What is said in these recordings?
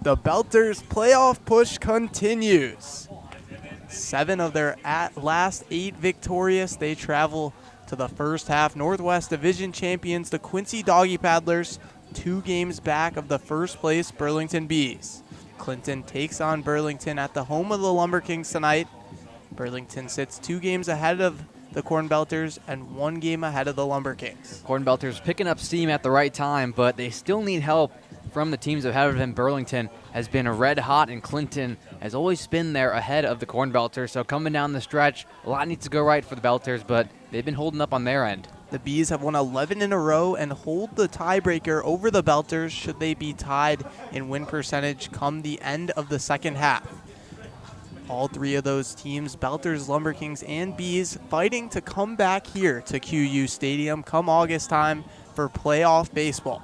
The Belters' playoff push continues. 7 of their last 8 victorious. They travel to the first half Northwest Division champions, the Quincy Doggy Paddlers, 2 games back of the first place Burlington Bees. Clinton takes on Burlington at the home of the Lumber Kings tonight. Burlington sits 2 games ahead of the CornBelters and 1 game ahead of the Lumber Kings. CornBelters picking up steam at the right time, but they still need help from the teams ahead of him. Burlington has been red hot, and Clinton has always been there ahead of the CornBelters. So coming down the stretch, a lot needs to go right for the Belters, but they've been holding up on their end. The Bees have won 11 in a row and hold the tiebreaker over the Belters should they be tied in win percentage come the end of the second half. All 3 of those teams, Belters, Lumber Kings, and Bees, fighting to come back here to QU Stadium come August time for playoff baseball.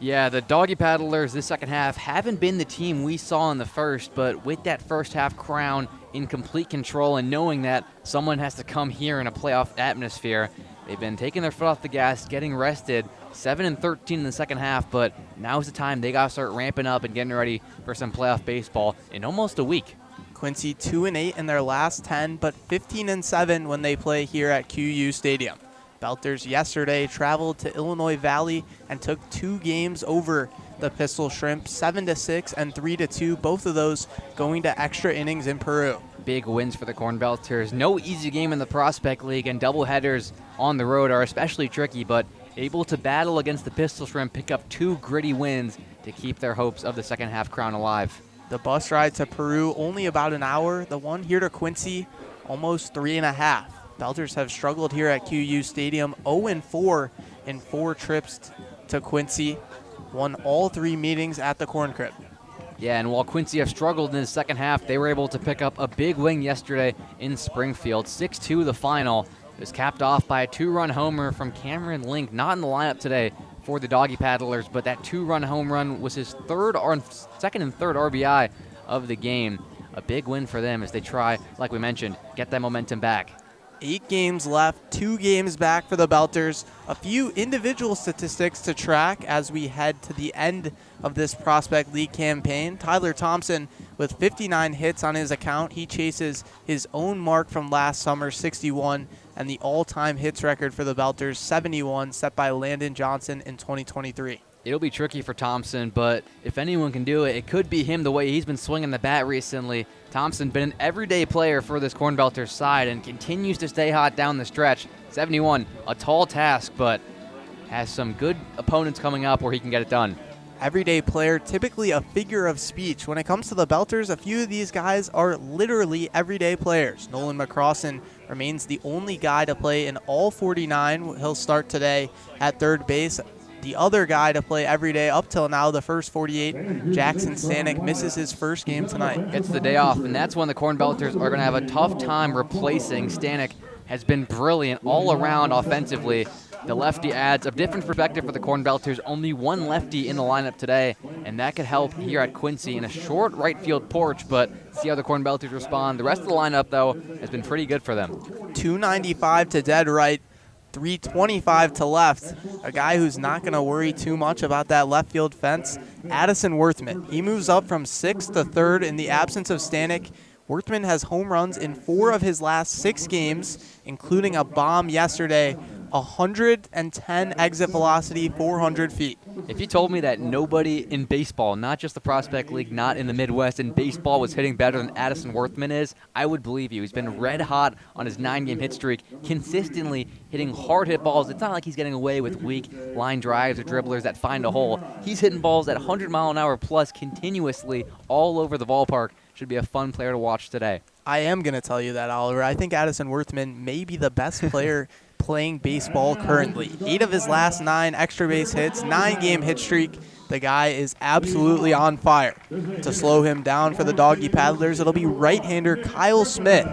Yeah, the Doggy Paddlers this second half haven't been the team we saw in the first, but with that first half crown in complete control and knowing that someone has to come here in a playoff atmosphere, they've been taking their foot off the gas, getting rested, 7-13 in the second half, but now's the time they got to start ramping up and getting ready for some playoff baseball in almost a week. Quincy 2-8 in their last 10, but 15-7 when they play here at QU Stadium. Belters yesterday traveled to Illinois Valley and took 2 games over the Pistol Shrimp, 7-6 and 3-2, both of those going to extra innings in Peru. Big wins for the CornBelters. No easy game in the Prospect League, and doubleheaders on the road are especially tricky, but able to battle against the Pistol Shrimp, pick up 2 gritty wins to keep their hopes of the second half crown alive. The bus ride to Peru only about an hour. The one here to Quincy, almost 3.5. Belters have struggled here at QU Stadium, 0-4 in 4 trips to Quincy. Won all 3 meetings at the Corn Crib. Yeah, and while Quincy have struggled in the second half, they were able to pick up a big win yesterday in Springfield. 6-2 the final. It was capped off by a 2-run homer from Cameron Link, not in the lineup today for the Doggy Paddlers, but that 2-run home run was his second and third RBI of the game. A big win for them as they try, like we mentioned, get that momentum back. 8 games left, 2 games back for the Belters. A few individual statistics to track as we head to the end of this Prospect League campaign. Tyler Thompson with 59 hits on his account. He chases his own mark from last summer, 61, and the all-time hits record for the Belters, 71, set by Landon Johnson in 2023. It'll be tricky for Thompson, but if anyone can do it, it could be him the way he's been swinging the bat recently. Thompson been an everyday player for this CornBelters side and continues to stay hot down the stretch. 71, a tall task, but has some good opponents coming up where he can get it done. Everyday player, typically a figure of speech. When it comes to the Belters, a few of these guys are literally everyday players. Nolan McCrossan remains the only guy to play in all 49. He'll start today at third base. The other guy to play every day up till now, the first 48, Jackson Stanek, misses his first game tonight. Gets the day off, and that's when the CornBelters are going to have a tough time replacing. Stanek has been brilliant all around offensively. The lefty adds a different perspective for the CornBelters. Only 1 lefty in the lineup today, and that could help here at Quincy in a short right field porch, but see how the CornBelters respond. The rest of the lineup, though, has been pretty good for them. 295 to dead right. 325 to left. A guy who's not going to worry too much about that left field fence, Addison Worthman. He moves up from 6th to 3rd in the absence of Stanek. Worthman has home runs in 4 of his last 6 games, including a bomb yesterday, 110 exit velocity, 400 feet. If you told me that nobody in baseball, not just the Prospect League, not in the Midwest, in baseball was hitting better than Addison Worthman is, I would believe you. He's been red hot on his 9-game hit streak, consistently hitting hard hit balls. It's not like he's getting away with weak line drives or dribblers that find a hole. He's hitting balls at 100-mile-an-hour plus continuously all over the ballpark. Should be a fun player to watch today. I am going to tell you that, Oliver. I think Addison Worthman may be the best player playing baseball currently. 8 of his last 9 extra base hits, 9-game hit streak. The guy is absolutely on fire. To slow him down for the Doggy Paddlers, it'll be right-hander Kyle Smith,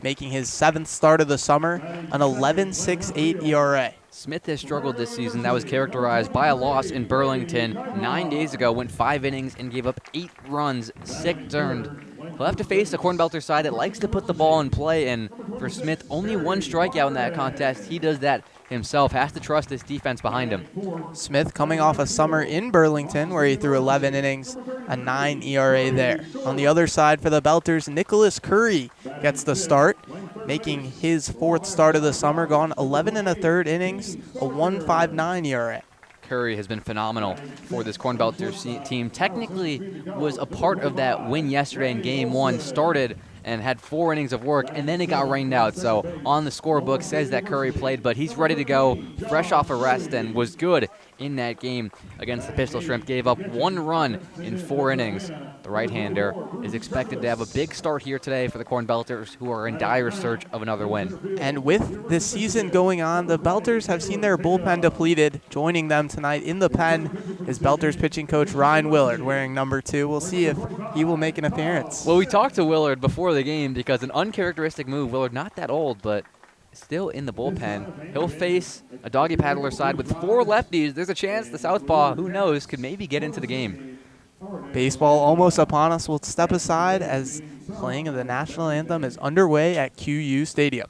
making his 7th start of the summer, an 11.68 ERA. Smith has struggled this season. That was characterized by a loss in Burlington 9 days ago, went 5 innings and gave up 8 runs, 6 earned. he'll have to face a CornBelters side that likes to put the ball in play, and for Smith, only one strikeout in that contest. He does that himself, has to trust this defense behind him. Smith coming off a summer in Burlington where he threw 11 innings, a 9 ERA there. On the other side for the Belters, Nicholas Curry gets the start, making his 4th start of the summer, gone 11 1/3 innings, a 1.59 ERA. Curry has been phenomenal for this CornBelters team. Technically was a part of that win yesterday in Game 1, started and had 4 innings of work, and then it got rained out. So on the scorebook says that Curry played, but he's ready to go, fresh off a rest, and was good in that game against the Pistol Shrimp. Gave up 1 run in 4 innings. The right-hander is expected to have a big start here today for the CornBelters, who are in dire search of another win. And with the season going on, the Belters have seen their bullpen depleted. Joining them tonight in the pen is Belters pitching coach Ryan Willard, wearing number 2. We'll see if he will make an appearance. Well, we talked to Willard before the game because an uncharacteristic move. Willard, not that old, but still in the bullpen. He'll face a Doggy Paddler side with 4 lefties. There's a chance the southpaw, who knows, could maybe get into the game. Baseball almost upon us. We'll step aside as playing of the national anthem is underway at QU Stadium.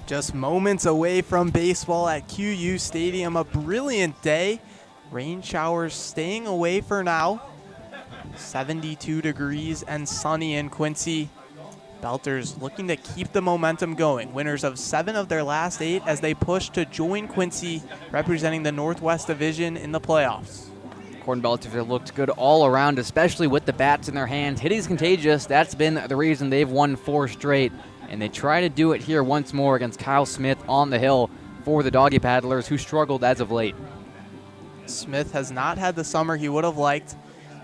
Just moments away from baseball at QU Stadium. A brilliant day. Rain showers staying away for now. 72 degrees and sunny in Quincy. Belters looking to keep the momentum going. Winners of 7 of their last 8 as they push to join Quincy, representing the Northwest Division in the playoffs. CornBelters have looked good all around, especially with the bats in their hands. Hitting's contagious. That's been the reason they've won 4 straight. And they try to do it here once more against Kyle Smith on the hill for the Doggy Paddlers, who struggled as of late. Smith has not had the summer he would have liked,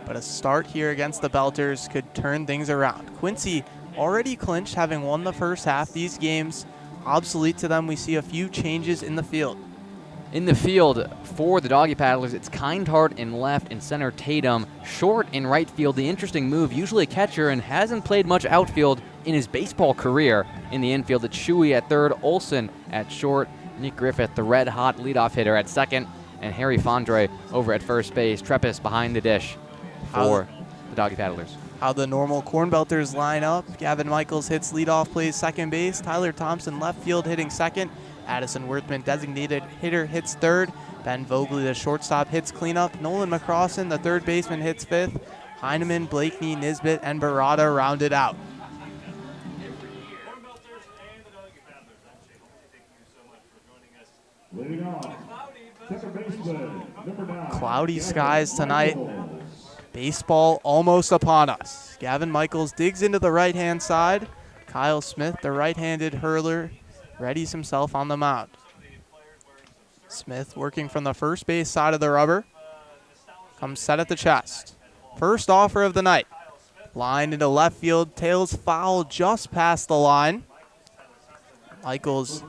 but a start here against the Belters could turn things around. Quincy already clinched, having won the first half. These games obsolete to them. We see a few changes in the field. In the field for the Doggy Paddlers, it's Kindheart in left and center Tatum. Short in right field, the interesting move, usually a catcher and hasn't played much outfield in his baseball career. In the infield, it's Shuey at third, Olson at short, Nick Griffith, the red-hot leadoff hitter, at second, and Harry Fondre over at first base. Treppis behind the dish for the Doggy Paddlers. How the normal CornBelters line up. Gavin Michaels hits leadoff, plays second base. Tyler Thompson left field hitting second. Addison Worthman, designated hitter, hits third. Ben Vogley, the shortstop, hits cleanup. Nolan McCrossan, the third baseman, hits fifth. Heineman, Blakeney, Nisbet, and Barada rounded out. Cloudy skies tonight. Baseball almost upon us. Gavin Michaels digs into the right-hand side. Kyle Smith, the right-handed hurler, readies himself on the mound. Smith working from the first base side of the rubber. Comes set at the chest. First offer of the night. Line into left field, tails foul just past the line. Michaels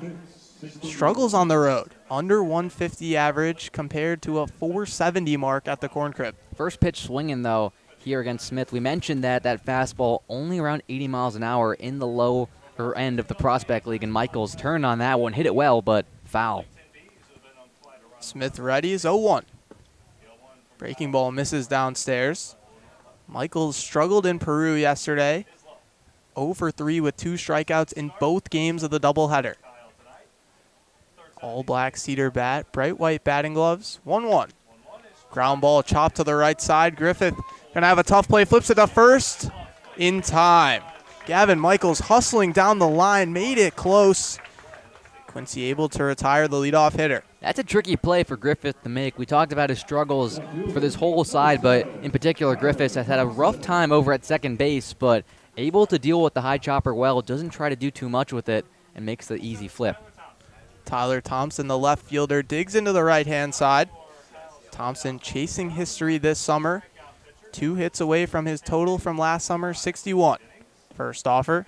struggles on the road. Under 150 average compared to a 470 mark at the Corn Crib. First pitch swinging, though, here against Smith. We mentioned that fastball only around 80 miles an hour in the lower end of the Prospect League, and Michaels turned on that one, hit it well, but foul. Smith readies 0-1. Breaking ball misses downstairs. Michaels struggled in Peru yesterday. 0 for 3 with 2 strikeouts in both games of the doubleheader. All black cedar bat, bright white batting gloves, 1-1. Ground ball chopped to the right side. Griffith gonna have a tough play, flips it to first in time. Gavin Michaels hustling down the line, made it close. Quincy able to retire the leadoff hitter. That's a tricky play for Griffith to make. We talked about his struggles for this whole side, but in particular, Griffith has had a rough time over at second base, but able to deal with the high chopper well, doesn't try to do too much with it, and makes the easy flip. Tyler Thompson, the left fielder, digs into the right-hand side. Thompson chasing history this summer. 2 hits away from his total from last summer, 61. First offer,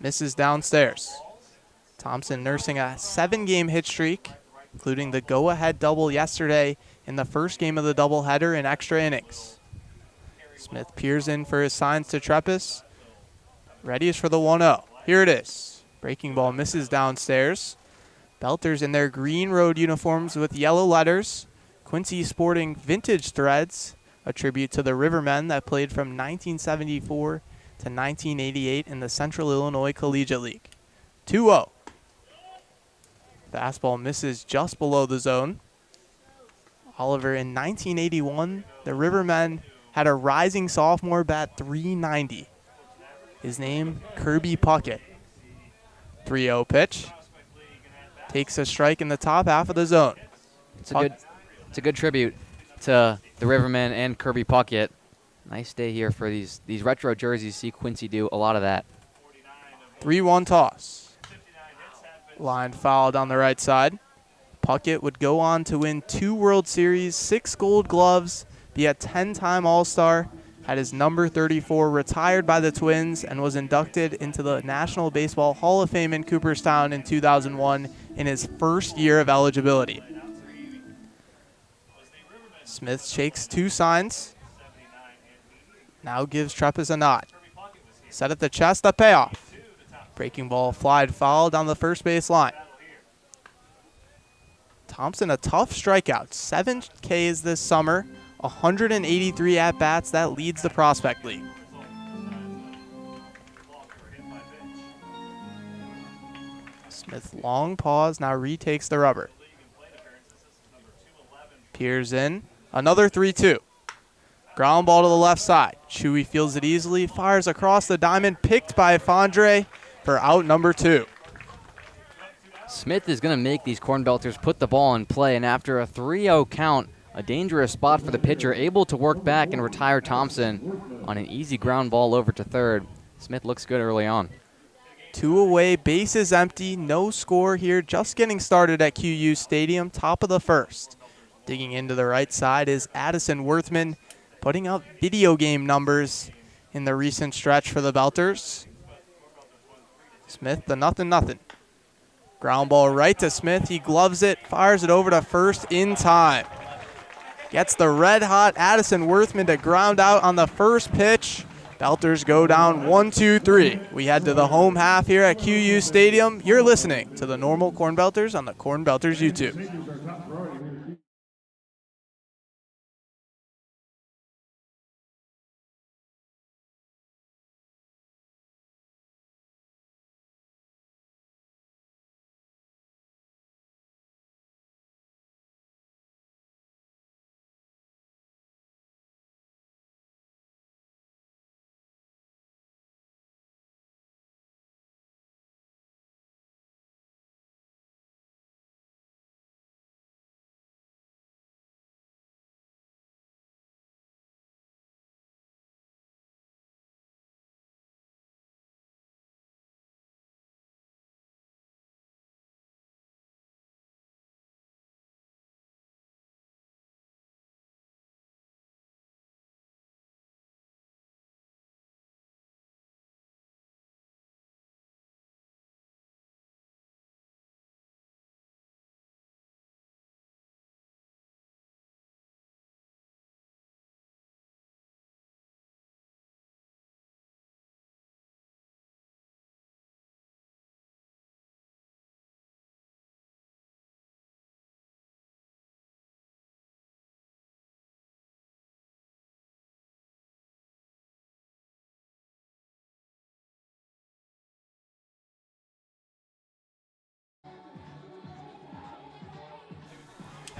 misses downstairs. Thompson nursing a 7-game hit streak, including the go-ahead double yesterday in the first game of the doubleheader in extra innings. Smith peers in for his signs to Treppis. Ready is for the 1-0. Here it is. Breaking ball misses downstairs. Belters in their green road uniforms with yellow letters. Quincy sporting vintage threads, a tribute to the Rivermen that played from 1974 to 1988 in the Central Illinois Collegiate League. 2-0. Fastball misses just below the zone. Oliver, in 1981, the Rivermen had a rising sophomore bat 390. His name, Kirby Puckett. 3-0 pitch. Takes a strike in the top half of the zone. It's a good tribute to the Rivermen and Kirby Puckett. Nice day here for these retro jerseys. See Quincy do a lot of that. 3-1 toss. Line foul down the right side. Puckett would go on to win 2 World Series, 6 Gold Gloves, be a 10-time All-Star, had his number 34 retired by the Twins, and was inducted into the National Baseball Hall of Fame in Cooperstown in 2001 in his first year of eligibility. Smith shakes 2 signs. Now gives Treppis a nod. Set at the chest, the payoff. Breaking ball flied foul down the first base line. Thompson, a tough strikeout. 7 Ks this summer, 183 at-bats. That leads the Prospect League. Smith, long pause, now retakes the rubber. Peers in. Another 3-2. Ground ball to the left side. Chewy feels it easily, fires across the diamond, picked by Fondre for out number 2. Smith is going to make these CornBelters put the ball in play, and after a 3-0 count, a dangerous spot for the pitcher, able to work back and retire Thompson on an easy ground ball over to third. Smith looks good early on. 2 away, bases empty, no score here, just getting started at QU Stadium, top of the first. Digging into the right side is Addison Worthman, putting up video game numbers in the recent stretch for the Belters. Smith, the 0-0. Ground ball right to Smith. He gloves it, fires it over to first in time. Gets the red-hot Addison Worthman to ground out on the first pitch. Belters go down 1-2-3. We head to the home half here at QU Stadium. You're listening to the Normal CornBelters on the CornBelters YouTube.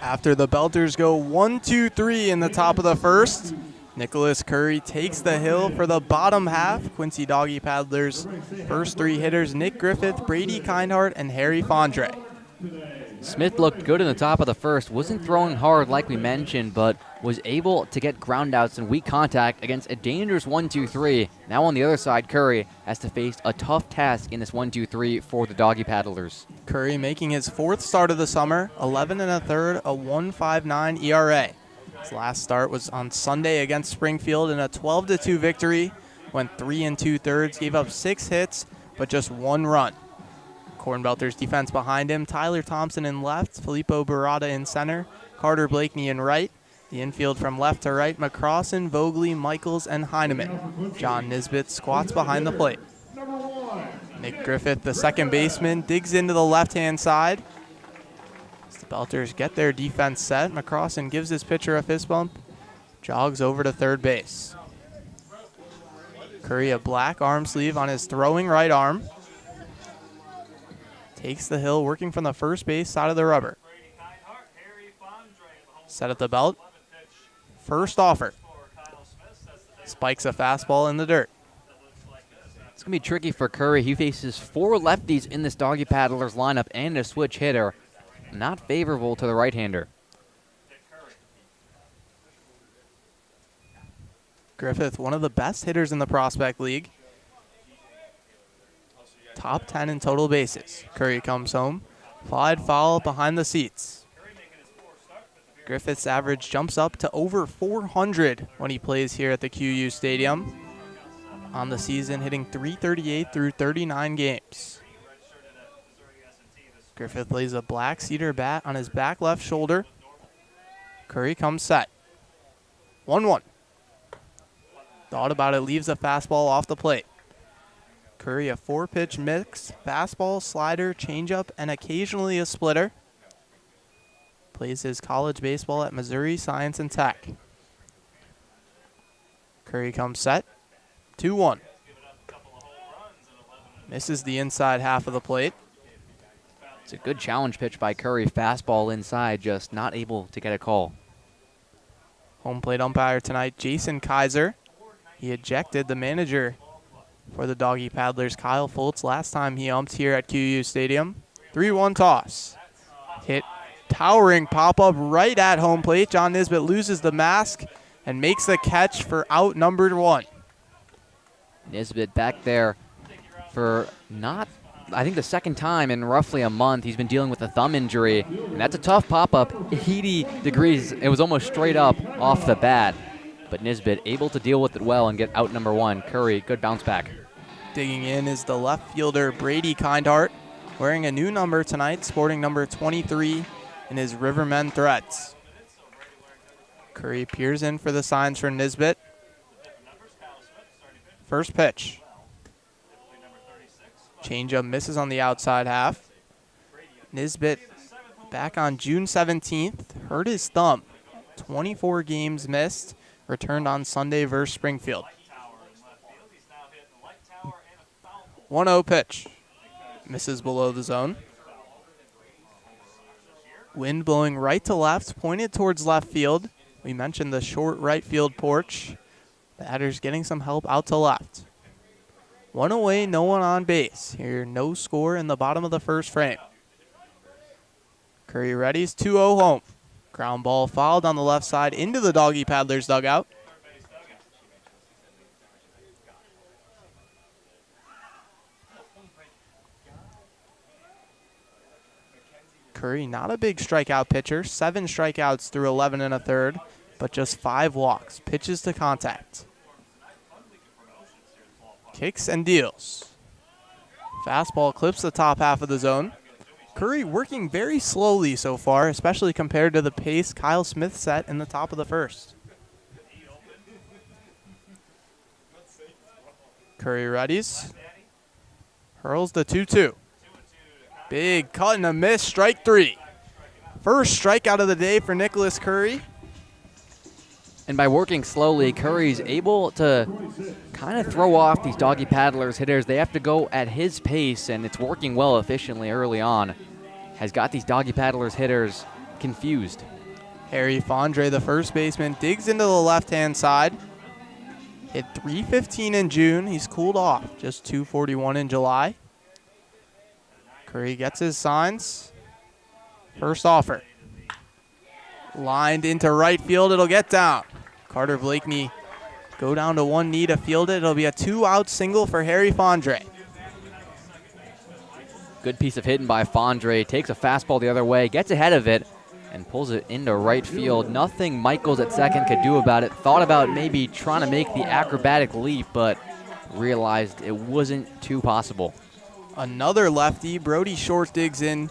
After the Belters go 1-2-3 in the top of the first, Nicholas Curry takes the hill for the bottom half. Quincy Doggy Paddlers' first three hitters, Nick Griffith, Brady Kindhart, and Harry Fondre. Smith looked good in the top of the first, wasn't throwing hard like we mentioned, but was able to get groundouts and weak contact against a dangerous 1-2-3. Now on the other side, Curry has to face a tough task in this 1-2-3 for the Doggy Paddlers. Curry making his fourth start of the summer, 11 1/3, a 1.59 ERA. His last start was on Sunday against Springfield in a 12-2 victory, went 3 2/3, gave up 6 hits, but just 1 run. CornBelters defense behind him, Tyler Thompson in left, Filippo Barada in center, Carter Blakeney in right. The infield from left to right, McCrossin, Vogley, Michaels, and Heineman. John Nisbet squats behind the plate. Nick Griffith, the second baseman, digs into the left-hand side. As the Belters get their defense set, McCrossin gives his pitcher a fist bump, jogs over to third base. Curry, a black arm sleeve on his throwing right arm. Takes the hill, working from the first base side of the rubber. Set at the belt. First offer. Spikes a fastball in the dirt. It's going to be tricky for Curry. He faces 4 lefties in this Doggy Paddlers lineup and a switch hitter. Not favorable to the right-hander. Griffith, one of the best hitters in the Prospect League. Top 10 in total bases. Curry comes home. Flied foul behind the seats. Griffith's average jumps up to over 400 when he plays here at the QU Stadium. On the season, hitting .338 through 39 games. Griffith lays a black cedar bat on his back left shoulder. Curry comes set. 1-1. Thought about it, leaves a fastball off the plate. Curry, a 4-pitch mix, fastball, slider, changeup, and occasionally a splitter. Plays his college baseball at Missouri Science and Tech. Curry comes set. 2-1. Misses the inside half of the plate. It's a good challenge pitch by Curry. Fastball inside, just not able to get a call. Home plate umpire tonight, Jason Kaiser. He ejected the manager for the Doggy Paddlers, Kyle Foltz, last time he umped here at QU Stadium. 3-1 toss. Hit, towering pop-up right at home plate. John Nisbet loses the mask and makes the catch for out number 1. Nisbet back there for I think the second time in roughly a month. He's been dealing with a thumb injury, and that's a tough pop-up. 80 degrees, it was almost straight up off the bat. But Nisbet able to deal with it well and get out number 1. Curry, good bounce back. Digging in is the left fielder, Brady Kindhart, wearing a new number tonight, sporting number 23 in his Rivermen threads. Curry peers in for the signs for Nisbet. First pitch. Changeup misses on the outside half. Nisbet back on June 17th, hurt his thumb. 24 games missed. Returned on Sunday versus Springfield. 1-0 pitch. Misses below the zone. Wind blowing right to left, pointed towards left field. We mentioned the short right field porch. Batters getting some help out to left. 1 away, no one on base. Here, no score in the bottom of the first frame. Curry readies, 2-0 home. Ground ball fouled on the left side into the Doggy Paddlers dugout. Curry, not a big strikeout pitcher. 7 strikeouts through 11 1/3, but just 5 walks. Pitches to contact. Kicks and deals. Fastball clips the top half of the zone. Curry working very slowly so far, especially compared to the pace Kyle Smith set in the top of the first. Curry readies. Hurls the 2-2. Big cut and a miss, strike 3. First strikeout of the day for Nicholas Curry. And by working slowly, Curry's able to kind of throw off these Doggy Paddlers hitters. They have to go at his pace, and it's working well efficiently early on. Has got these Doggy Paddlers hitters confused. Harry Fondre, the first baseman, digs into the left-hand side. Hit .315 in June. He's cooled off. Just .241 in July. Curry gets his signs. First offer. Lined into right field. It'll get down. Carter Blakeney go down to one knee to field it. It'll be a 2-out single for Harry Fondre. Good piece of hitting by Fondre. Takes a fastball the other way, gets ahead of it, and pulls it into right field. Nothing Michaels at second could do about it. Thought about maybe trying to make the acrobatic leap, but realized it wasn't too possible. Another lefty. Brody Short digs in.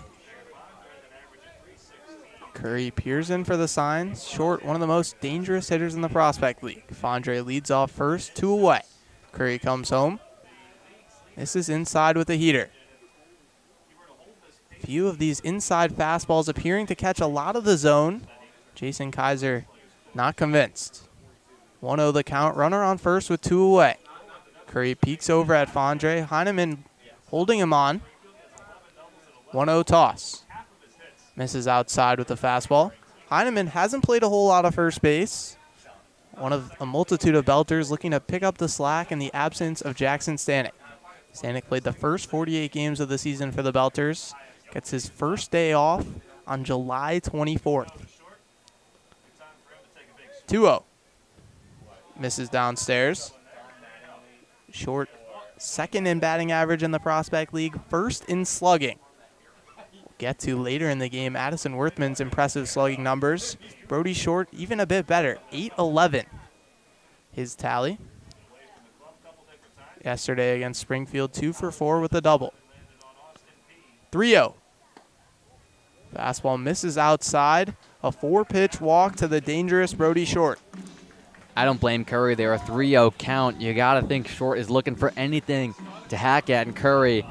Curry peers in for the signs. Short, one of the most dangerous hitters in the Prospect League. Fondre leads off first, 2 away. Curry comes home. This is inside with a heater. Few of these inside fastballs appearing to catch a lot of the zone. Jason Kaiser not convinced. 1-0 the count. Runner on first with 2 away. Curry peeks over at Fondre. Heineman holding him on. 1-0 toss. Misses outside with the fastball. Heineman hasn't played a whole lot of first base. One of a multitude of belters looking to pick up the slack in the absence of Jackson Stanek. Stanek played the first 48 games of the season for the Belters. Gets his first day off on July 24th. 2-0. Misses downstairs. Short, second in batting average in the Prospect League, first in slugging. We'll get to later in the game Addison Worthman's impressive slugging numbers. Brody Short even a bit better, .811. His tally. Yesterday against Springfield, 2 for 4 with a double. 3-0. Fastball misses outside. A 4-pitch walk to the dangerous Brody Short. I don't blame Curry there. A 3-0 count. You got to think Short is looking for anything to hack at, and Curry,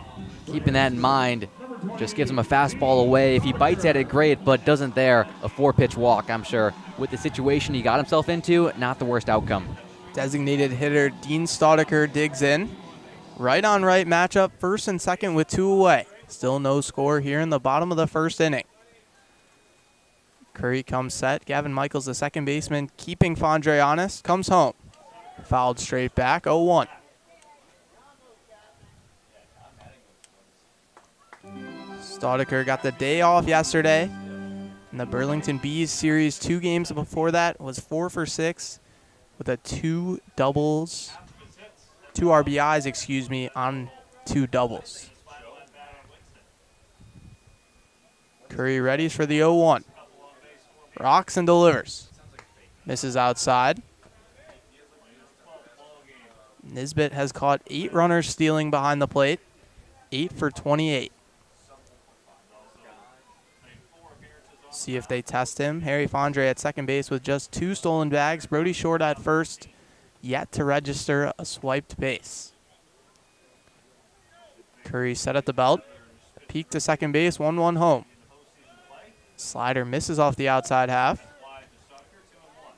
keeping that in mind, just gives him a fastball away. If he bites at it, great, but doesn't there. A 4-pitch walk, I'm sure. With the situation he got himself into, not the worst outcome. Designated hitter Dean Staudiker digs in. Right on right matchup, first and second with 2 away. Still no score here in the bottom of the first inning. Curry comes set. Gavin Michaels, the second baseman, keeping Fondre honest, comes home. Fouled straight back, 0-1. Staudiker got the day off yesterday. In the Burlington Bees series, 2 games before that, was 4 for 6 with a 2 RBIs, on 2 doubles. Curry readies for the 0-1. Rocks and delivers. Misses outside. Nisbet has caught 8 runners stealing behind the plate. 8 for 28. See if they test him. Harry Fondre at second base with just 2 stolen bags. Brody Short at first, yet to register a swiped base. Curry set at the belt. Peak to second base, 1-1 home. Slider misses off the outside half.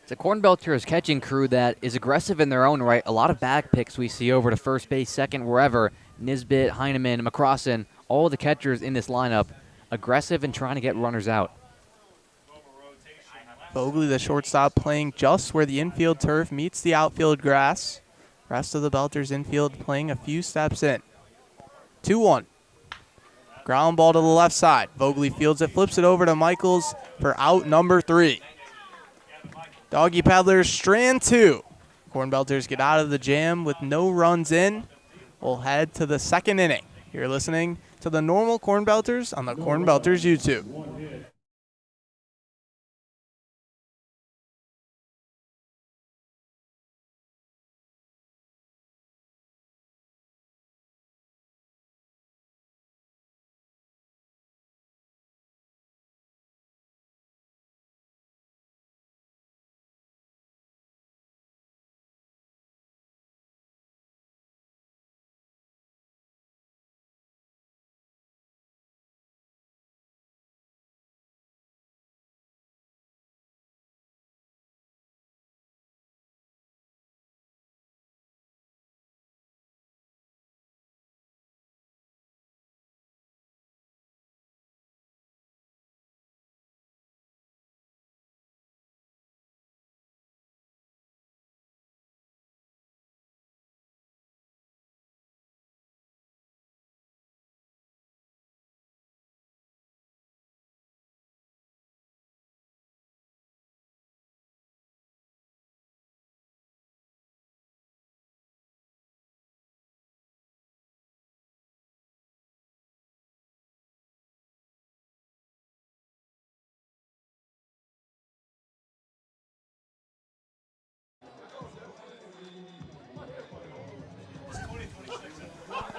It's a CornBelters catching crew that is aggressive in their own right. A lot of back picks we see over to first base, second, wherever. Nisbet, Heineman, McCrossan, all the catchers in this lineup, aggressive and trying to get runners out. Vogley, the shortstop, playing just where the infield turf meets the outfield grass. Rest of the Belters infield playing a few steps in. 2-1. Ground ball to the left side. Vogley fields it, flips it over to Michaels for out number 3. Doggy Paddlers strand 2. CornBelters get out of the jam with no runs in. We'll head to the second inning. You're listening to the normal CornBelters on the CornBelters YouTube.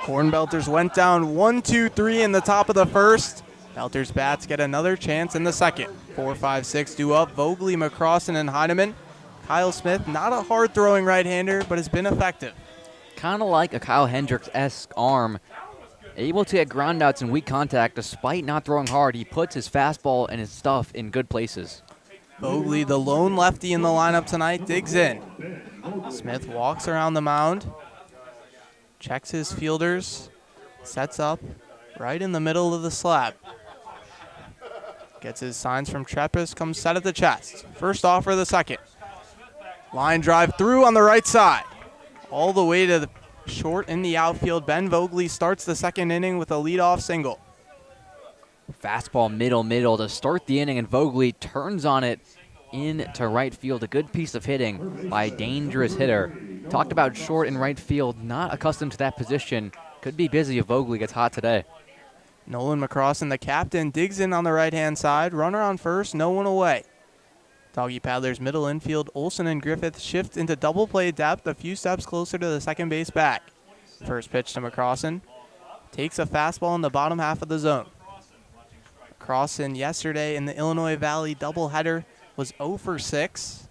CornBelters went down 1-2-3 in the top of the first. Belters bats get another chance in the second. 4-5-6 due up. Vogely, McCrossin, and Heineman. Kyle Smith, not a hard-throwing right-hander, but has been effective. Kind of like a Kyle Hendricks-esque arm. Able to get groundouts in weak contact despite not throwing hard. He puts his fastball and his stuff in good places. Vogely, the lone lefty in the lineup tonight, digs in. Smith walks around the mound, checks his fielders, sets up right in the middle of the slab. Gets his signs from Treppis, comes set at the chest. First offer of the second. Line drive through on the right side. All the way to the short in the outfield. Ben Vogely starts the second inning with a leadoff single. Fastball middle to start the inning, and Vogely turns on it into right field. A good piece of hitting by a dangerous hitter. Talked about short in right field, not accustomed to that position. Could be busy if Vogely gets hot today. Nolan McCrossin, the captain, digs in on the right-hand side. Runner on first, no one away. Doggy Paddlers middle infield, Olson and Griffith shift into double play depth, a few steps closer to the second base back. First pitch to McCrossin. Takes a fastball in the bottom half of the zone. McCrossin yesterday in the Illinois Valley doubleheader was 0 for 6.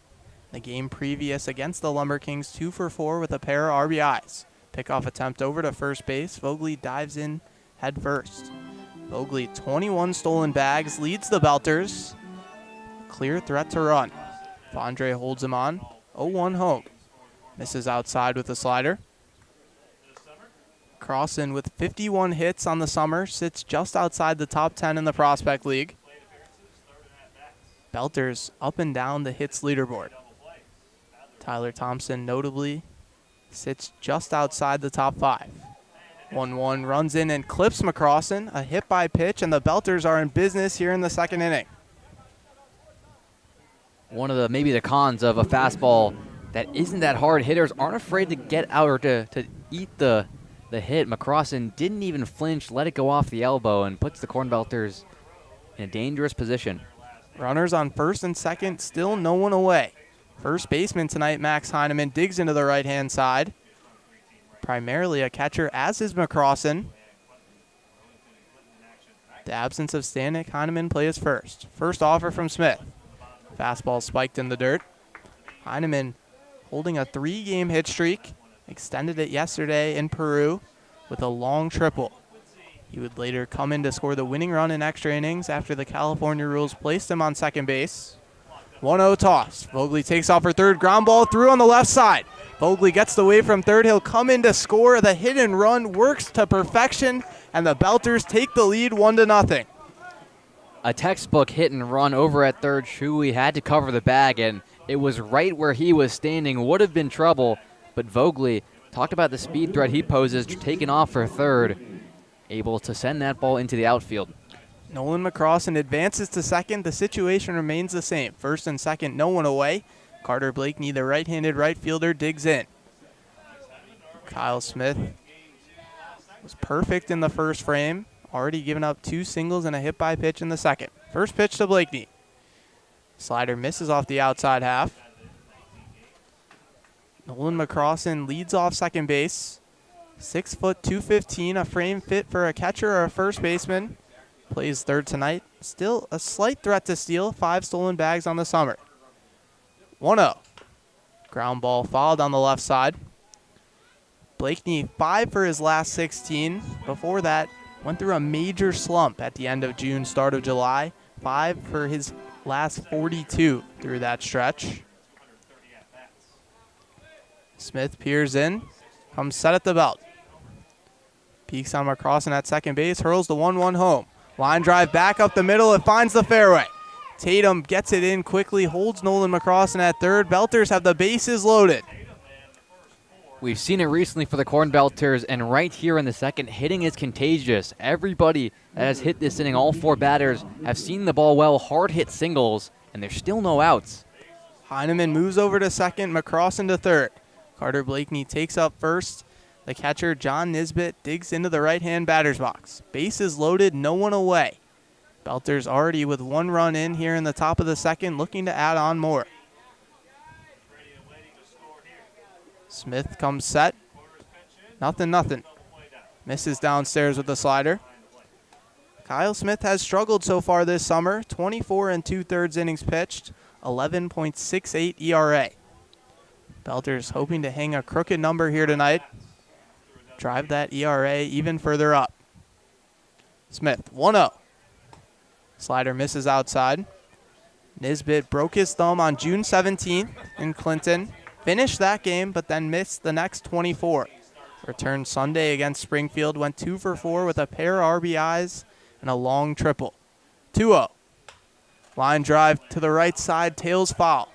The game previous against the Lumber Kings, 2 for 4 with a pair of RBIs. Pickoff attempt over to first base. Vogely dives in head first. Vogely, 21 stolen bags, leads the Belters. Clear threat to run. Fondre holds him on. 0-1 home. Misses outside with a slider. Crossin with 51 hits on the summer, sits just outside the top 10 in the Prospect League. Belters up and down the hits leaderboard. Tyler Thompson notably sits just outside the top 5. 1-1 runs in and clips McCrossin, a hit by pitch, and the Belters are in business here in the second inning. One of the maybe the cons of a fastball that isn't that hard. Hitters aren't afraid to get out or to eat the hit. McCrossin didn't even flinch, let it go off the elbow, and puts the CornBelters in a dangerous position. Runners on first and second, still no one away. First baseman tonight, Max Heineman, digs into the right-hand side. Primarily a catcher, as is McCrossin. The absence of Stanek, Heineman plays first. First offer from Smith. Fastball spiked in the dirt. Heineman holding a 3-game hit streak. Extended it yesterday in Peru with a long triple. He would later come in to score the winning run in extra innings after the California rules placed him on second base. 1-0 toss. Vogely takes off for third. Ground ball through on the left side. Vogely gets the wave from third. He'll come in to score. The hit and run works to perfection, and the Belters take the lead 1-0. A textbook hit and run over at third. Shuey had to cover the bag, and it was right where he was standing. Would have been trouble, but Vogely, talked about the speed threat he poses, taking off for third, able to send that ball into the outfield. Nolan McCrossin advances to second. The situation remains the same. First and second, no one away. Carter Blakeney, the right-handed right fielder, digs in. Kyle Smith was perfect in the first frame. Already given up 2 singles and a hit by pitch in the second. First pitch to Blakeney. Slider misses off the outside half. Nolan McCrossin leads off second base. 6 foot 215, a frame fit for a catcher or a first baseman. Plays third tonight. Still a slight threat to steal. 5 stolen bags on the summer. 1-0. Ground ball fouled on the left side. Blakeney 5 for his last 16. Before that, went through a major slump at the end of June, start of July. 5 for his last 42 through that stretch. Smith peers in, comes set at the belt. Peeks on McCrossin at second base, hurls the 1-1 home. Line drive back up the middle, it finds the fairway. Tatum gets it in quickly, holds Nolan McCrossin at third. Belters have the bases loaded. We've seen it recently for the CornBelters, and right here in the second, hitting is contagious. Everybody that has hit this inning, all 4 batters, have seen the ball well, hard hit singles, and there's still no outs. Heineman moves over to second, McCrossin to third. Carter Blakeney takes up first. The catcher, John Nisbet, digs into the right-hand batter's box. Bases loaded, no one away. Belters already with 1 run in here in the top of the second, looking to add on more. Smith comes set. 0-0. Misses downstairs with the slider. Kyle Smith has struggled so far this summer. 24 2/3 innings pitched, 11.68 ERA. Belters hoping to hang a crooked number here tonight. Drive that ERA even further up. Smith, 1-0. Slider misses outside. Nisbet broke his thumb on June 17th in Clinton. Finished that game, but then missed the next 24. Returned Sunday against Springfield. Went 2 for 4 with a pair of RBIs and a long triple. 2-0. Line drive to the right side. Tails foul.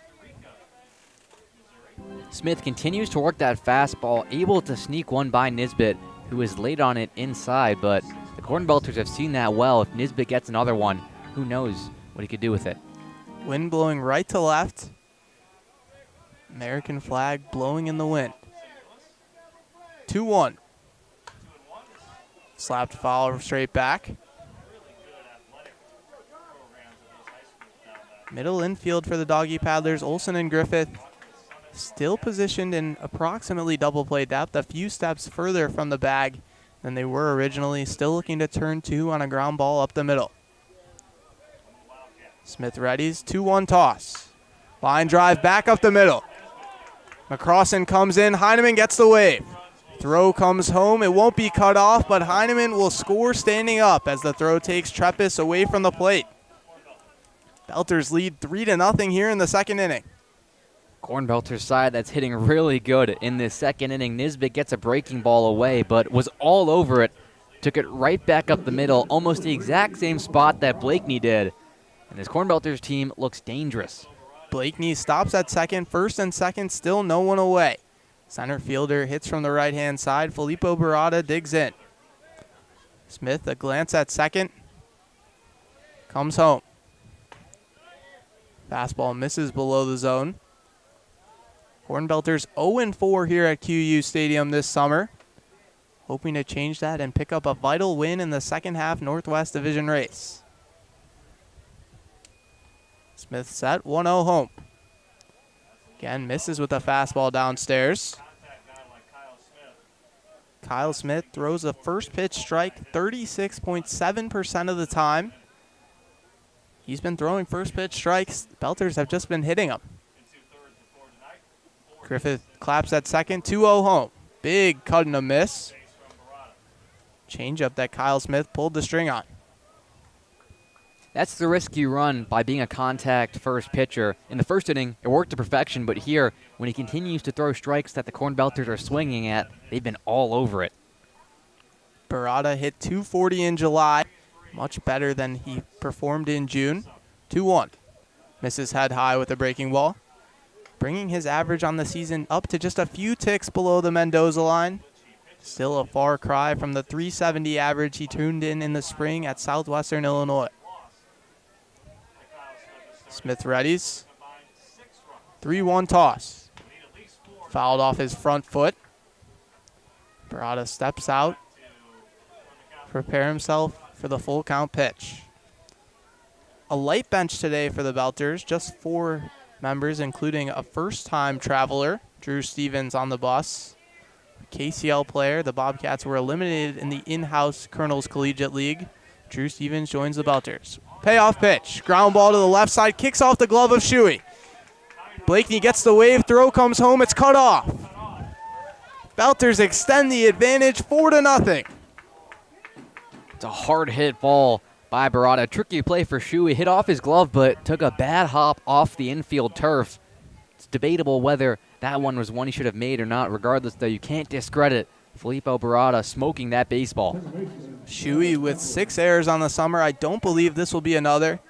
Smith continues to work that fastball, able to sneak one by Nisbet, who is late on it inside, but the CornBelters have seen that well. If Nisbet gets another one, who knows what he could do with it. Wind blowing right to left. American flag blowing in the wind. 2-1. Slapped foul straight back. Middle infield for the Doggy Paddlers. Olsen and Griffith still positioned in approximately double play depth, a few steps further from the bag than they were originally. Still looking to turn 2 on a ground ball up the middle. Smith readies, 2-1 toss. Line drive back up the middle. McCrossan comes in, Heineman gets the wave. Throw comes home, it won't be cut off, but Heineman will score standing up as the throw takes Treppis away from the plate. Belters lead 3-0 here in the second inning. CornBelters side that's hitting really good in this second inning. Nisbet gets a breaking ball away, but was all over it. Took it right back up the middle, almost the exact same spot that Blakeney did. And this CornBelters team looks dangerous. Blakeney stops at second. First and second, still no one away. Center fielder hits from the right-hand side. Filippo Barada digs in. Smith, a glance at second. Comes home. Fastball misses below the zone. CornBelters 0-4 here at QU Stadium this summer. Hoping to change that and pick up a vital win in the second half Northwest Division race. Smith set, 1-0 home. Again, misses with a fastball downstairs. Kyle Smith throws a first pitch strike 36.7% of the time. He's been throwing first pitch strikes. Belters have just been hitting them. Griffith claps at second, 2-0 home. Big cut and a miss. Changeup that Kyle Smith pulled the string on. That's the risk you run by being a contact first pitcher. In the first inning, it worked to perfection, but here, when he continues to throw strikes that the CornBelters are swinging at, they've been all over it. Barada hit 240 in July, much better than he performed in June. 2-1. Misses head high with a breaking ball, bringing his average on the season up to just a few ticks below the Mendoza line. Still a far cry from the 370 average he tuned in the spring at Southwestern Illinois. Smith readies. 3-1 toss. Fouled off his front foot. Barada steps out. Prepare himself for the full count pitch. A light bench today for the Belters. Just 4 members, including a first-time traveler, Drew Stevens, on the bus. A KCL player. The Bobcats were eliminated in the in-house Colonels Collegiate League. Drew Stevens joins the Belters. Payoff pitch. Ground ball to the left side. Kicks off the glove of Shuey. Blakeney gets the wave. Throw comes home. It's cut off. Belters extend the advantage 4-0. It's a hard hit ball by Barada. Tricky play for Shuey. Hit off his glove, but took a bad hop off the infield turf. It's debatable whether that one was one he should have made or not. Regardless, though, you can't discredit Filippo Barada smoking that baseball. Shuey with 6 errors on the summer. I don't believe this will be another.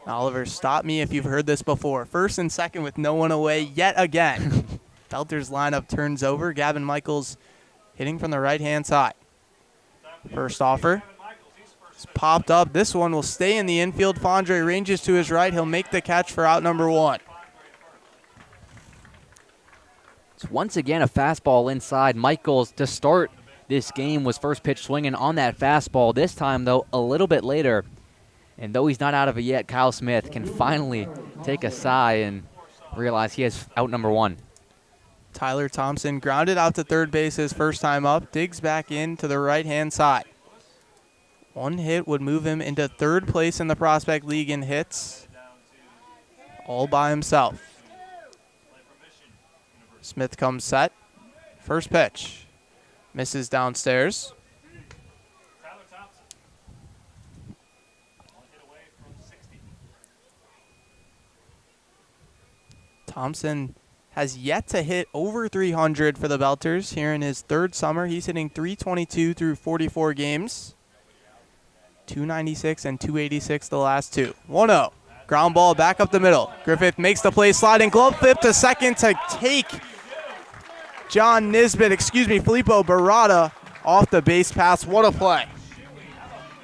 Oliver, stop me if you've heard this before. First and second with no one away yet again. Belters lineup turns over. Gavin Michaels hitting from the right-hand side. First offer. It's popped up. This one will stay in the infield. Fondre ranges to his right. He'll make the catch for out number 1. It's once again a fastball inside. Michaels, to start this game, was first pitch swinging on that fastball. This time, though, a little bit later. And though he's not out of it yet, Kyle Smith can finally take a sigh and realize he has out number 1. Tyler Thompson grounded out to third base his first time up, digs back in to the right-hand side. One hit would move him into third place in the Prospect League in hits, all by himself. Smith comes set. First pitch. Misses downstairs. Thompson has yet to hit over 300 for the Belters here in his third summer. He's hitting 322 through 44 games. 296 and 286 the last two. 1-0. Ground ball back up the middle. Griffith makes the play, sliding glove flip to second to take Filippo Barada off the base pass. What a play.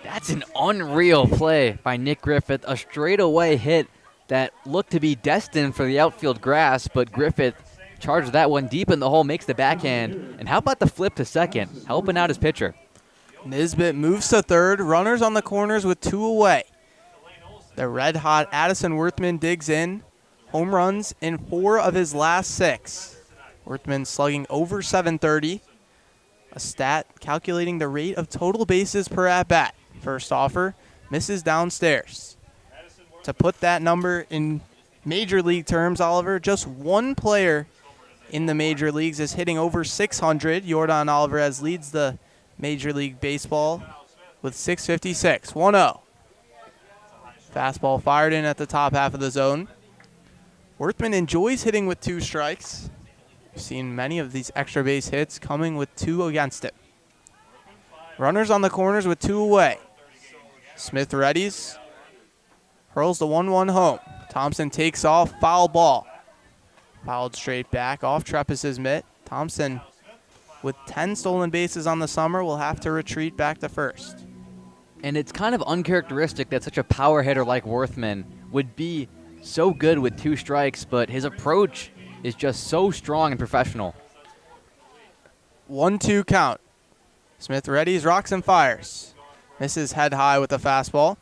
That's an unreal play by Nick Griffith. A straightaway hit that looked to be destined for the outfield grass, but Griffith charged that one deep in the hole, makes the backhand. And how about the flip to second, helping out his pitcher? Nisbet moves to third. Runners on the corners with 2 away. The red-hot Addison Worthman digs in. Home runs in 4 of his last 6. Worthman slugging over 730. A stat calculating the rate of total bases per at-bat. First offer, misses downstairs. To put that number in Major League terms, Oliver, just one player in the Major Leagues is hitting over 600. Yordan Alvarez leads the Major League Baseball with 656. 1-0. Fastball fired in at the top half of the zone. Worthman enjoys hitting with 2 strikes. We've seen many of these extra base hits coming with 2 against it. Runners on the corners with 2 away. Smith readies. Hurls the 1-1 home. Thompson takes off. Foul ball. Fouled straight back off Treppes's mitt. Thompson, with 10 stolen bases on the summer, will have to retreat back to first. And it's kind of uncharacteristic that such a power hitter like Worthman would be so good with 2 strikes, but his approach is just so strong and professional. 1-2 count. Smith readies, rocks and fires. Misses head high with the fastball.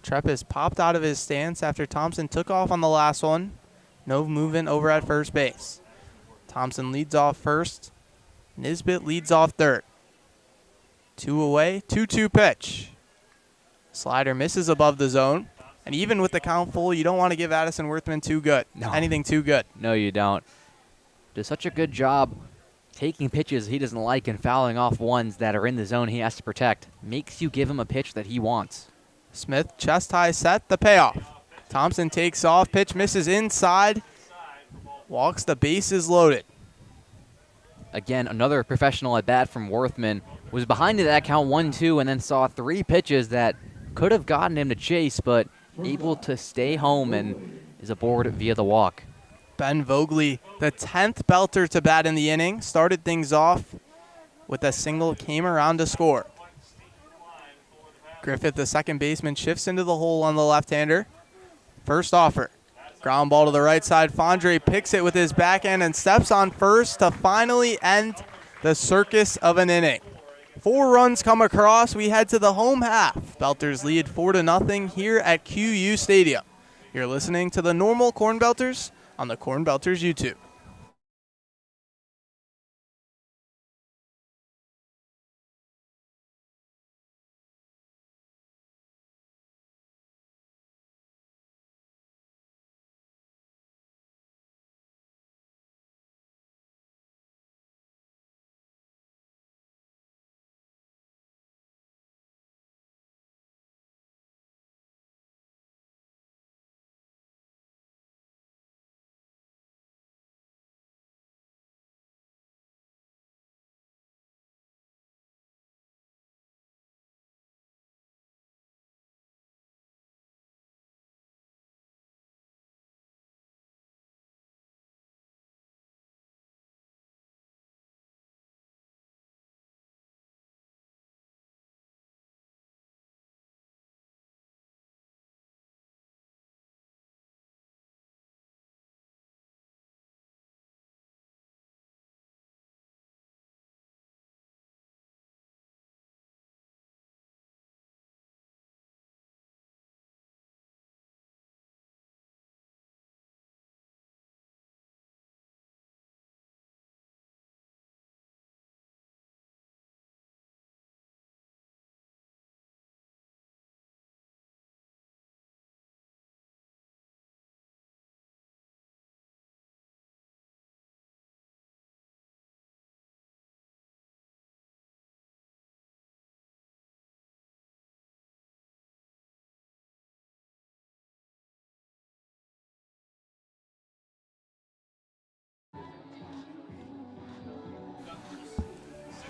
Treppes popped out of his stance after Thompson took off on the last one. No movement over at first base. Thompson leads off first. Nisbet leads off third. 2 away, 2-2 pitch. Slider misses above the zone. And even with the count full, you don't want to give Addison Worthman anything too good. No, you don't. Does such a good job taking pitches he doesn't like and fouling off ones that are in the zone he has to protect. Makes you give him a pitch that he wants. Smith, chest high set, the payoff. Thompson takes off, pitch misses inside. Walks, the bases loaded. Again, another professional at bat from Worthman. Was behind to that count 1-2 and then saw 3 pitches that could have gotten him to chase, but able to stay home and is aboard via the walk. Ben Vogley, the 10th belter to bat in the inning, started things off with a single, came around to score. Griffith, the second baseman, shifts into the hole on the left-hander. First offer. Ground ball to the right side. Fondre picks it with his backhand and steps on first to finally end the circus of an inning. 4 runs come across. We head to the home half. Belters lead 4-0 here at QU Stadium. You're listening to the normal Corn Belters on the Corn Belters YouTube.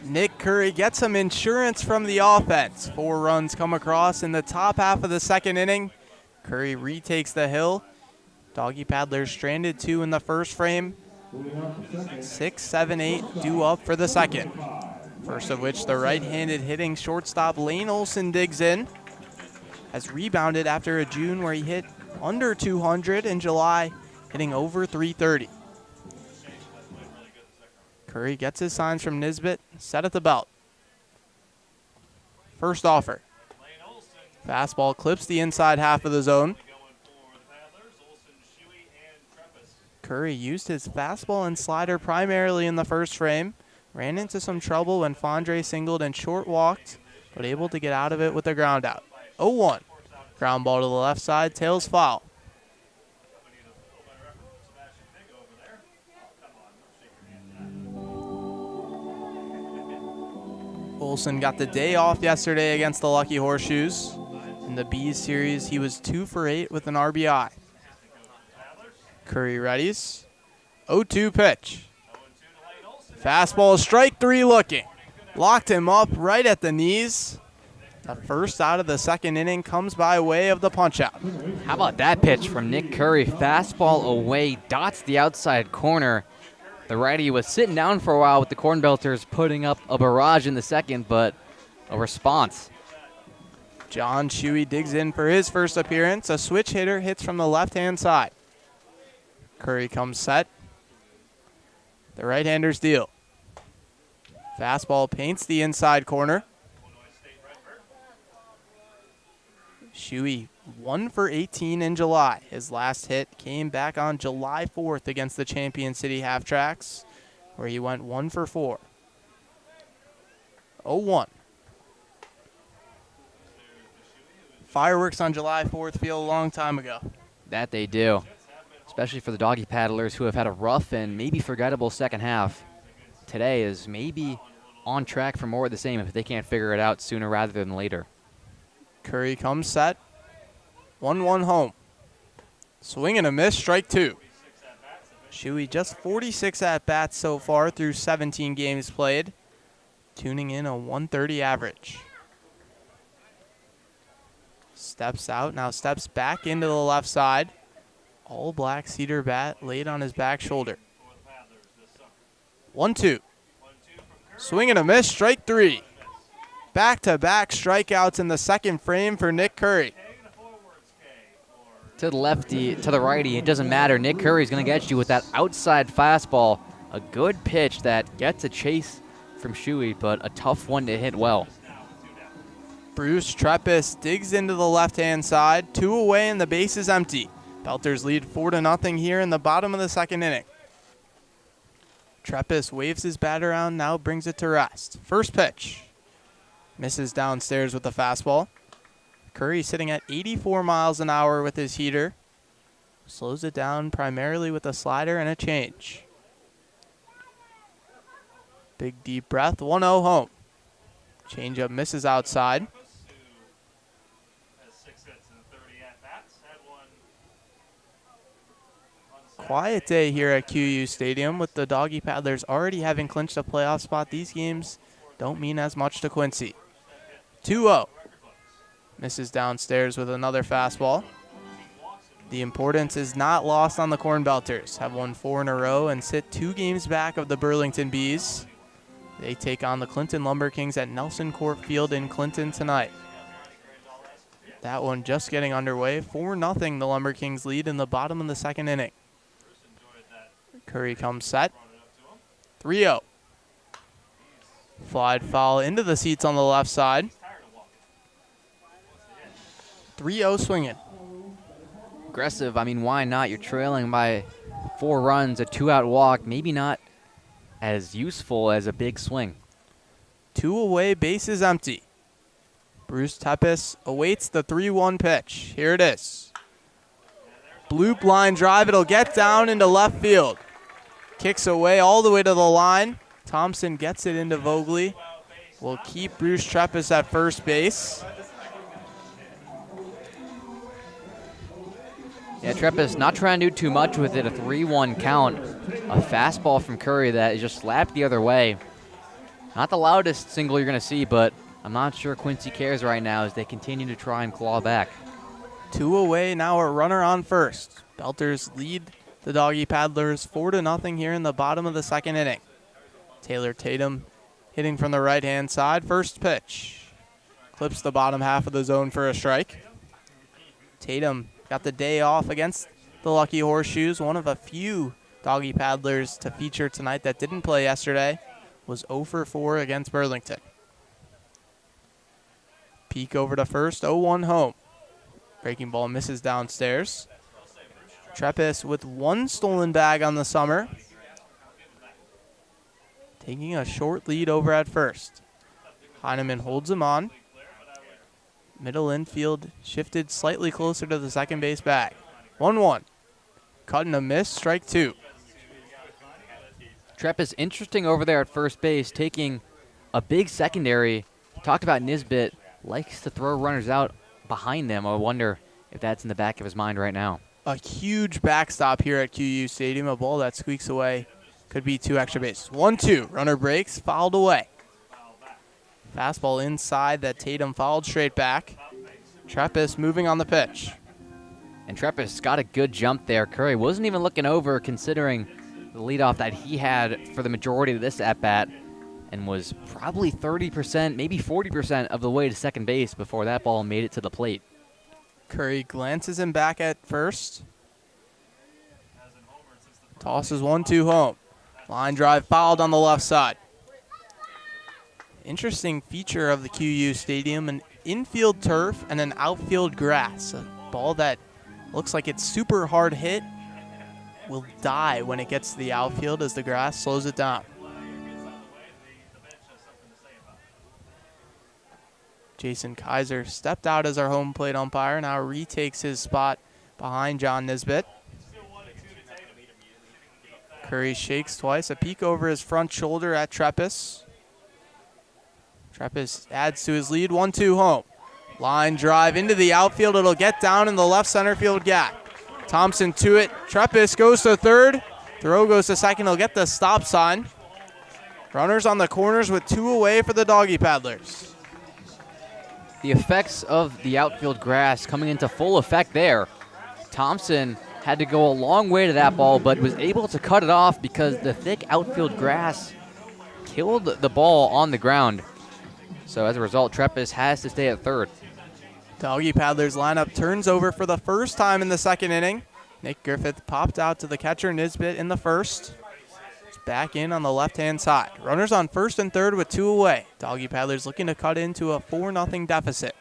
Nick Curry gets some insurance from the offense. 4 runs come across in the top half of the second inning. Curry retakes the hill. Doggy Paddlers stranded 2 in the first frame. 6, 7, 8 due up for the second. First of which the right-handed hitting shortstop Lane Olson digs in. Has rebounded after a June where he hit under 200, in July hitting over 330. Curry gets his signs from Nisbet, set at the belt. First offer. Fastball clips the inside half of the zone. Curry used his fastball and slider primarily in the first frame. Ran into some trouble when Fondre singled and short walked, but able to get out of it with a ground out. 0-1. Ground ball to the left side, tails foul. Olson got the day off yesterday against the Lucky Horseshoes. In the Bees series, he was 2 for 8 with an RBI. Curry readies. 0-2 pitch. Fastball, strike 3 looking. Locked him up right at the knees. The first out of the second inning comes by way of the punch-out. How about that pitch from Nick Curry? Fastball away, dots the outside corner. The righty was sitting down for a while with the CornBelters putting up a barrage in the second, but a response. John Shuey digs in for his first appearance. A switch hitter hits from the left-hand side. Curry comes set. The right-handers deal. Fastball paints the inside corner. Shuey 1 for 18 in July. His last hit came back on July 4th against the Champion City Half-Tracks, where he went 1 for 4. 0-1. Fireworks on July 4th feel a long time ago. That they do, especially for the Doggy Paddlers, who have had a rough and maybe forgettable second half. Today is maybe on track for more of the same if they can't figure it out sooner rather than later. Curry comes set. 1-1 home. Swing and a miss, strike 2. Shuey just 46 at-bats so far through 17 games played, tuning in a 130 average. Steps out, now steps back into the left side. All black cedar bat laid on his back shoulder. 1-2. Swing and a miss, strike 3. Back-to-back strikeouts in the second frame for Nick Curry. To the lefty, to the righty, it doesn't matter. Nick Curry's going to get you with that outside fastball. A good pitch that gets a chase from Shuey, but a tough one to hit well. Bruce Treppis digs into the left-hand side. 2 away and the base is empty. Belters lead 4-0 here in the bottom of the second inning. Treppis waves his bat around, now brings it to rest. First pitch. Misses downstairs with the fastball. Curry sitting at 84 miles an hour with his heater. Slows it down primarily with a slider and a change. Big deep breath, 1-0 home. Changeup misses outside. Quiet day here at QU Stadium with the Doggy Paddlers already having clinched a playoff spot. These games don't mean as much to Quincy. 2-0. Misses downstairs with another fastball. The importance is not lost on the CornBelters. Have won 4 in a row and sit 2 games back of the Burlington Bees. They take on the Clinton Lumber Kings at Nelson Court Field in Clinton tonight. That one just getting underway. 4-0 the Lumber Kings lead in the bottom of the second inning. Curry comes set. 3-0. Flied foul into the seats on the left side. 3-0 swinging. Aggressive, I mean, why not? You're trailing by 4 runs, a 2-out walk, maybe not as useful as a big swing. 2 away, bases empty. Bruce Treppis awaits the 3-1 pitch. Here it is. Bloop line drive, it'll get down into left field. Kicks away all the way to the line. Thompson gets it into Vogley. Will keep Bruce Treppis at first base. Yeah, Treppis not trying to do too much with it. A 3-1 count. A fastball from Curry that is just slapped the other way. Not the loudest single you're going to see, but I'm not sure Quincy cares right now as they continue to try and claw back. 2 away, now a runner on first. Belters lead the Doggy Paddlers 4-0 here in the bottom of the second inning. Taylor Tatum hitting from the right-hand side. First pitch. Clips the bottom half of the zone for a strike. Tatum got the day off against the Lucky Horseshoes. One of a few Doggy Paddlers to feature tonight that didn't play yesterday. Was 0 for 4 against Burlington. Peek over to first, 0-1 home. Breaking ball misses downstairs. Treppis with 1 stolen bag on the summer. Taking a short lead over at first. Heineman holds him on. Middle infield shifted slightly closer to the second base bag. 1-1. Cut and a miss, strike 2. Treppis interesting over there at first base, taking a big secondary. Talked about Nisbet, likes to throw runners out behind them. I wonder if that's in the back of his mind right now. A huge backstop here at QU Stadium. A ball that squeaks away. Could be 2 extra bases. 1-2. Runner breaks, fouled away. Fastball inside that Tatum fouled straight back. Treppis moving on the pitch. And Treppis got a good jump there. Curry wasn't even looking over considering the leadoff that he had for the majority of this at-bat and was probably 30%, maybe 40% of the way to second base before that ball made it to the plate. Curry glances him back at first. Tosses 1-2 home. Line drive fouled on the left side. Interesting feature of the QU Stadium, an infield turf and an outfield grass. A ball that looks like it's super hard hit will die when it gets to the outfield as the grass slows it down. Jason Kaiser stepped out as our home plate umpire, now retakes his spot behind John Nisbet. Curry shakes twice, a peek over his front shoulder at Treppis. Treppis adds to his lead, 1-2 home. Line drive into the outfield, it'll get down in the left center field gap. Thompson to it, Treppis goes to third, throw goes to second, he'll get the stop sign. Runners on the corners with 2 away for the Doggy Paddlers. The effects of the outfield grass coming into full effect there. Thompson had to go a long way to that ball, but was able to cut it off because the thick outfield grass killed the ball on the ground. So as a result, Treppis has to stay at third. Doggy Paddlers lineup turns over for the first time in the second inning. Nick Griffith popped out to the catcher Nisbet in the first. He's back in on the left-hand side. Runners on first and third with 2 away. Doggy Paddlers looking to cut into a 4-0 deficit.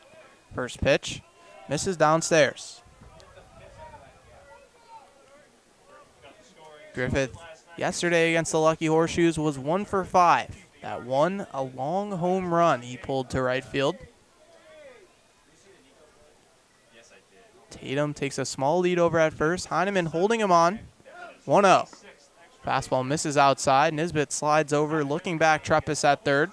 First pitch, misses downstairs. Griffith, yesterday against the Lucky Horseshoes, was 1 for 5. That one, a long home run he pulled to right field. Tatum takes a small lead over at first. Heineman holding him on. 1-0. Fastball misses outside. Nisbet slides over, looking back. Treppis at third.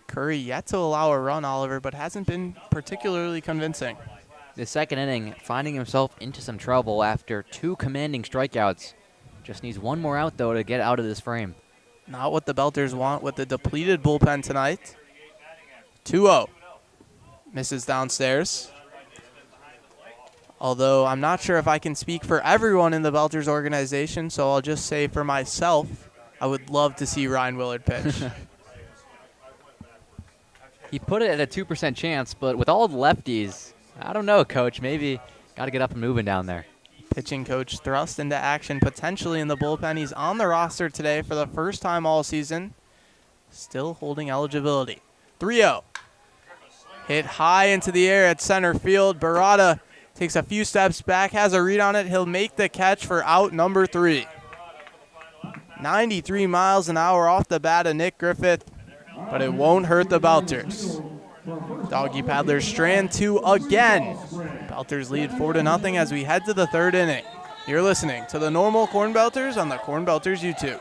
Curry yet to allow a run, Oliver, but hasn't been particularly convincing. The second inning, finding himself into some trouble after 2 commanding strikeouts. Just needs 1 more out, though, to get out of this frame. Not what the Belters want with the depleted bullpen tonight. 2-0. Misses downstairs. Although I'm not sure if I can speak for everyone in the Belters organization, so I'll just say for myself, I would love to see Ryan Willard pitch. He put it at a 2% chance, but with all the lefties, I don't know, Coach. Maybe got to get up and moving down there. Pitching coach thrust into action potentially in the bullpen. He's on the roster today for the first time all season. Still holding eligibility. 3-0. Hit high into the air at center field. Barada takes a few steps back, has a read on it. He'll make the catch for out number 3. 93 miles an hour off the bat of Nick Griffith, but it won't hurt the Belters. Doggy Paddlers strand 2 again. Belters lead 4-0 as we head to the third inning. You're listening to the normal CornBelters on the CornBelters YouTube.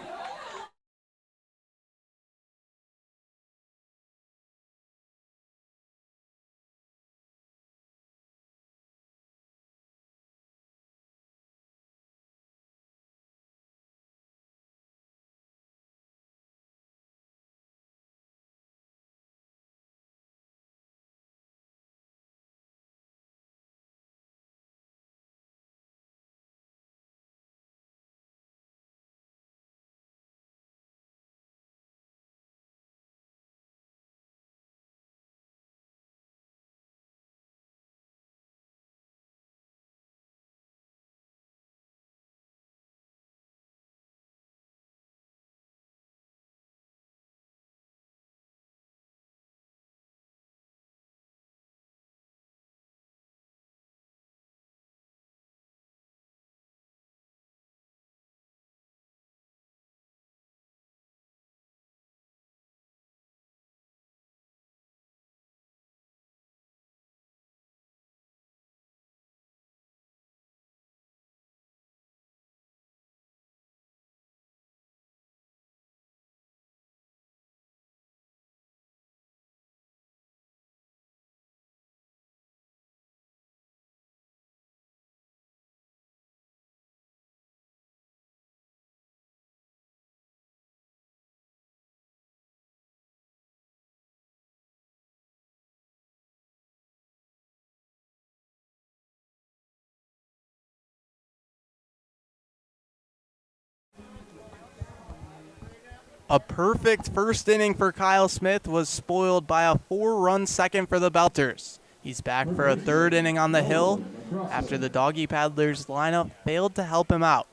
A perfect first inning for Kyle Smith was spoiled by a 4-run second for the Belters. He's back for a third inning on the hill after the Doggy Paddlers lineup failed to help him out.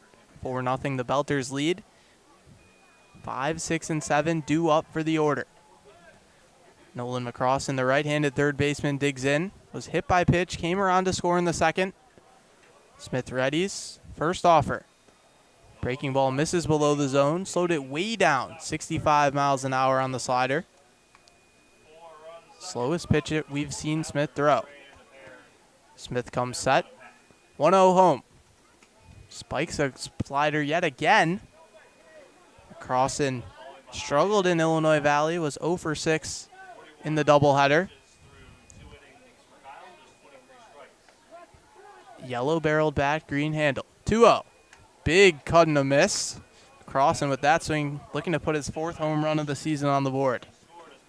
4-0 the Belters lead. 5, 6, and 7 due up for the order. Nolan McCrossin, the right-handed third baseman, digs in. Was hit by pitch, came around to score in the second. Smith readies. First offer. Breaking ball misses below the zone. Slowed it way down. 65 miles an hour on the slider. Slowest pitch we've seen Smith throw. Smith comes set. 1-0 home. Spikes a slider yet again. McCrossin struggled in Illinois Valley. Was 0 for 6 in the doubleheader. Yellow barreled bat, green handle. 2-0. Big cut and a miss. Crossan with that swing, looking to put his 4th home run of the season on the board.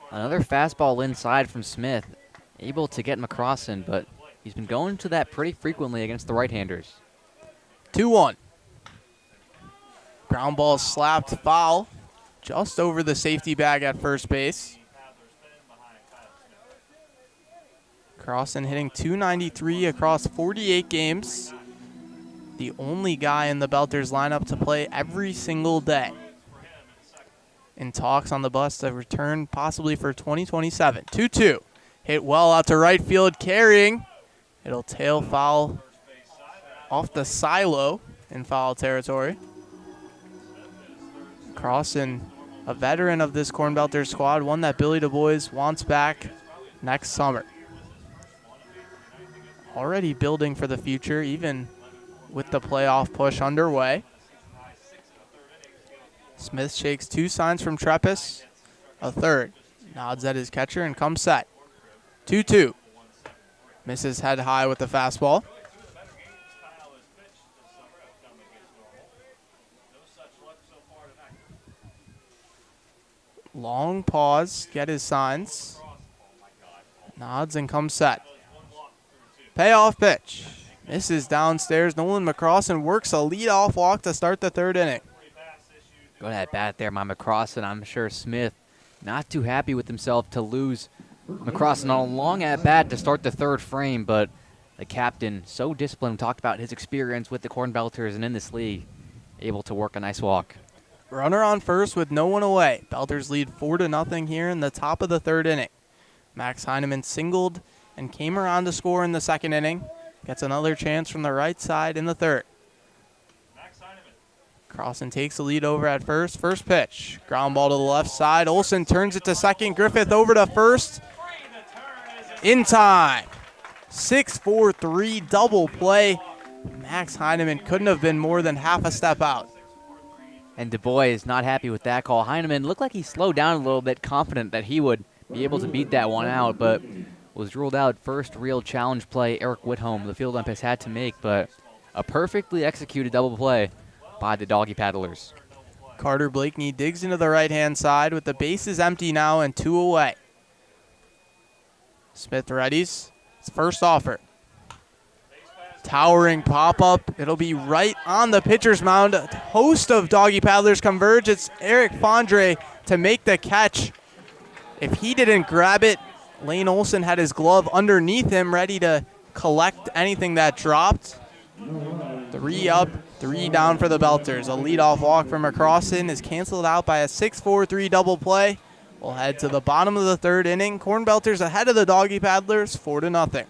Another fastball inside from Smith, able to get McCrossin, but he's been going to that pretty frequently against the right-handers. 2-1. Ground ball slapped foul, just over the safety bag at first base. Crossan hitting .293 across 48 games. The only guy in the Belters lineup to play every single day. In talks on the bus to return possibly for 2027. 2-2. Hit well out to right field, carrying. It'll tail foul off the silo in foul territory. Crossan, a veteran of this CornBelters squad, one that Billy Du Bois wants back next summer. Already building for the future, even with the playoff push underway. Smith shakes 2 signs from Treppis. A third. Nods at his catcher and comes set. 2-2. Misses head high with the fastball. Long pause, get his signs. Nods and comes set. Payoff pitch. Misses downstairs. Nolan McCrossin works a leadoff walk to start the 3rd inning. Good at bat there, my McCrossin. I'm sure Smith not too happy with himself to lose McCrossin on a long at bat to start the 3rd frame, but the captain, so disciplined, talked about his experience with the CornBelters and in this league, able to work a nice walk. Runner on first with no one away. Belters lead 4-0 here in the top of the 3rd inning. Max Heineman singled and came around to score in the 2nd inning. Gets another chance from the right side in the 3rd. Crossan takes the lead over at first. First pitch. Ground ball to the left side. Olsen turns it to second. Griffith over to first. In time. 6-4-3 double play. Max Heineman couldn't have been more than half a step out. And Du Bois is not happy with that call. Heineman looked like he slowed down a little bit, confident that he would be able to beat that one out, but was ruled out. First real challenge play Eric Whitholm, the field ump, has had to make, but a perfectly executed double play by the Doggy Paddlers. Carter Blakeney digs into the right-hand side with the bases empty now and 2 away. Smith readies. His first offer. Towering pop-up. It'll be right on the pitcher's mound. A host of Doggy Paddlers converge. It's Eric Fondre to make the catch. If he didn't grab it, Lane Olsen had his glove underneath him, ready to collect anything that dropped. 3 up, 3 down for the Belters. A leadoff walk from McCrossin is canceled out by a 6-4-3 double play. We'll head to the bottom of the 3rd inning. CornBelters ahead of the Doggy Paddlers, 4-0.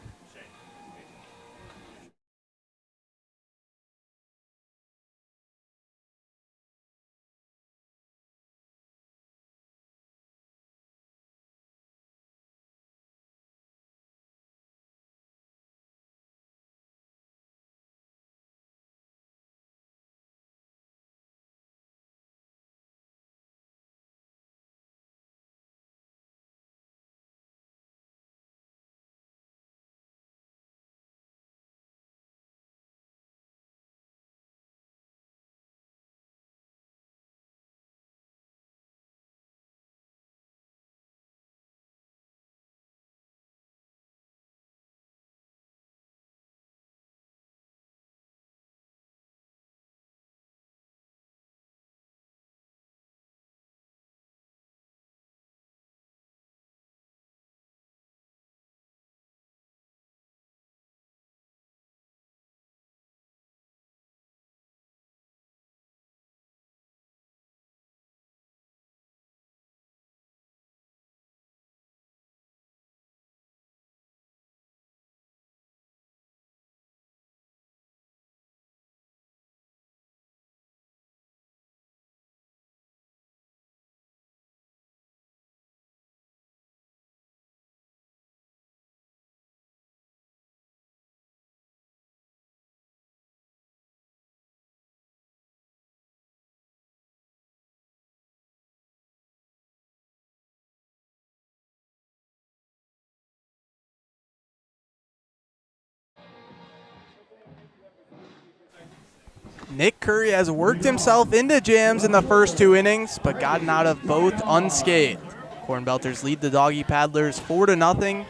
Nick Curry has worked himself into jams in the first 2 innings, but gotten out of both unscathed. CornBelters lead the Doggy Paddlers 4-0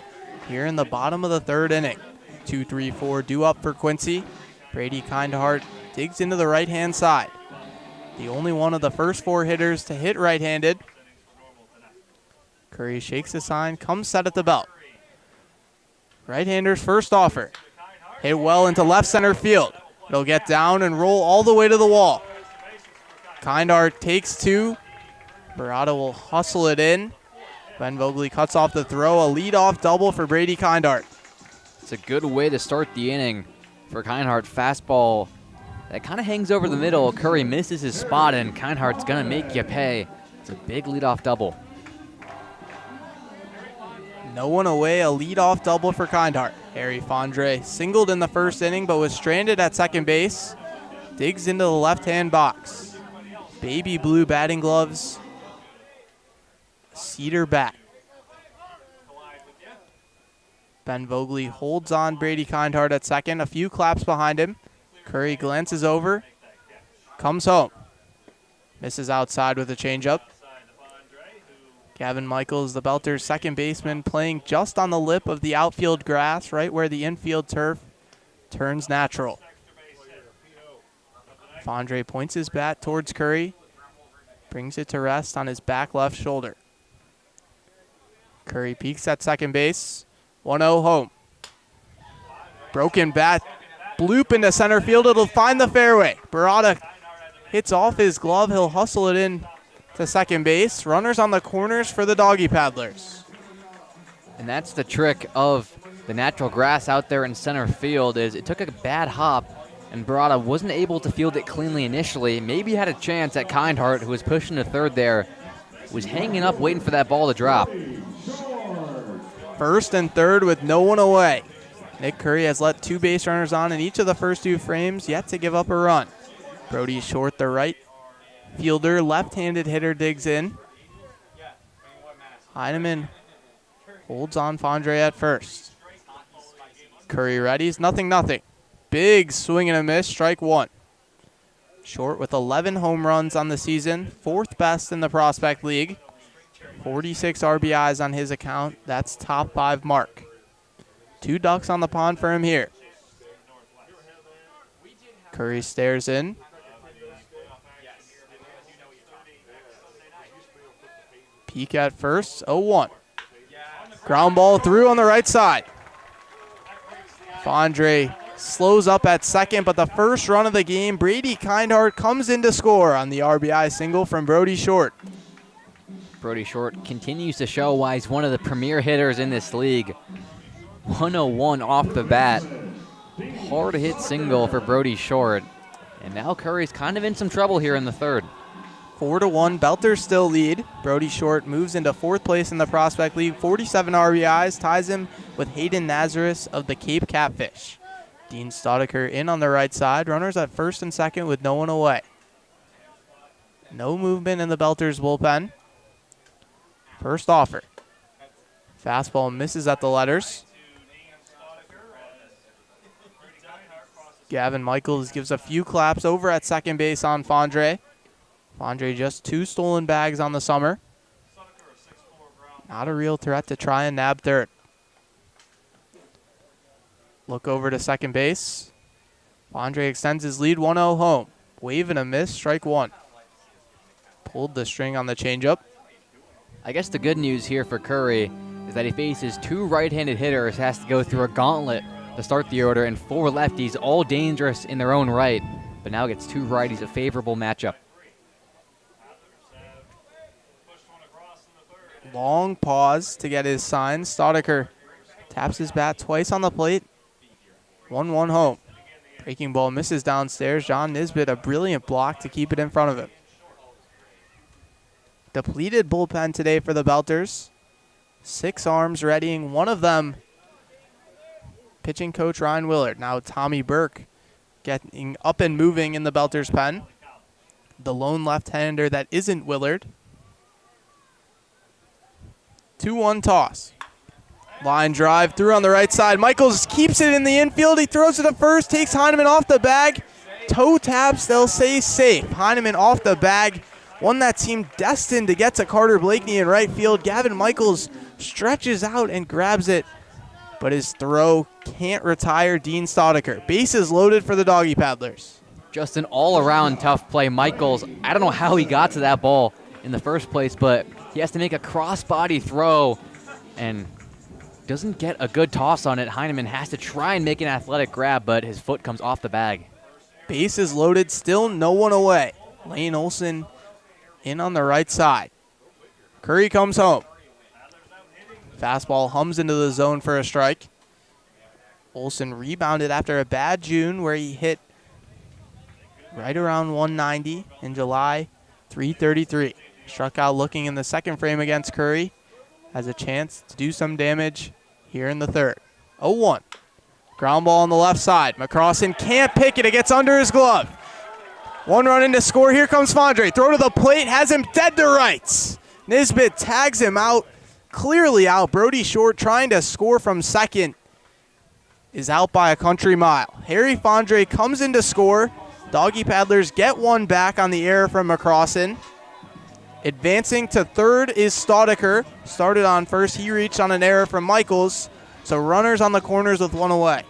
here in the bottom of the 3rd inning. 2-3-4 due up for Quincy. Brady Kindheart digs into the right-hand side. The only one of the first 4 hitters to hit right-handed. Curry shakes the sign, comes set at the belt. Right-hander's first offer. Hit well into left center field. It'll get down and roll all the way to the wall. Kindheart takes 2. Barada will hustle it in. Ben Vogley cuts off the throw. A leadoff double for Brady Kindheart. It's a good way to start the inning for Kindheart. Fastball that kind of hangs over the middle. Curry misses his spot, and Kindheart's going to make you pay. It's a big leadoff double. No one away, a leadoff double for Kindheart. Harry Fondre singled in the first inning, but was stranded at second base. Digs into the left-hand box. Baby blue batting gloves. Cedar bat. Ben Vogley holds on Brady Kindheart at second. A few claps behind him. Curry glances over. Comes home. Misses outside with a changeup. Gavin Michaels, the Belters' second baseman, playing just on the lip of the outfield grass, right where the infield turf turns natural. Fondre points his bat towards Curry. Brings it to rest on his back left shoulder. Curry peeks at second base. 1-0 home. Broken bat. Bloop into center field. It'll find the fairway. Barada hits off his glove. He'll hustle it in to second base. Runners on the corners for the Doggy Paddlers. And that's the trick of the natural grass out there in center field, is it took a bad hop, and Barada wasn't able to field it cleanly initially. Maybe had a chance at Kindheart, who was pushing to third there, was hanging up waiting for that ball to drop. First and third with no one away. Nick Curry has let 2 base runners on in each of the first 2 frames, yet to give up a run. Brody Short, the right fielder, left-handed hitter, digs in. Heineman holds on Fondre at first. Curry readies, 0-0. Big swing and a miss, strike 1. Short with 11 home runs on the season, 4th best in the Prospect League. 46 RBIs on his account. That's top 5 mark. 2 ducks on the pond for him here. Curry stares in. Peek at first, 0-1. Ground ball through on the right side. Fondre slows up at second, but the first run of the game, Brady Kindheart comes in to score on the RBI single from Brody Short. Brody Short continues to show why he's one of the premier hitters in this league. 101 off the bat. Hard hit single for Brody Short. And now Curry's kind of in some trouble here in the 3rd. 4-1, Belters still lead. Brody Short moves into 4th place in the Prospect League. 47 RBIs, ties him with Hayden Nazareth of the Cape Catfish. Dean Staudiker in on the right side. Runners at first and second with no one away. No movement in the Belters bullpen. First offer. Fastball misses at the letters. Gavin Michaels gives a few claps over at second base on Fondre. Fondre just 2 stolen bags on the summer. Not a real threat to try and nab third. Look over to second base. Fondre extends his lead, 1-0 home. Wave and a miss, strike 1. Pulled the string on the changeup. I guess the good news here for Curry is that he faces 2 right-handed hitters, has to go through a gauntlet to start the order, and 4 lefties, all dangerous in their own right, but now gets 2 righties, a favorable matchup. Long pause to get his sign. Staudiker taps his bat twice on the plate. 1-1 home. Breaking ball misses downstairs. John Nisbet, a brilliant block to keep it in front of him. Depleted bullpen today for the Belters. 6 arms readying, one of them pitching coach Ryan Willard. Now Tommy Burke getting up and moving in the Belters pen. The lone left-hander that isn't Willard. 2-1 toss. Line drive through on the right side. Michaels keeps it in the infield. He throws it to first, takes Heineman off the bag. toe taps, they'll say safe. Heineman off the bag. One that seemed destined to get to Carter Blakeney in right field. Gavin Michaels stretches out and grabs it, but his throw can't retire Dean Staudiker. Bases loaded for the Doggy Paddlers. Just an all-around tough play. Michaels, I don't know how he got to that ball in the first place, but he has to make a cross-body throw and doesn't get a good toss on it. Heineman has to try and make an athletic grab, but his foot comes off the bag. Bases loaded, still no one away. Lane Olson in on the right side. Curry comes home. Fastball hums into the zone for a strike. Olson rebounded after a bad June where he hit right around 190 in July, 333. Struck out looking in the second frame against Curry. Has a chance to do some damage here in the third. 0-1. Ground ball on the left side. McCrossin can't pick it. It gets under his glove. One run in to score. Here comes Fondre. Throw to the plate. Has him dead to rights. Nisbet tags him out. Clearly out. Brody Short trying to score from second is out by a country mile. Harry Fondre comes in to score. Doggy Paddlers get one back on the error from McCrossin. Advancing to third is Staudiker. Started on first. He reached on an error from Michaels. So runners on the corners with one away.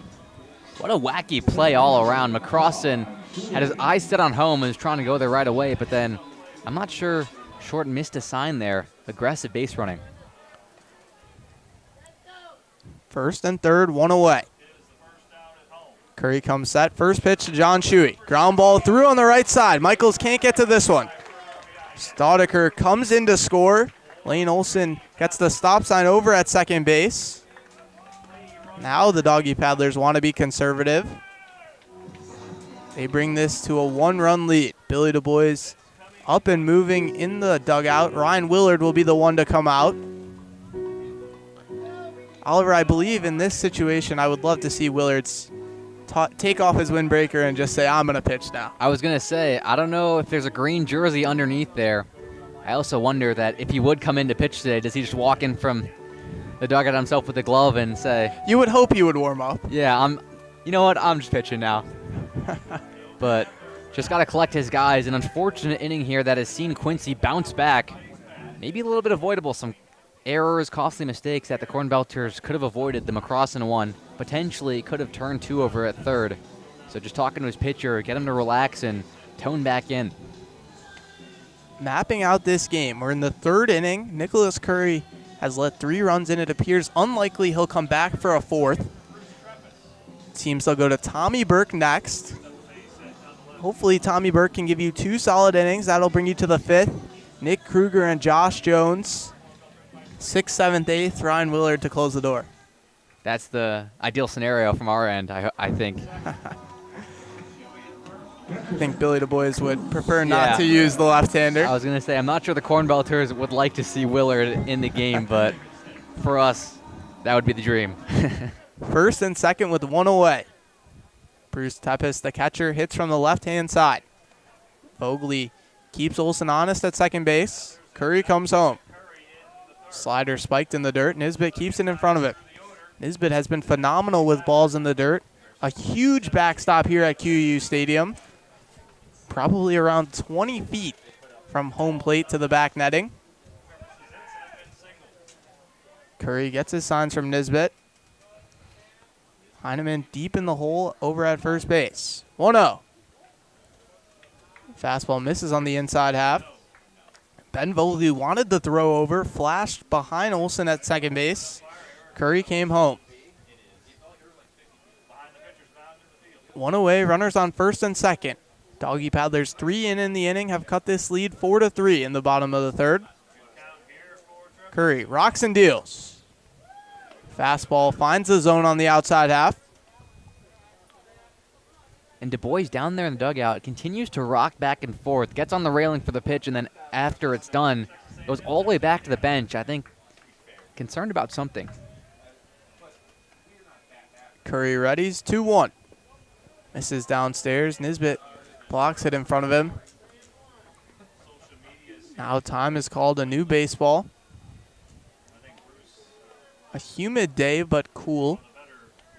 What a wacky play all around. McCrossin had his eyes set on home and was trying to go there right away, but then I'm not sure Short missed a sign there. Aggressive base running. First and third, one away. Curry comes set. First pitch to John Shuey. Ground ball through on the right side. Michaels can't get to this one. Staudiker comes in to score. Lane Olson gets the stop sign over at second base. Now the Doggy Paddlers want to be conservative. They bring this to a one-run lead. Billy Du Bois up and moving in the dugout. Ryan Willard will be the one to come out. Oliver, I believe in this situation, I would love to see Willard's take off his windbreaker and just say, I'm going to pitch now. I was going to say, I don't know if there's a green jersey underneath there. I also wonder that if he would come in to pitch today, does he just walk in from the dugout himself with the glove and say... You would hope he would warm up. Yeah, you know what? I'm just pitching now. But just got to collect his guys. An unfortunate inning here that has seen Quincy bounce back. Maybe a little bit avoidable. Some errors, costly mistakes that the CornBelters could have avoided. The McCrossin one potentially could have turned two over at third. So just talking to his pitcher, get him to relax and tone back in. Mapping out this game, we're in the third inning. Nicholas Curry has let 3 runs in. It appears unlikely he'll come back for a fourth. Seems they'll go to Tommy Burke next. Hopefully Tommy Burke can give you 2 solid innings. That'll bring you to the 5th. Nick Kruger and Josh Jones. 6th, 7th, 8th. Ryan Willard to close the door. That's the ideal scenario from our end, I think. I think Billy Du Bois would prefer not to use the left-hander. I was going to say, I'm not sure the CornBelters would like to see Willard in the game, but for us, that would be the dream. First and second with 1 away. Bruce Tepes, the catcher, hits from the left-hand side. Fogley keeps Olson honest at second base. Curry comes home. Slider spiked in the dirt. Nisbet keeps it in front of it. Nisbet has been phenomenal with balls in the dirt. A huge backstop here at QU Stadium. Probably around 20 feet from home plate to the back netting. Curry gets his signs from Nisbet. Heineman deep in the hole over at first base. 1-0. Fastball misses on the inside half. Ben Vogel wanted the throw over, flashed behind Olson at second base. Curry came home. 1 away, runners on first and second. Doggy Paddlers 3 in the inning have cut this lead 4-3 in the bottom of the third. Curry rocks and deals. Fastball finds the zone on the outside half. And Du Bois down there in the dugout continues to rock back and forth, gets on the railing for the pitch, and then after it's done, goes all the way back to the bench. I think concerned about something. Curry readies, 2-1. Misses downstairs. Nisbet blocks it in front of him. Now time is called a new baseball. A humid day, but cool.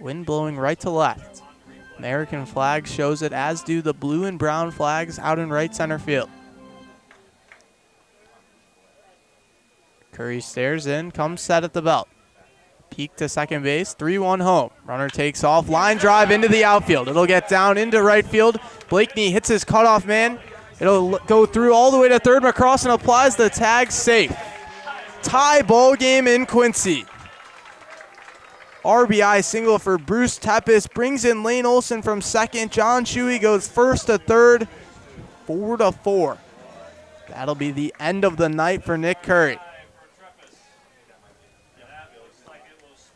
Wind blowing right to left. American flag shows it, as do the blue and brown flags out in right center field. Curry stares in, comes set at the belt. Peak to second base, 3-1 home. Runner takes off, line drive into the outfield. It'll get down into right field. Blakeney hits his cutoff man. It'll go through all the way to third. McCrossin applies the tag, safe. Tie ball game in Quincy. RBI single for Bruce Tepes, brings in Lane Olson from second. John Shuey goes first to third, 4-4. That'll be the end of the night for Nick Curry.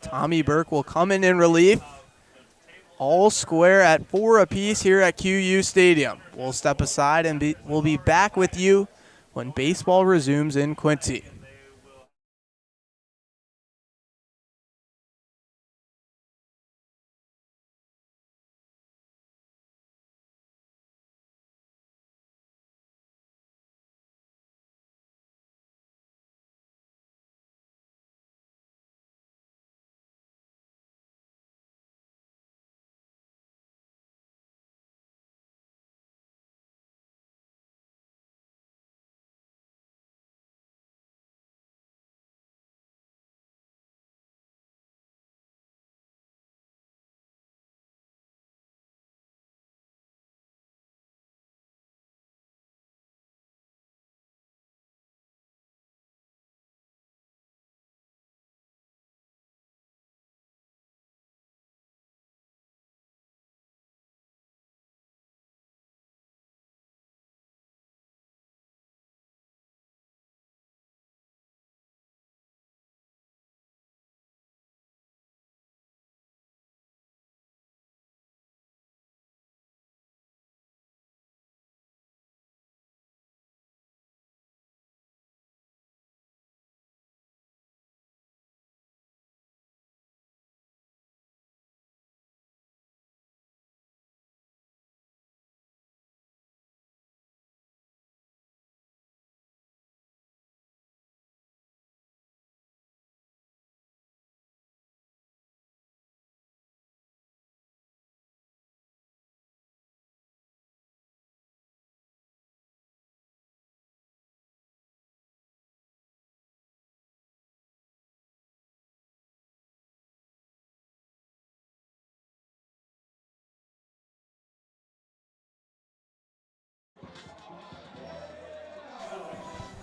Tommy Burke will come in relief. All square at 4 apiece here at QU Stadium. We'll step aside and we'll be back with you when baseball resumes in Quincy.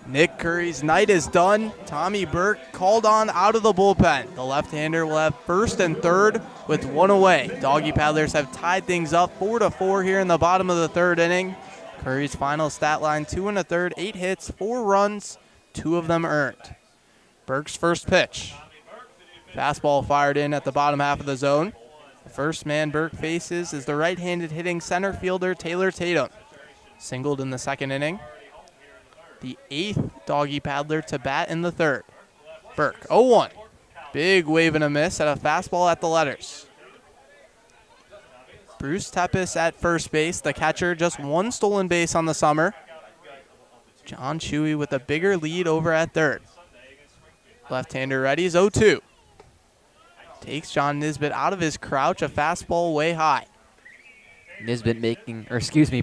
Nick Curry's night is done. Tommy Burke called on out of the bullpen. The left-hander will have first and third with one away. Doggy Paddlers have tied things up 4-4 here in the bottom of the third inning. Curry's final stat line, 2 1/3, 8 hits, 4 runs, 2 of them earned. Burke's first pitch. Fastball fired in at the bottom half of the zone. The first man Burke faces is the right-handed hitting center fielder Taylor Tatum. Singled in the second inning. The 8th Doggy Paddler to bat in the third. Burke, 0-1. Big wave and a miss at a fastball at the letters. Bruce Tepes at first base. The catcher just 1 stolen base on the summer. John Shuey with a bigger lead over at third. Left-hander ready is 0-2. Takes John Nisbet out of his crouch, a fastball way high.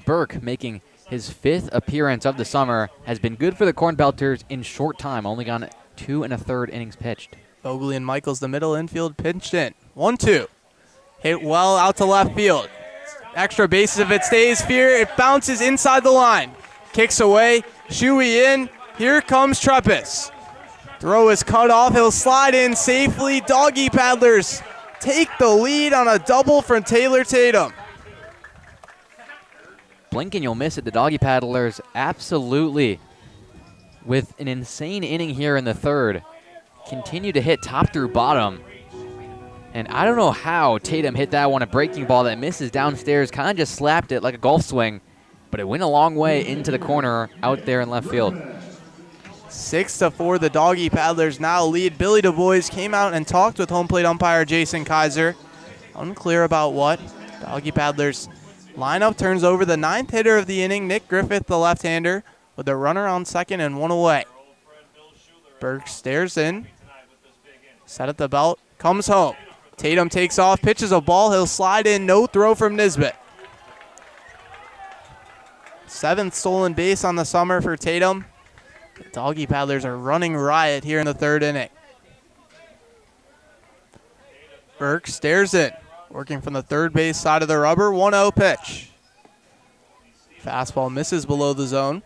Burke making his 5th appearance of the summer, has been good for the CornBelters in short time, only gone 2 1/3 innings pitched. Ogley and Michaels, the middle infield, pinched in. 1-2. Hit well out to left field. Extra bases if it stays here. It bounces inside the line. Kicks away. Shuey in. Here comes Tepes. Throw is cut off. He'll slide in safely. Doggy Paddlers take the lead on a double from Taylor Tatum. Blink and you'll miss it. The Doggy Paddlers absolutely, with an insane inning here in the third, continue to hit top through bottom. And I don't know how Tatum hit that one, a breaking ball that misses downstairs, kind of just slapped it like a golf swing, but it went a long way into the corner out there in left field. 6-4, the Doggy Paddlers now lead. Billy Du Bois came out and talked with home plate umpire Jason Kaiser. Unclear about what. Doggy Paddlers lineup turns over. The 9th hitter of the inning, Nick Griffith, the left-hander, with a runner on second and 1 away. Burke stares in. Set at the belt. Comes home. Tatum takes off, pitches a ball. He'll slide in. No throw from Nisbet. 7th stolen base on the summer for Tatum. The Doggy Paddlers are running riot here in the 3rd inning. Burke stares in, working from the 3rd base side of the rubber. 1-0 pitch. Fastball misses below the zone.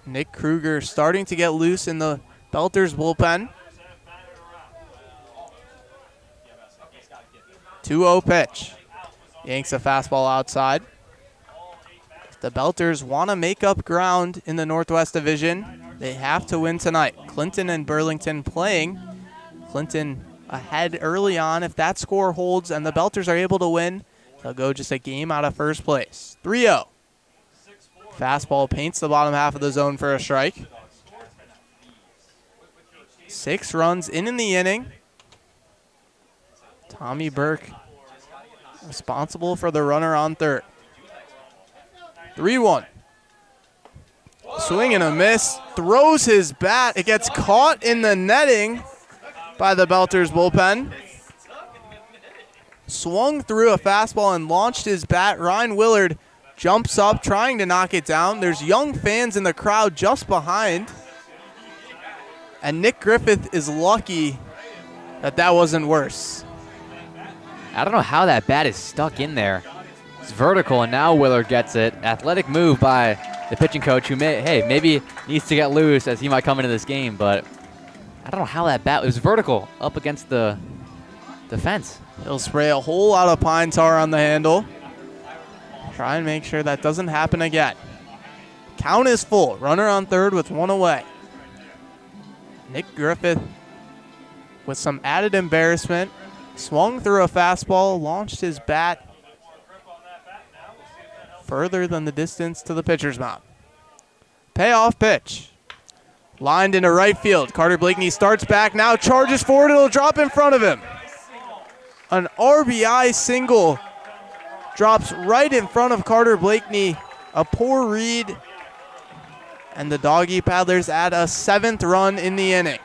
Nick Kruger starting to get loose in the Belters bullpen. 2-0 pitch. Yanks a fastball outside. The Belters want to make up ground in the Northwest Division. They have to win tonight. Clinton and Burlington playing. Clinton ahead early on. If that score holds and the Belters are able to win, they'll go just a game out of first place. 3-0. Fastball paints the bottom half of the zone for a strike. 6 runs in the inning. Tommy Burke responsible for the runner on 3rd. 3-1. Swing and a miss. Throws his bat. It gets caught in the netting by the Belters bullpen. Swung through a fastball and launched his bat. Ryan Willard jumps up trying to knock it down. There's young fans in the crowd just behind. And Nick Griffith is lucky that that wasn't worse. I don't know how that bat is stuck in there. It's vertical, and now Willard gets it. Athletic move by the pitching coach, who maybe needs to get loose as he might come into this game, but I don't know how that bat was vertical up against the fence. He'll spray a whole lot of pine tar on the handle. Try and make sure that doesn't happen again. Count is full. Runner on 3rd with 1 away. Nick Griffith with some added embarrassment. Swung through a fastball, launched his bat further than the distance to the pitcher's mound. Payoff pitch. Lined into right field. Carter Blakeney starts back now, charges forward. It'll drop in front of him. An RBI single drops right in front of Carter Blakeney. A poor read. And the Doggy Paddlers add a 7th run in the inning.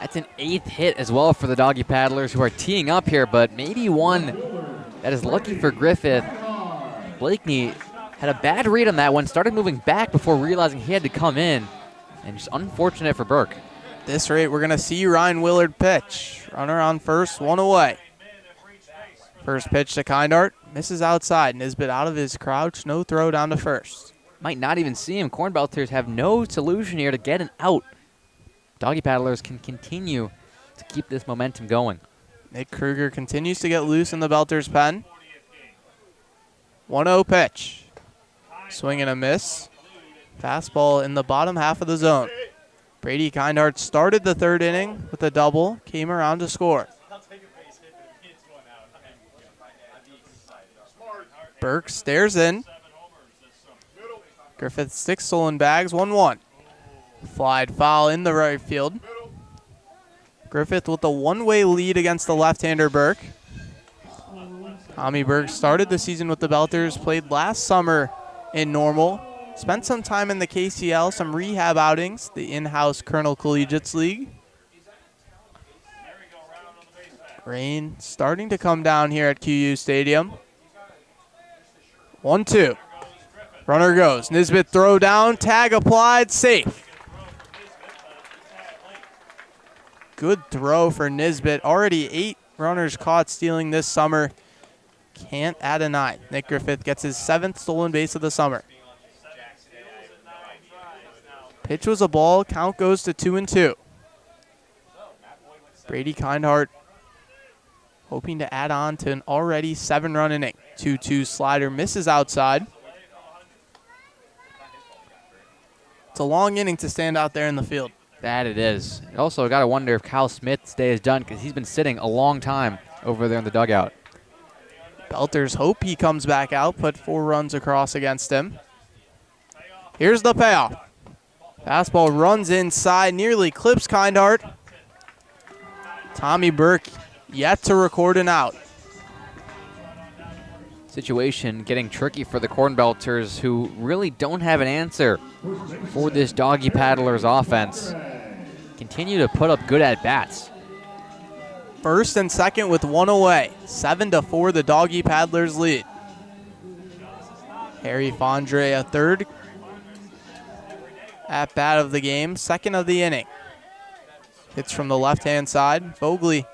That's an 8th hit as well for the Doggy Paddlers, who are teeing up here, but maybe one that is lucky for Griffith. Blakeney had a bad read on that one, started moving back before realizing he had to come in, and just unfortunate for Burke. At this rate, we're going to see Ryan Willard pitch. Runner on 1st, 1 away. First pitch to Kindart, misses outside. Nisbet out of his crouch, no throw down to 1st. Might not even see him. CornBelters have no solution here to get an out. Doggy Paddlers can continue to keep this momentum going. Nick Kruger continues to get loose in the Belters pen. 1-0 pitch. Swing and a miss. Fastball in the bottom half of the zone. Brady Kindart started the 3rd inning with a double, came around to score. Burke stares in. Griffith 6 stolen bags, 1-1. Flied foul in the right field. Griffith with a 1-way lead against the left-hander Burke. Tommy Burke started the season with the Belters, played last summer in Normal, spent some time in the KCL, some rehab outings, the in-house Colonel Collegiates League. Rain starting to come down here at QU Stadium. 1-2. Runner goes. Nisbet throw down, tag applied, safe. Good throw for Nisbet. Already 8 runners caught stealing this summer. Can't add a 9. Nick Griffith gets his 7th stolen base of the summer. Pitch was a ball. Count goes to 2-2. Brady Kindart hoping to add on to an already 7-run inning. 2-2 slider misses outside. It's a long inning to stand out there in the field. That it is. Also, got to wonder if Kyle Smith's day is done, because he's been sitting a long time over there in the dugout. Belters hope he comes back out, put 4 runs across against him. Here's the payoff. Fastball runs inside, nearly clips Kindart. Tommy Burke yet to record an out. Situation getting tricky for the CornBelters, who really don't have an answer for this Doggy Paddlers offense. continue to put up good at-bats. First and second with one away. 7-4, the Doggy Paddlers lead. Harry Fondre, a third at bat of the game, second of the inning. Hits from the left-hand side. Vogley,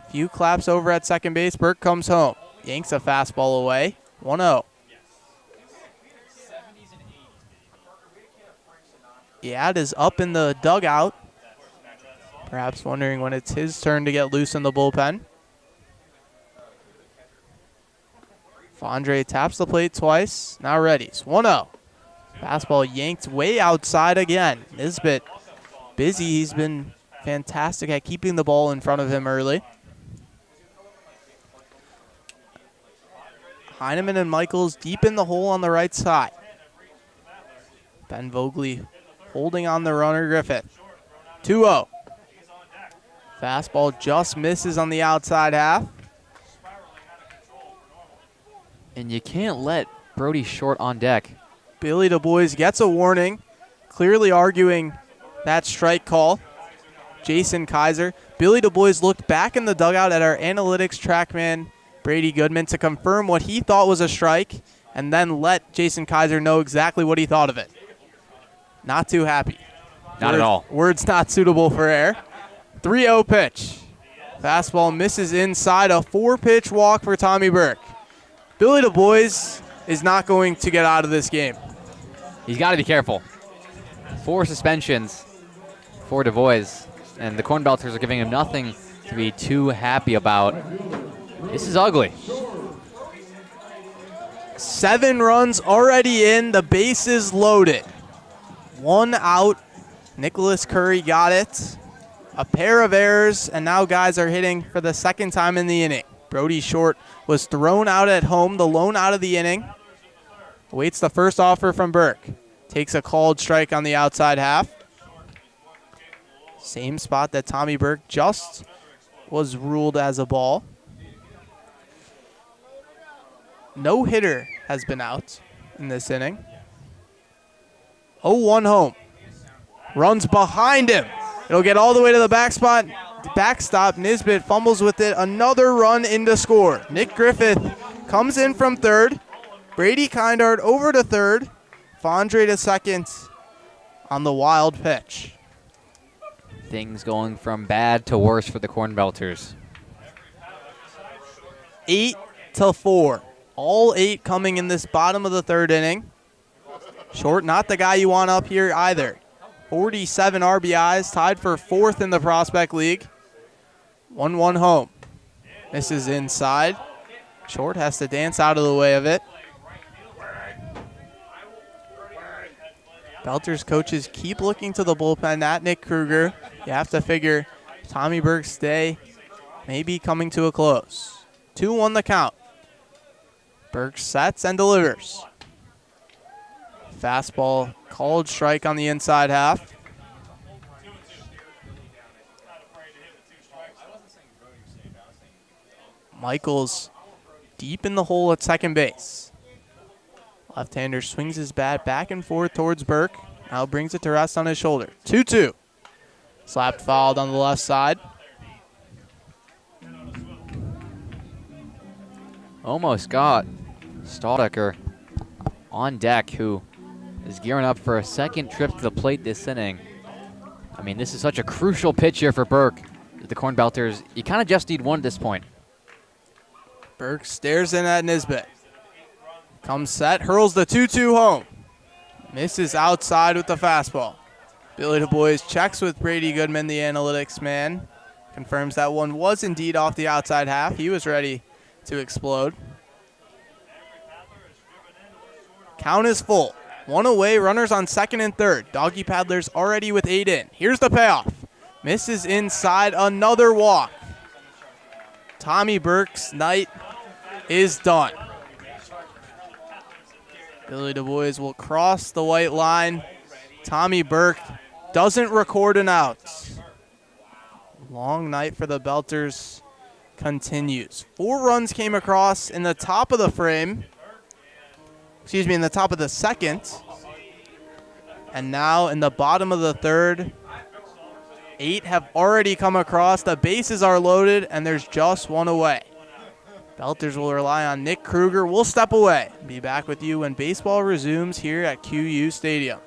few claps over at second base. Burke comes home. Yanks a fastball away. 1-0. Yad is up in the dugout, perhaps wondering when it's his turn to get loose in the bullpen. Fondre taps the plate twice. Now ready. It's 1-0. Fastball yanked way outside again. Nisbet busy. He's been fantastic at keeping the ball in front of him early. Heineman and Michaels deep in the hole on the right side. Ben Vogley holding on the runner, Griffith. 2-0. Fastball just misses on the outside half. And you can't let Brody Short on deck. Billy Du Bois gets a warning, clearly arguing that strike call. Jason Kaiser. Billy Du Bois looked back in the dugout at our analytics trackman, Brady Goodman, to confirm what he thought was a strike, and then let Jason Kaiser know exactly what he thought of it. Not too happy. Not at all. Words not suitable for air. 3-0 pitch. Fastball misses inside. A 4-pitch walk for Tommy Burke. Billy Du Bois is not going to get out of this game. He's got to be careful. 4 suspensions for Du Bois, and the CornBelters are giving him nothing to be too happy about. This is ugly. 7 runs already in. The bases loaded. 1 out. Nicholas Curry got it. A pair of errors, and now guys are hitting for the second time in the inning. Brody Short was thrown out at home, the lone out of the inning. Awaits the first offer from Burke. Takes a called strike on the outside half. Same spot that Tommy Burke just was ruled as a ball. No hitter has been out in this inning. 0-1 home. Runs behind him. It'll get all the way to the backstop. Nisbet fumbles with it. Another run in to score. Nick Griffith comes in from third. Brady Kindart over to third. Fondre to second on the wild pitch. Things going from bad to worse for the CornBelters. 8-4. All 8 coming in this bottom of the third inning. Short, not the guy you want up here either. 47 RBIs, tied for 4th in the Prospect League. 1-1 home. Misses inside. Short has to dance out of the way of it. Belters coaches keep looking to the bullpen at Nick Kruger. You have to figure Tommy Burke's day may be coming to a close. 2-1 the count. Burke sets and delivers. Fastball called strike on the inside half. Michaels deep in the hole at second base. Left-hander swings his bat back and forth towards Burke. Now brings it to rest on his shoulder. 2-2. Slapped fouled on the left side. Almost got Staldecker on deck, who is gearing up for a second trip to the plate this inning. I mean, this is such a crucial pitch here for Burke. The CornBelters, you kind of just need one at this point. Burke stares in at Nisbet. Comes set, hurls the 2-2 home. Misses outside with the fastball. Billy Du Bois checks with Brady Goodman, the analytics man. Confirms that one was indeed off the outside half. He was ready to explode. Count is full. 1 away, runners on second and third. Doggy Paddlers already with 8 in. Here's the payoff. Misses inside, another walk. Tommy Burke's night is done. Billy Du Bois will cross the white line. Tommy Burke doesn't record an out. Long night for the Belters continues. 4 runs came across in the top of the frame. In the top of the second. And now in the bottom of the third, 8 have already come across. The bases are loaded, and there's just one away. Belters will rely on Nick Kruger. We'll step away. Be back with you when baseball resumes here at QU Stadium.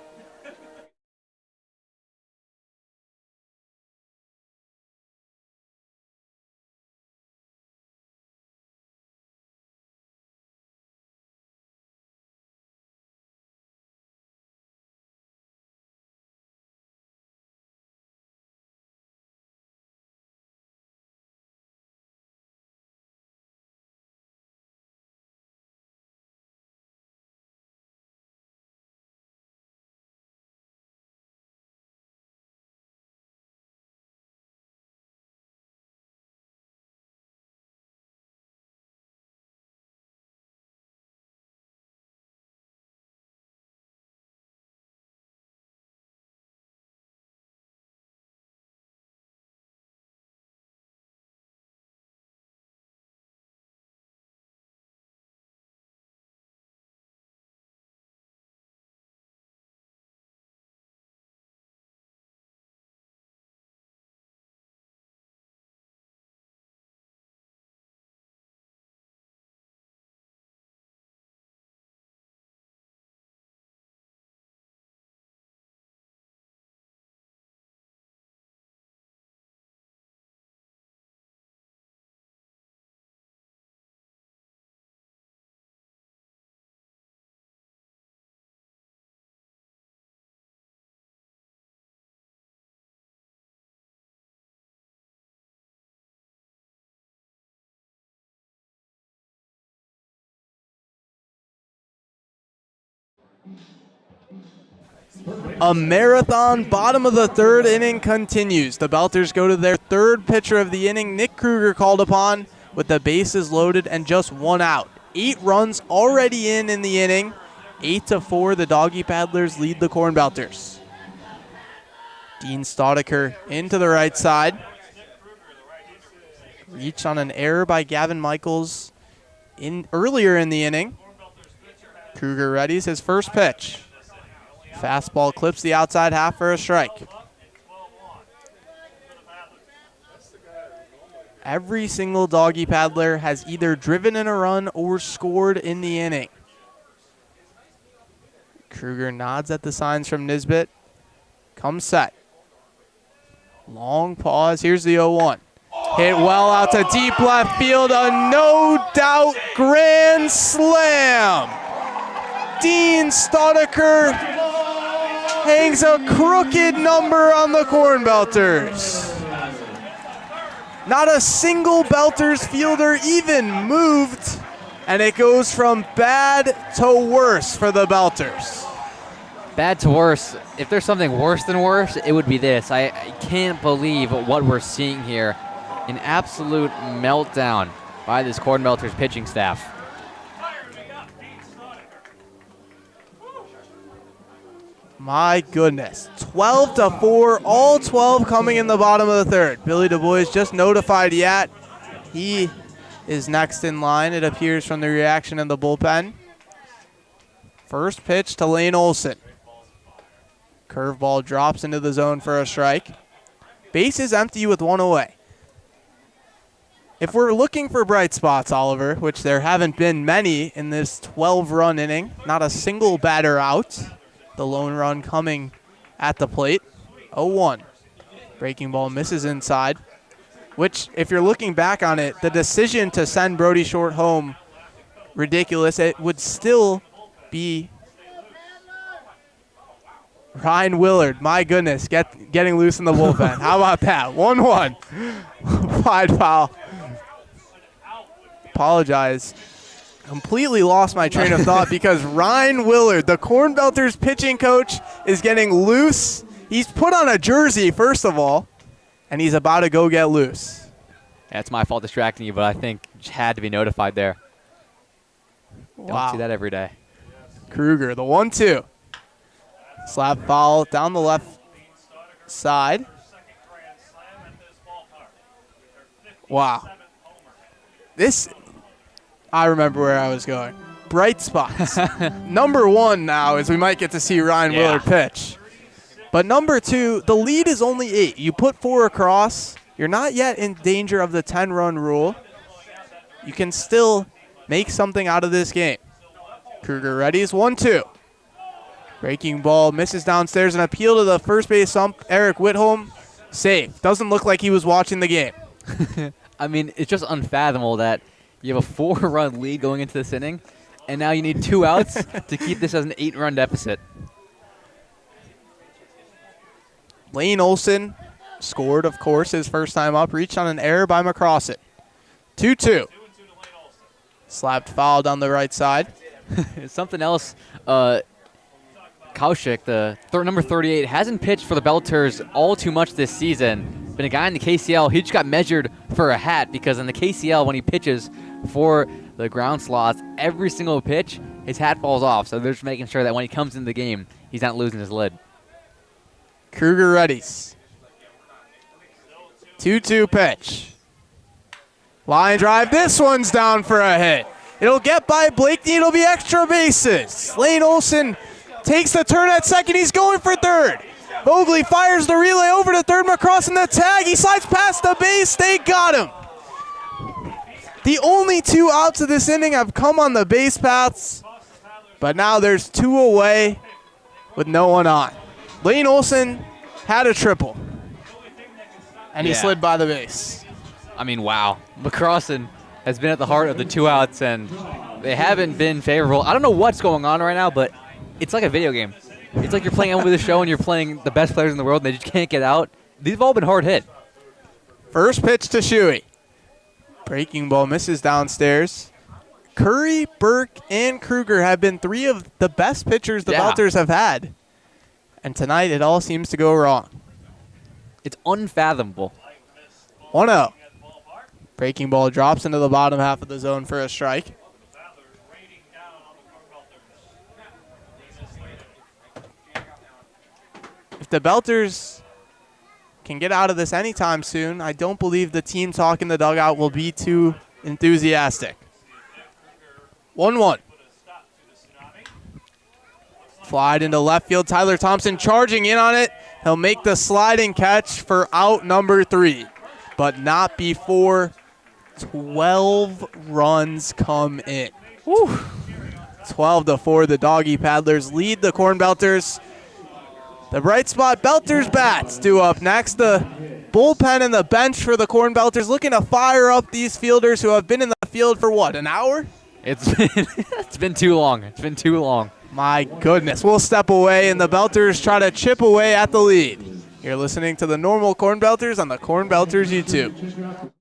A marathon bottom of the third inning continues. The Belters go to their third pitcher of the inning, Nick Kruger, called upon with the bases loaded and just one out. 8 runs already in the inning. 8-4, the Doggy Paddlers lead the CornBelters. Dean Staudiker into the right side. Reach on an error by Gavin Michaels earlier in the inning. Kruger readies his first pitch. Fastball clips the outside half for a strike. Every single Doggy Paddler has either driven in a run or scored in the inning. Kruger nods at the signs from Nisbet. Comes set. Long pause. Here's the 0-1. Hit well out to deep left field. A no-doubt grand slam. Dean Staudiker hangs a crooked number on the CornBelters. Not a single Belters fielder even moved, and it goes from bad to worse for the Belters. Bad to worse. If there's something worse than worse, it would be this. I can't believe what we're seeing here. An absolute meltdown by this CornBelters pitching staff. My goodness. 12-4, all 12 coming in the bottom of the third. Billy Du Bois just notified yet. He is next in line, it appears, from the reaction in the bullpen. First pitch to Lane Olson. Curveball drops into the zone for a strike. Base is empty with one away. If we're looking for bright spots, Oliver, which there haven't been many in this 12-run inning, not a single batter out. The lone run coming at the plate. 0-1. Breaking ball misses inside, which, if you're looking back on it, the decision to send Brody Short home, ridiculous. It would still be Ryan Willard. My goodness, getting loose in the bullpen. How about that? 1-1. Wide foul. Apologize. Completely lost my train of thought because Ryan Willard, the CornBelters pitching coach, is getting loose. He's put on a jersey, first of all, and he's about to go get loose. Yeah, it's my fault distracting you, but I think you had to be notified there. Wow. Don't see that every day. Kruger, the 1-2. Slap foul down the left side. Wow. I remember where I was going. Bright spots. Number one now is we might get to see Ryan Willard pitch. But number 2, the lead is only 8. You put 4 across. You're not yet in danger of the 10-run rule. You can still make something out of this game. Kruger ready is 1-2. Breaking ball misses downstairs. An appeal to the first base ump, Eric Whitholm. Safe. Doesn't look like he was watching the game. I mean, it's just unfathomable that you have a 4-run lead going into this inning, and now you need 2 outs to keep this as an 8-run deficit. Lane Olson scored, of course, his first time up. Reached on an error by McCrossett. 2-2. Slapped foul down the right side. Something else, Kaushik, the number 38, hasn't pitched for the Belters all too much this season. Been a guy in the KCL. He just got measured for a hat because in the KCL, when he pitches for the ground slots, every single pitch, his hat falls off. So they're just making sure that when he comes into the game, he's not losing his lid. Kruger readies. 2-2 pitch. Line drive. This one's down for a hit. It'll get by Blakeney. It'll be extra bases. Lane Olson takes the turn at second. He's going for third. Mobley fires the relay over to third. McCross in the tag. He slides past the base. They got him. The only 2 outs of this inning have come on the base paths, but now there's 2 away with no one on. Lane Olson had a triple, and he slid by the base. I mean, wow. McCrossin has been at the heart of the 2 outs, and they haven't been favorable. I don't know what's going on right now, but it's like a video game. It's like you're playing MLB The Show and you're playing the best players in the world, and they just can't get out. These have all been hard hit. First pitch to Shuey. Breaking ball misses downstairs. Curry, Burke, and Kruger have been 3 of the best pitchers the Belters have had. And tonight it all seems to go wrong. It's unfathomable. 1-0. Breaking ball drops into the bottom half of the zone for a strike. If the Belters can get out of this anytime soon, I don't believe the team talk in the dugout will be too enthusiastic. 1-1. Flied into left field. Tyler Thompson charging in on it. He'll make the sliding catch for out number 3, but not before 12 runs come in. Woo. 12-4, the Doggy Paddlers lead the CornBelters. The bright spot Belters bats due up next. The bullpen and the bench for the CornBelters looking to fire up these fielders who have been in the field for what, an hour? It's been too long. It's been too long. My goodness. We'll step away, and the Belters try to chip away at the lead. You're listening to the normal CornBelters on the CornBelters YouTube.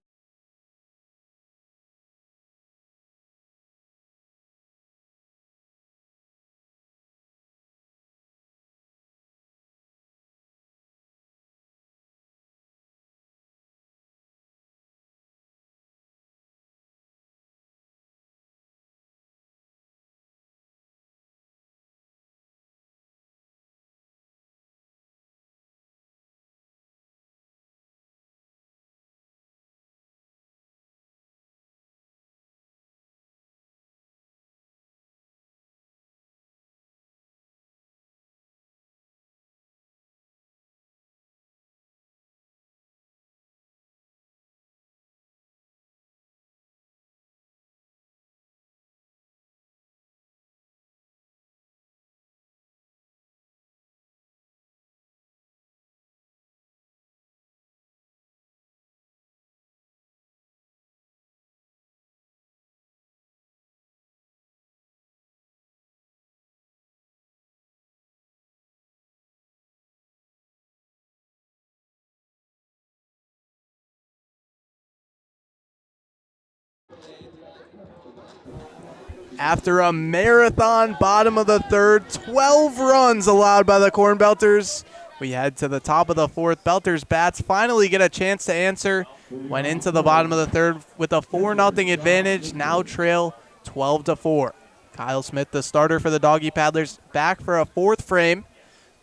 After a marathon bottom of the third, 12 runs allowed by the CornBelters. We head to the top of the fourth. Belters bats finally get a chance to answer. Went into the bottom of the third with a 4-0 advantage. Now trail 12-4. Kyle Smith, the starter for the Doggy Paddlers, back for a 4th frame.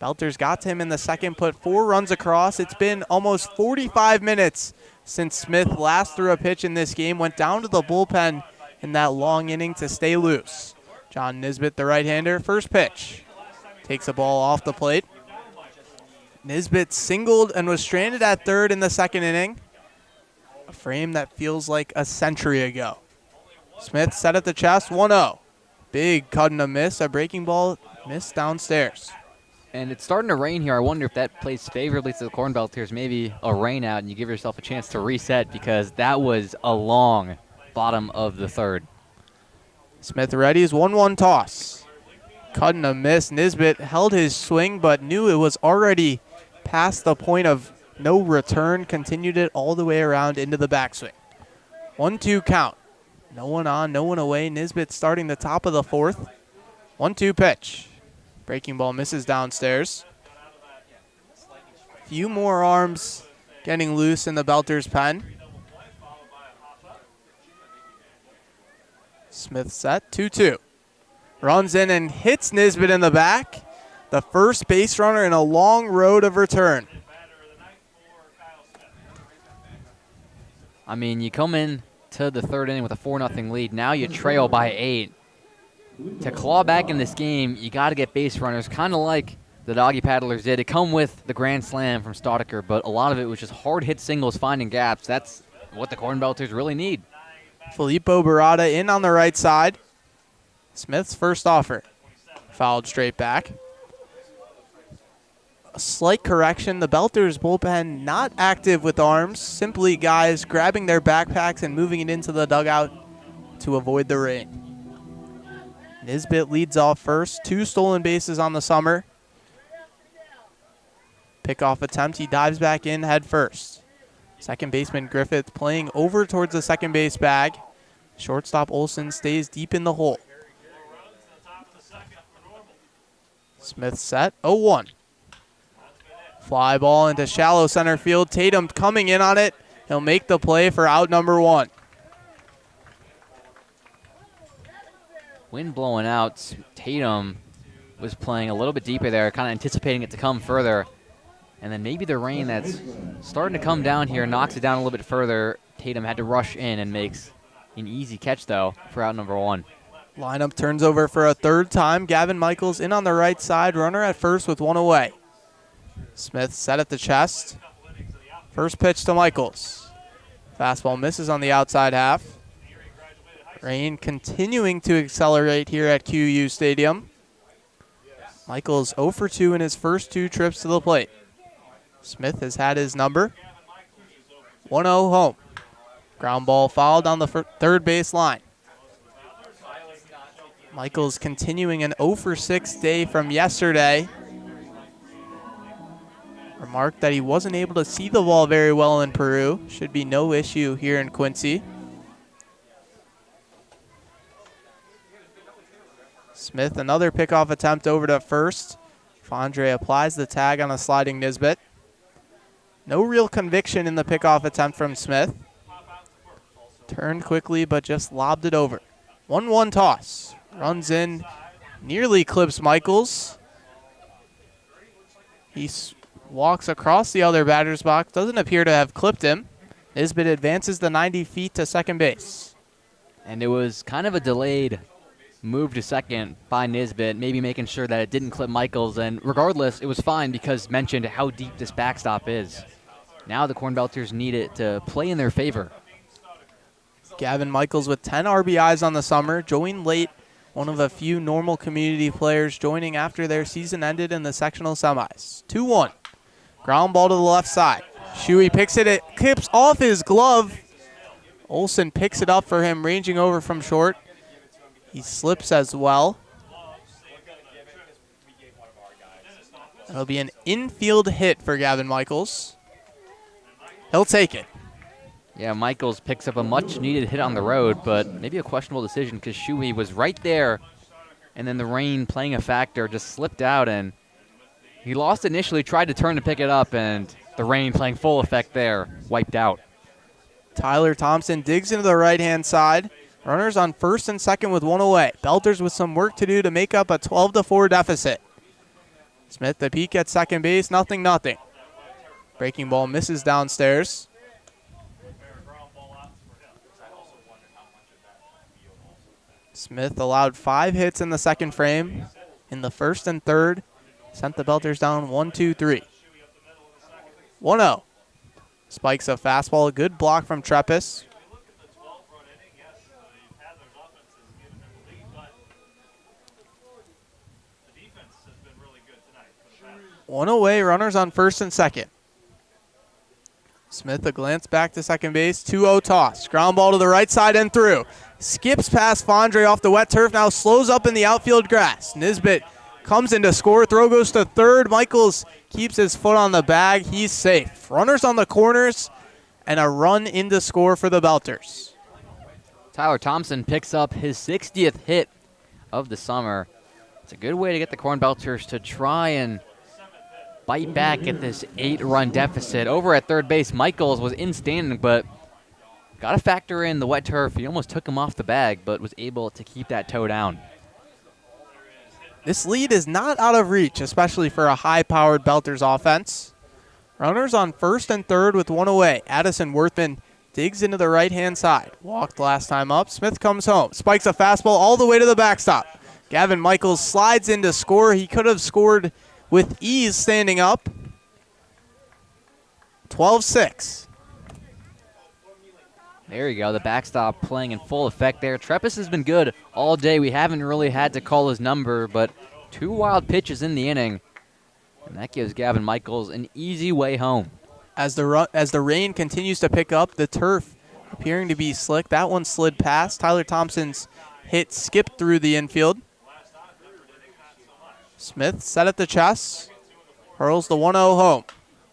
Belters got to him in the second, put 4 runs across. It's been almost 45 minutes since Smith last threw a pitch in this game. Went down to the bullpen in that long inning to stay loose. John Nisbet, the right-hander, first pitch. Takes a ball off the plate. Nisbet singled and was stranded at third in the second inning. A frame that feels like a century ago. Smith set at the chest, 1-0. Big cut and a miss, a breaking ball missed downstairs. And it's starting to rain here. I wonder if that plays favorably to the CornBelters. Maybe a rain out and you give yourself a chance to reset because that was a long bottom of the third. Smith ready is 1-1 toss. Cut and a miss. Nisbet held his swing but knew it was already past the point of no return. Continued it all the way around into the backswing. 1-2 count. No one on, no one away. Nisbet starting the top of the fourth. 1-2 pitch. Breaking ball misses downstairs. Few more arms getting loose in the Belters' pen. Smith set, 2-2. Runs in and hits Nisbet in the back. The first base runner in a long road of return. I mean, you come in to the third inning with a 4-0 lead. Now you trail by 8. To claw back in this game, you got to get base runners, kind of like the Doggy Paddlers did. It come with the grand slam from Staudiker, but a lot of it was just hard-hit singles, finding gaps. That's what the CornBelters really need. Filippo Barada in on the right side. Smith's first offer. Fouled straight back. A slight correction. The Belters bullpen not active with arms. Simply guys grabbing their backpacks and moving it into the dugout to avoid the rain. Nisbet leads off first. 2 stolen bases on the summer. Pickoff attempt. He dives back in head first. Second baseman Griffith playing over towards the second base bag. Shortstop Olsen stays deep in the hole. Smith set, 0-1. Fly ball into shallow center field. Tatum coming in on it. He'll make the play for out number 1. Wind blowing out. Tatum was playing a little bit deeper there, kind of anticipating it to come further. And then maybe the rain that's starting to come down here knocks it down a little bit further. Tatum had to rush in and makes an easy catch, though, for out number 1. Lineup turns over for a third time. Gavin Michaels in on the right side. Runner at first with 1 away. Smith set at the chest. First pitch to Michaels. Fastball misses on the outside half. Rain continuing to accelerate here at QU Stadium. Michaels 0 for 2 in his first 2 trips to the plate. Smith has had his number. 1-0 home. Ground ball fouled on the third base line. Michaels continuing an 0 for 6 day from yesterday. Remarked that he wasn't able to see the ball very well in Peru. Should be no issue here in Quincy. Smith, another pickoff attempt over to first. Fondre applies the tag on a sliding Nisbet. No real conviction in the pickoff attempt from Smith. Turned quickly, but just lobbed it over. 1-1 toss. Runs in, nearly clips Michaels. He walks across the other batter's box. Doesn't appear to have clipped him. Nisbet advances the 90 feet to second base. And it was kind of a delayed move to second by Nisbet, maybe making sure that it didn't clip Michaels. And regardless, it was fine because mentioned how deep this backstop is. Now the CornBelters need it to play in their favor. Gavin Michaels with 10 RBIs on the summer. Joined late, one of the few normal community players joining after their season ended in the sectional semis. 2-1. Ground ball to the left side. Shuey picks it. It clips off his glove. Olsen picks it up for him, ranging over from short. He slips as well. It'll be an infield hit for Gavin Michaels. He'll take it. Yeah, Michaels picks up a much-needed hit on the road, but maybe a questionable decision because Shuey was right there, and then the rain playing a factor just slipped out, and he lost initially, tried to turn to pick it up, and the rain playing full effect there, wiped out. Tyler Thompson digs into the right-hand side. Runners on first and second with 1 away. Belters with some work to do to make up a 12-4 deficit. Smith the peak at second base, 0-0. Breaking ball misses downstairs. Smith allowed 5 hits in the second frame. In the first and third, sent the Belters down 1-2-3. 1-0. Spikes a fastball. A good block from Treppis. One away, runners on first and second. Smith a glance back to second base. 2-0 toss. Ground ball to the right side and through. Skips past Fondre off the wet turf. Now slows up in the outfield grass. Nisbet comes in to score. Throw goes to third. Michaels keeps his foot on the bag. He's safe. Runners on the corners and a run in to score for the Belters. Tyler Thompson picks up his 60th hit of the summer. It's a good way to get the CornBelters to try and bite back at this 8-run deficit. Over at third base, Michaels was in standing, but got to factor in the wet turf. He almost took him off the bag, but was able to keep that toe down. This lead is not out of reach, especially for a high-powered Belters offense. Runners on first and third with one away. Addison Worthman digs into the right-hand side. Walked last time up. Smith comes home. Spikes a fastball all the way to the backstop. Gavin Michaels slides in to score. He could have scored with ease standing up. 12-6. There you go, the backstop playing in full effect there. Treppis has been good all day. We haven't really had to call his number, but 2 wild pitches in the inning, and that gives Gavin Michaels an easy way home. As the rain continues to pick up, the turf appearing to be slick. That one slid past. Tyler Thompson's hit skipped through the infield. Smith set at the chest, hurls the 1-0 home.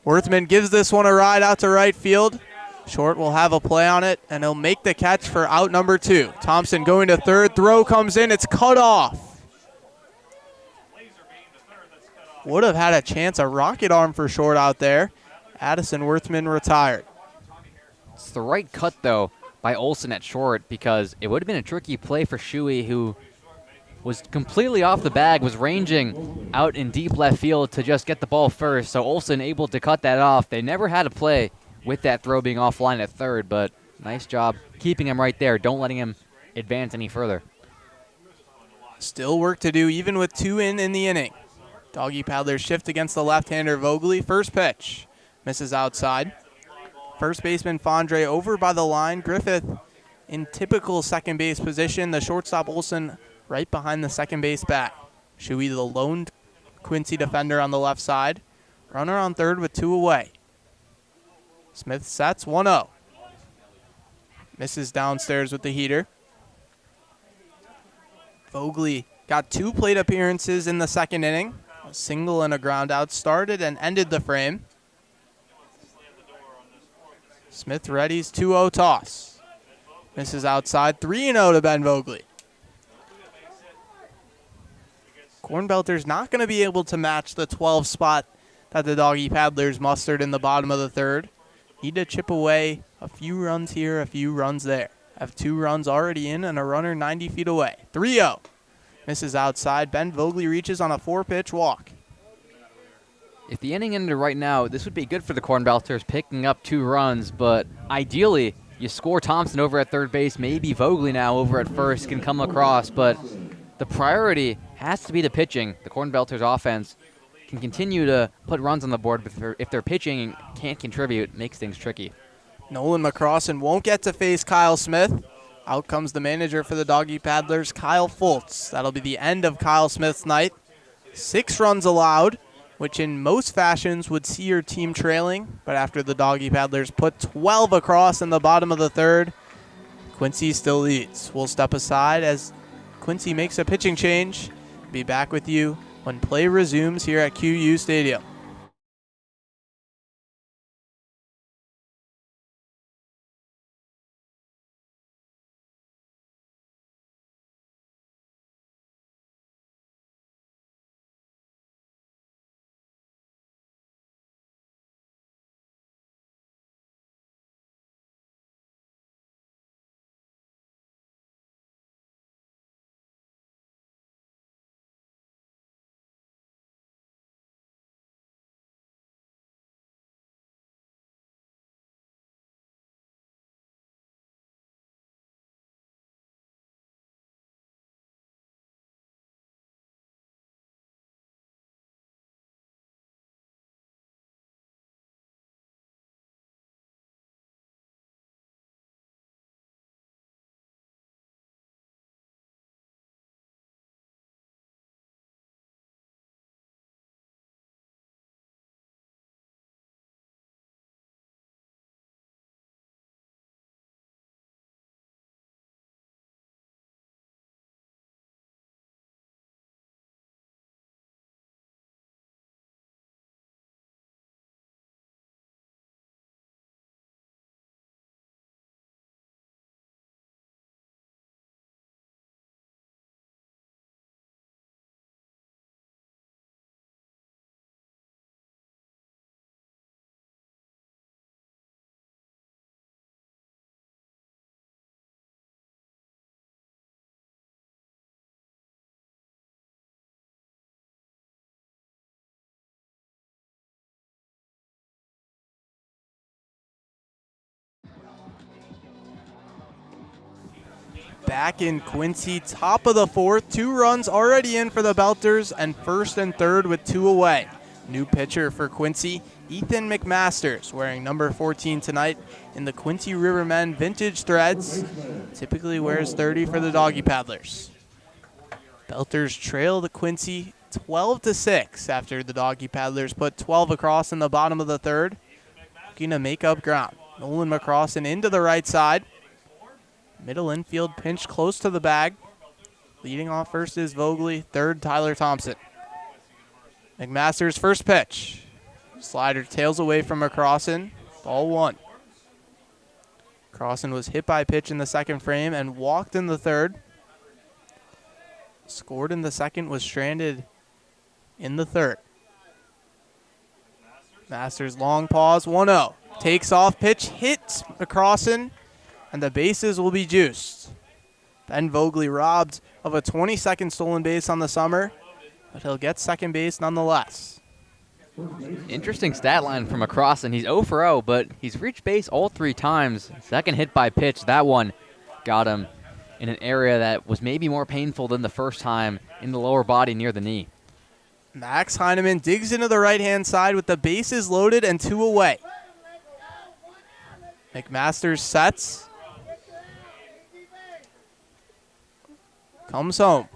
Worthman gives this one a ride out to right field. Short will have a play on it, and he'll make the catch for out number 2. Thompson going to third. Throw comes in. It's cut off. Would have had a chance. A rocket arm for short out there. Addison Worthman retired. It's the right cut, though, by Olsen at short, because it would have been a tricky play for Shuey, who was completely off the bag, was ranging out in deep left field to just get the ball first. So Olsen able to cut that off. They never had a play with that throw being offline at third, but nice job keeping him right there. Don't letting him advance any further. Still work to do even with 2 in the inning. Doggy Paddlers shift against the left-hander Vogely. First pitch. Misses outside. First baseman Fondre over by the line. Griffith in typical second base position. The shortstop Olsen right behind the second base bat. Shuey the lone Quincy defender on the left side. Runner on third with 2 away. Smith sets 1-0. Misses downstairs with the heater. Vogely got 2 plate appearances in the second inning. A single and a ground out started and ended the frame. Smith readies 2-0 toss. Misses outside. 3-0 to Ben Vogely. CornBelters not going to be able to match the 12 spot that the Doggy Paddlers mustered in the bottom of the third. Need to chip away a few runs here, a few runs there. Have 2 runs already in and a runner 90 feet away. 3-0. Misses outside. Ben Vogely reaches on a 4-pitch walk. If the inning ended right now, this would be good for the CornBelters, picking up 2 runs, but ideally you score Thompson over at third base. Maybe Vogely now over at first can come across, but the priority has to be the pitching. The CornBelters offense can continue to put runs on the board, but if their pitching can't contribute, it makes things tricky. Nolan McCrossin won't get to face Kyle Smith. Out comes the manager for the Doggy Paddlers, Kyle Fultz. That'll be the end of Kyle Smith's night. 6 runs allowed, which in most fashions would see your team trailing, but after the Doggy Paddlers put 12 across in the bottom of the third, Quincy still leads. We'll step aside as Quincy makes a pitching change. Be back with you when play resumes here at QU Stadium. back in Quincy, top of the fourth. 2 runs already in for the Belters, and first and third with 2 away. New pitcher for Quincy, Ethan McMasters, wearing number 14 tonight in the Quincy Rivermen vintage threads. Typically wears 30 for the Doggy Paddlers. Belters trail the Quincy 12-6 after the Doggy Paddlers put 12 across in the bottom of the third. Looking to make up ground. Nolan McCrossan into the right side. Middle infield pinch close to the bag. Leading off first is Vogley, third Tyler Thompson. McMasters' first pitch. Slider tails away from McCrossan. Ball 1. McCrossan was hit by a pitch in the second frame and walked in the third. Scored in the second, was stranded in the third. Masters long pause, 1-0. Takes off, pitch hits McCrossan, and the bases will be juiced. Ben Vogley robbed of a 22nd stolen base on the summer, but he'll get second base nonetheless. Interesting stat line from McCrossan. He's 0 for 0, but he's reached base all 3 times. Second hit by pitch, that one got him in an area that was maybe more painful than the first time, in the lower body near the knee. Max Heineman digs into the right-hand side with the bases loaded and 2 away. McMasters sets. Comes home.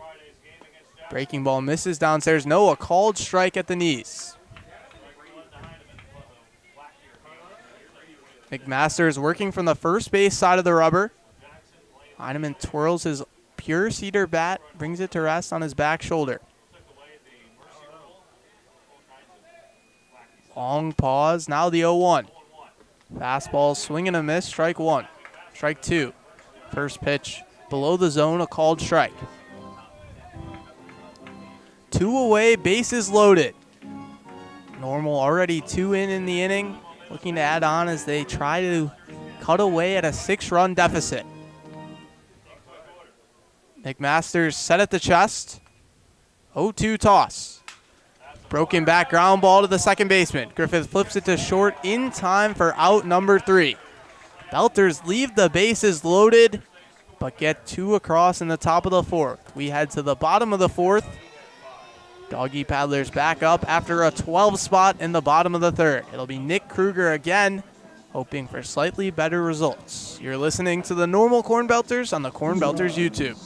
Breaking ball misses downstairs. No, a called strike at the knees. McMasters working from the first base side of the rubber. Heineman twirls his pure cedar bat, brings it to rest on his back shoulder. Long pause, now the 0-1. Fastball, swing and a miss, strike 1. Strike 2. First pitch, below the zone, a called strike. 2 away, bases loaded. Normal already 2 in the inning, looking to add on as they try to cut away at a 6-run deficit. McMasters set at the chest. 0-2 toss. Broken back ground ball to the second baseman. Griffith flips it to short in time for out number 3. Belters leave the bases loaded, but get 2 across in the top of the 4th. We head to the bottom of the 4th. Doggy Paddlers back up after a 12 spot in the bottom of the 3rd. It'll be Nick Kruger again, hoping for slightly better results. You're listening to the normal CornBelters on the CornBelters YouTube.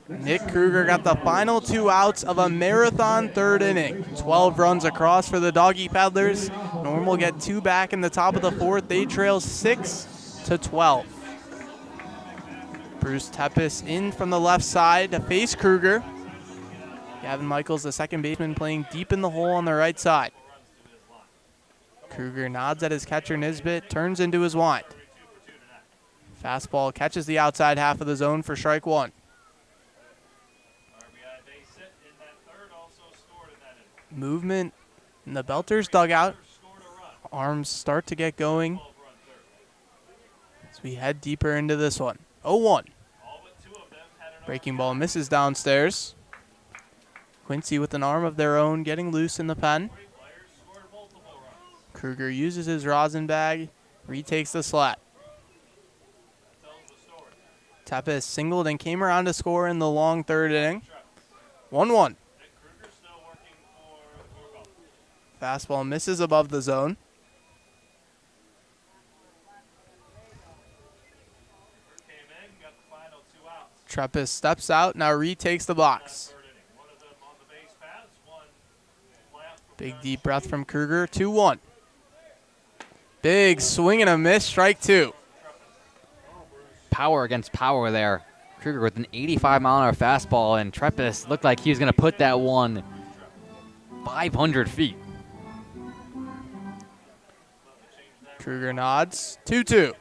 Nick Kruger got the final 2 outs of a marathon 3rd inning. 12 runs across for the Doggy Paddlers. Normal get 2 back in the top of the 4th. They trail 6-12. Bruce Tepes in from the left side to face Kruger. Gavin Michaels, the second baseman, playing deep in the hole on the right side. Kruger nods at his catcher Nisbet, turns into his wind. Fastball catches the outside half of the zone for strike one. Movement in the Belters dugout. Arms start to get going as we head deeper into this one. 0-1. Breaking ball misses downstairs. Quincy with an arm of their own getting loose in the pen. Kruger uses his rosin bag, retakes the slap. Tepes singled and came around to score in the long third inning. 1-1. Fastball misses above the zone. Tepes steps out, now retakes the box. Big deep breath from Kruger, 2-1. Big swing and a miss, strike two. Power against power there. Kruger with an 85-mile-an-hour fastball, and Tepes looked like he was going to put that one 500 feet. Kruger nods, 2-2.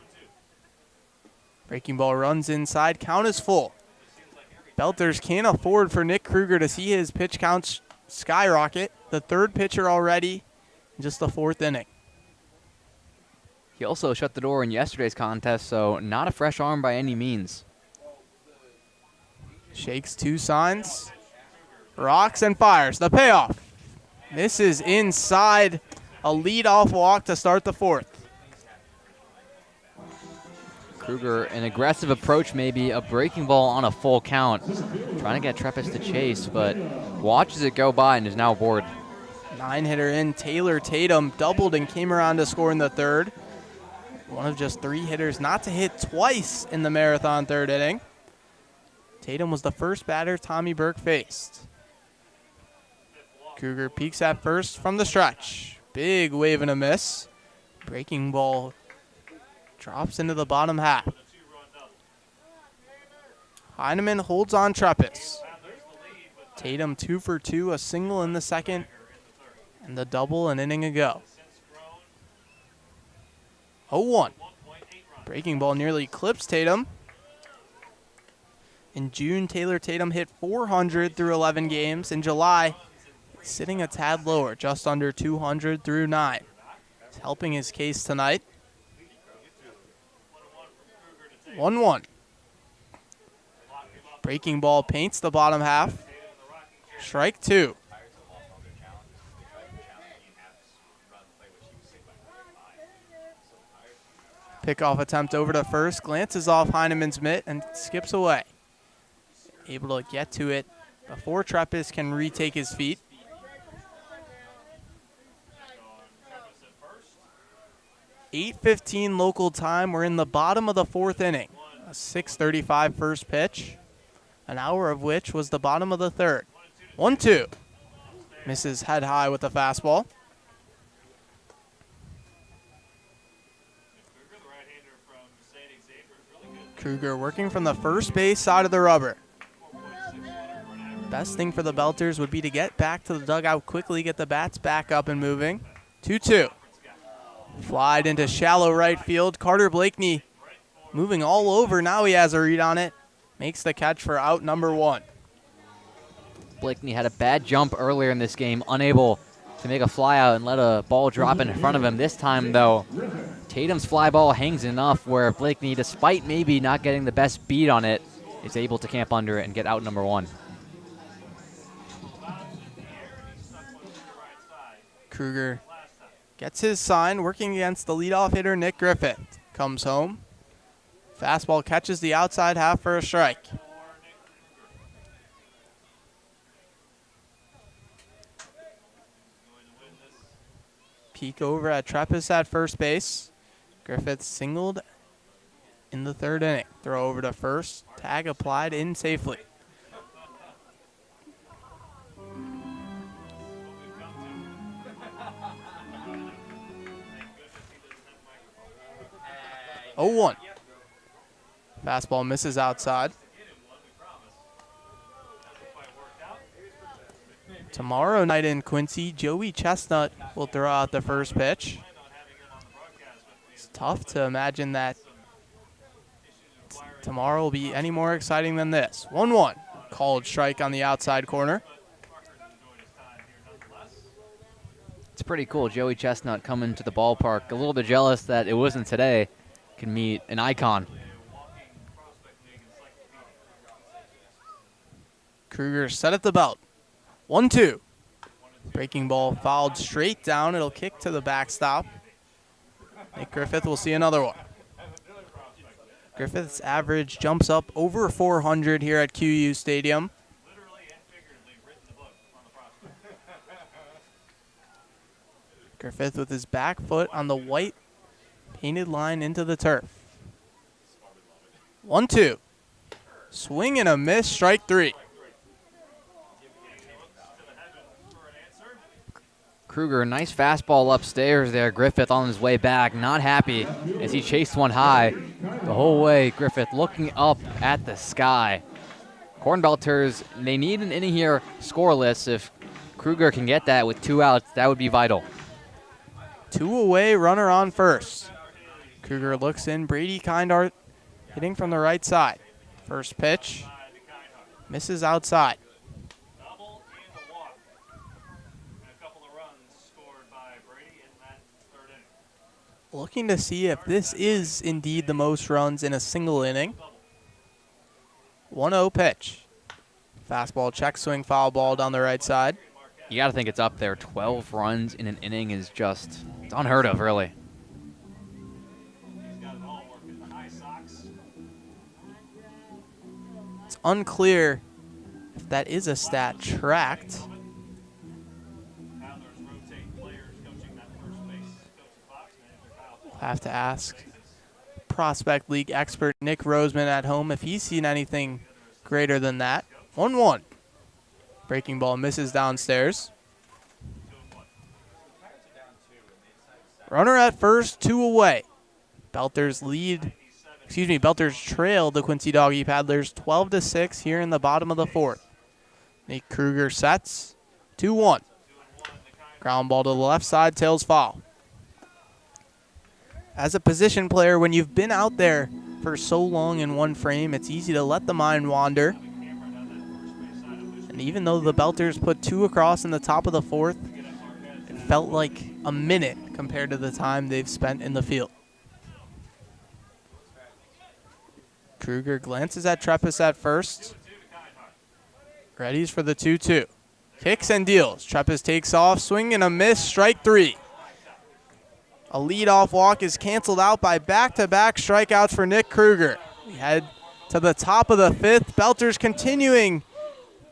Breaking ball runs inside, count is full. Belters can't afford for Nick Kruger to see his pitch counts skyrocket. The third pitcher already in just the fourth inning. He also shut the door in yesterday's contest, so not a fresh arm by any means. Shakes two signs, rocks and fires. The payoff. This is inside, a leadoff walk to start the fourth. Kruger, an aggressive approach, maybe a breaking ball on a full count. Trying to get Tepes to chase, but watches it go by and is now aboard. 9-hitter in, Taylor Tatum doubled and came around to score in the third. One of just 3 hitters not to hit twice in the marathon third inning. Tatum was the first batter Tommy Burke faced. Kruger peeks at first from the stretch. Big wave and a miss. Breaking ball drops into the bottom half. Heineman holds on Tepes. Tatum 2 for 2, a single in the second, and the double an inning ago. 0-1. Breaking ball nearly clips Tatum. In June, Taylor Tatum hit 400 through 11 games. In July, sitting a tad lower, just under 200 through 9. He's helping his case tonight. 1-1. Breaking ball paints the bottom half. Strike two. Pickoff attempt over to first, glances off Heineman's mitt and skips away. Able to get to it before Tepes can retake his feet. .8:15 local time. We're in the bottom of the fourth inning. A 6:35 first pitch, an hour of which was the bottom of the third. 1-2. Misses head high with the fastball. Kruger working from the first base side of the rubber. Best thing for the Belters would be to get back to the dugout quickly, get the bats back up and moving. 2-2. Flied into shallow right field. Carter Blakeney moving all over. Now he has a read on it. Makes the catch for out number 1. Blakeney had a bad jump earlier in this game, unable to make a fly out and let a ball drop in front of him. This time, though, Tatum's fly ball hangs enough where Blakeney, despite maybe not getting the best beat on it, is able to camp under it and get out number 1. Kruger gets his sign, working against the leadoff hitter Nick Griffith. Comes home. Fastball catches the outside half for a strike. Peek over at Tepes at first base. Griffith singled in the third inning. Throw over to first. Tag applied in safely. Oh, 1. Fastball misses outside. Tomorrow night in Quincy, Joey Chestnut will throw out the first pitch. It's tough to imagine that tomorrow will be any more exciting than this. 1-1. Called strike on the outside corner. It's pretty cool. Joey Chestnut coming to the ballpark. A little bit jealous that it wasn't today. Can meet an icon. Kruger set at the belt. 1-2. Breaking ball fouled straight down. It'll kick to the backstop. Nick Griffith will see another one. Griffith's average jumps up over 400 here at QU Stadium. Griffith with his back foot on the white painted line into the turf. 1-2. Swing and a miss, strike 3. Kruger, nice fastball upstairs there. Griffith on his way back, not happy as he chased one high the whole way. Griffith looking up at the sky. CornBelters, they need an inning here scoreless. If Kruger can get that with 2 outs, that would be vital. 2 away, runner on first. Kruger looks in. Brady Kindart hitting from the right side. First pitch. Misses outside. Looking to see if this is indeed the most runs in a single inning. 1-0 pitch. Fastball check swing, foul ball down the right side. You got to think it's up there. 12 runs in an inning is just, it's unheard of, really. It's unclear if that is a stat tracked. We'll have to ask Prospect League expert Nick Roseman at home if he's seen anything greater than that. 1-1. Breaking ball misses downstairs. Runner at first, 2 away. Belters trail the Quincy Doggy Paddlers 12-6 here in the bottom of the 4th. Nick Kruger sets, 2-1. Ground ball to the left side, tails foul. As a position player, when you've been out there for so long in one frame, it's easy to let the mind wander. And even though the Belters put 2 across in the top of the 4th, it felt like a minute compared to the time they've spent in the field. Kruger glances at Treppis at first. Readies for the 2-2. Kicks and deals. Treppis takes off, swing and a miss, strike 3. A leadoff walk is canceled out by back-to-back strikeouts for Nick Kruger. We head to the top of the 5th. Belters continuing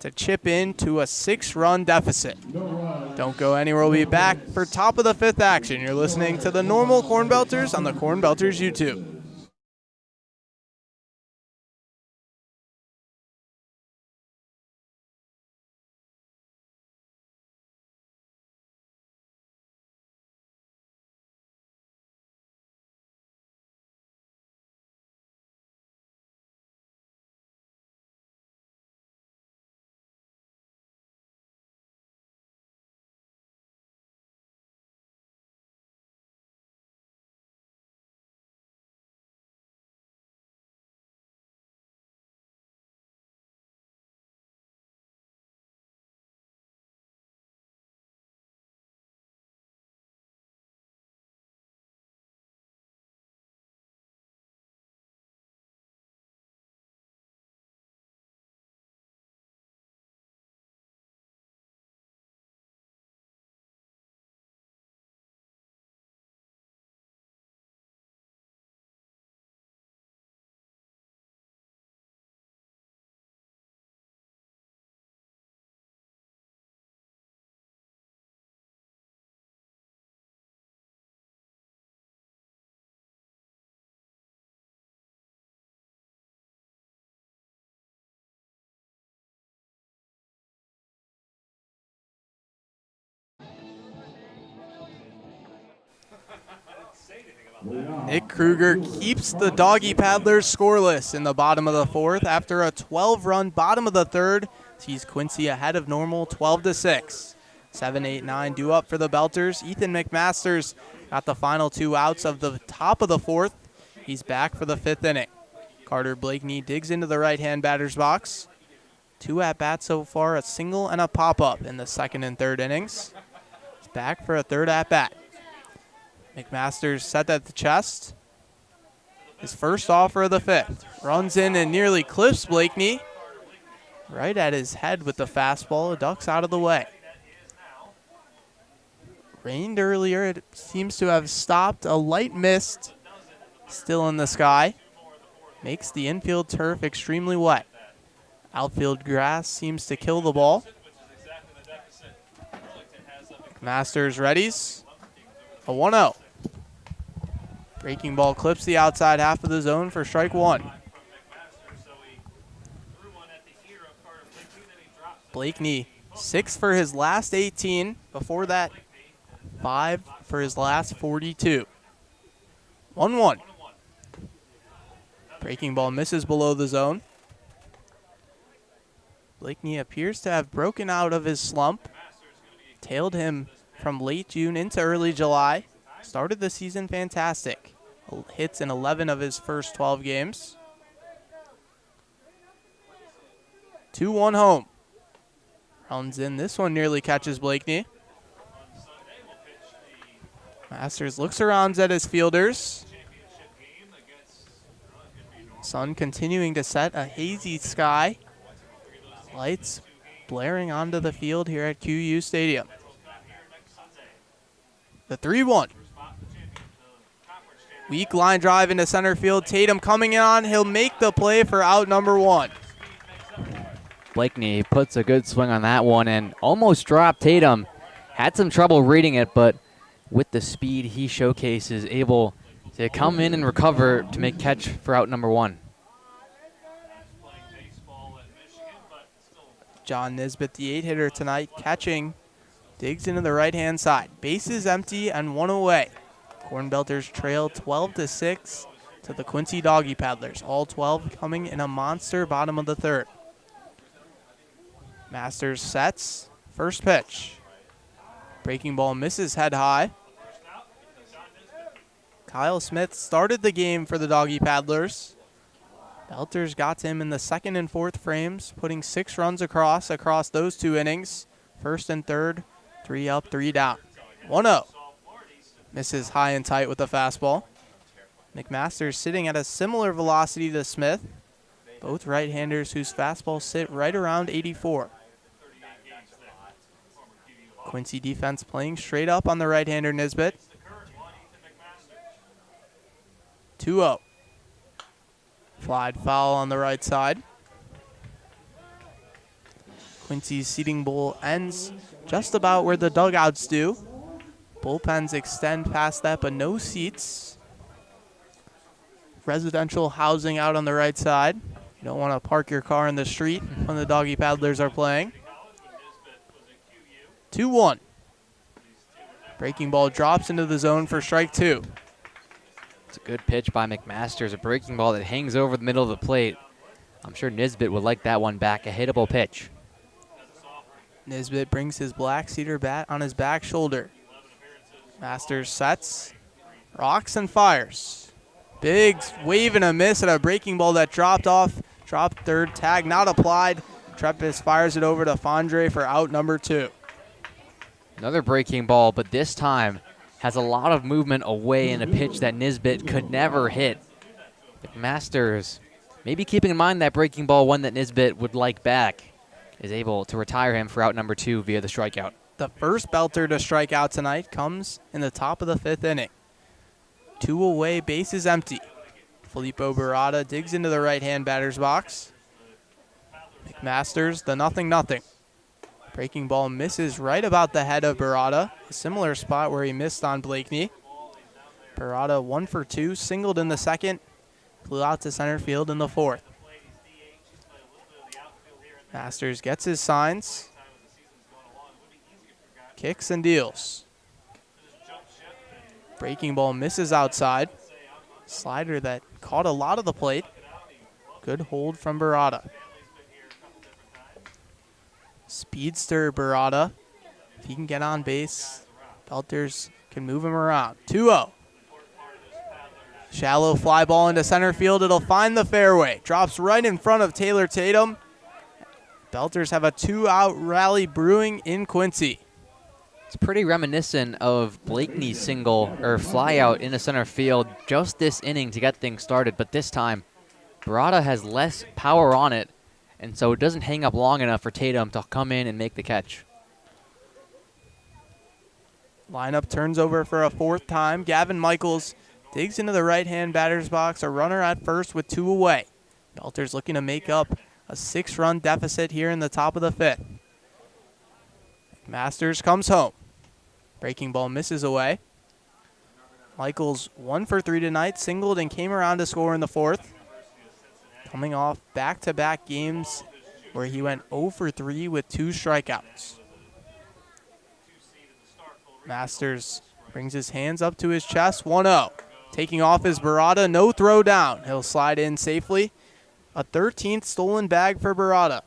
to chip into a 6-run deficit. Don't go anywhere. We'll be back for top of the 5th action. You're listening to the normal CornBelters on the CornBelters YouTube. Nick Kruger keeps the Doggy Paddlers scoreless in the bottom of the 4th after a 12-run bottom of the 3rd sees Quincy ahead of normal, 12-6. 7, 8, 9 due up for the Belters. Ethan McMasters got the final 2 outs of the top of the 4th. He's back for the 5th inning. Carter Blakeney digs into the right-hand batter's box. 2 at-bats so far, a single and a pop-up in the 2nd and 3rd innings. He's back for a 3rd at-bat. McMasters set at the chest. His first offer of the 5th. Runs in and nearly clips Blakeney. Right at his head with the fastball. It ducks out of the way. Rained earlier. It seems to have stopped. A light mist still in the sky. Makes the infield turf extremely wet. Outfield grass seems to kill the ball. McMasters readies. A 1-0. Breaking ball clips the outside half of the zone for strike 1. Blakeney, 6 for his last 18. Before that, 5 for his last 42. 1-1. Breaking ball misses below the zone. Blakeney appears to have broken out of his slump. Tailed him from late June into early July. Started the season fantastic. Hits in 11 of his first 12 games. 2-1 home. Rounds in. This one nearly catches Blakeney. Masters looks around at his fielders. Sun continuing to set, a hazy sky. Lights blaring onto the field here at QU Stadium. The 3-1. Weak line drive into center field. Tatum coming on. He'll make the play for out number 1. Blakeney puts a good swing on that one and almost dropped Tatum. Had some trouble reading it, but with the speed he showcases, able to come in and recover to make catch for out number 1. John Nisbet, the 8-hitter tonight, catching. Digs into the right-hand side. Bases empty and 1 away. CornBelters trail 12-6 to the Quincy Doggy Paddlers. All 12 coming in a monster bottom of the 3rd. Masters sets. First pitch. Breaking ball misses head high. Kyle Smith started the game for the Doggy Paddlers. Belters got to him in the 2nd and 4th frames, putting 6 runs across those 2 innings. 1st and 3rd, 3 up, 3 down. 1-0. Misses high and tight with the fastball. McMasters sitting at a similar velocity to Smith. Both right-handers whose fastballs sit right around 84. Quincy defense playing straight up on the right-hander Nisbet. 2-0. Flied foul on the right side. Quincy's seating bowl ends just about where the dugouts do. Bullpens extend past that, but no seats. Residential housing out on the right side. You don't want to park your car in the street when the Doggy Paddlers are playing. 2-1. Breaking ball drops into the zone for strike 2. It's a good pitch by McMasters, a breaking ball that hangs over the middle of the plate. I'm sure Nisbet would like that one back, a hittable pitch. Nisbet brings his black cedar bat on his back shoulder. Masters sets, rocks and fires. Big wave and a miss at a breaking ball that dropped off. Dropped 3rd, tag not applied. Trepis fires it over to Fondre for out number 2. Another breaking ball, but this time has a lot of movement away in a pitch that Nisbet could never hit. McMasters, maybe keeping in mind that breaking ball, one that Nisbet would like back, is able to retire him for out number 2 via the strikeout. The first Belter to strike out tonight comes in the top of the 5th inning. 2 away, bases empty. Filippo Barada digs into the right-hand batter's box. McMasters, the 0-0. Breaking ball misses right about the head of Barada, a similar spot where he missed on Blakeney. Barada 1 for 2, singled in the 2nd, flew out to center field in the 4th. Masters gets his signs, kicks and deals. Breaking ball misses outside. Slider that caught a lot of the plate. Good hold from Barada. Speedster Barada. If he can get on base, Belters can move him around. 2-0. Shallow fly ball into center field. It'll find the fairway. Drops right in front of Taylor Tatum. Belters have a 2-out rally brewing in Quincy. It's pretty reminiscent of Blakeney's single or fly out into center field just this inning to get things started, but this time Barada has less power on it, and so it doesn't hang up long enough for Tatum to come in and make the catch. Lineup turns over for a fourth time. Gavin Michaels digs into the right-hand batter's box, a runner at first with 2 away. Belters looking to make up a 6-run deficit here in the top of the 5th. Masters comes home. Breaking ball misses away. Michaels 1 for 3 tonight, singled and came around to score in the 4th. Coming off back-to-back games where he went 0 for 3 with 2 strikeouts. Masters brings his hands up to his chest, 1-0. Taking off his Barada, no throw down. He'll slide in safely. A 13th stolen bag for Barada.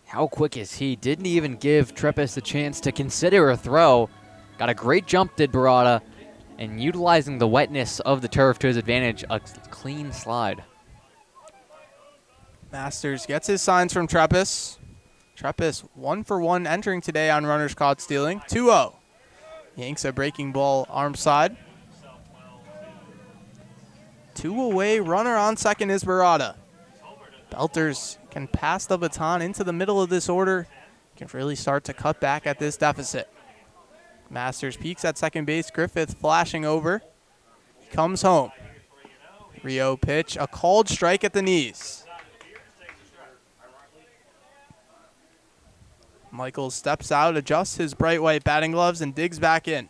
How quick is he? Didn't even give Treppis a chance to consider a throw. Got a great jump, did Barada, and utilizing the wetness of the turf to his advantage, a clean slide. Masters gets his signs from Treppis. Treppis 1 for 1 entering today on runners caught stealing. 2-0. Yanks a breaking ball arm side. 2 away, runner on second is Barada. Belters can pass the baton into the middle of this order. Can really start to cut back at this deficit. Masters peeks at second base. Griffith flashing over. He comes home. Rio pitch, a called strike at the knees. Michaels steps out, adjusts his bright white batting gloves, and digs back in.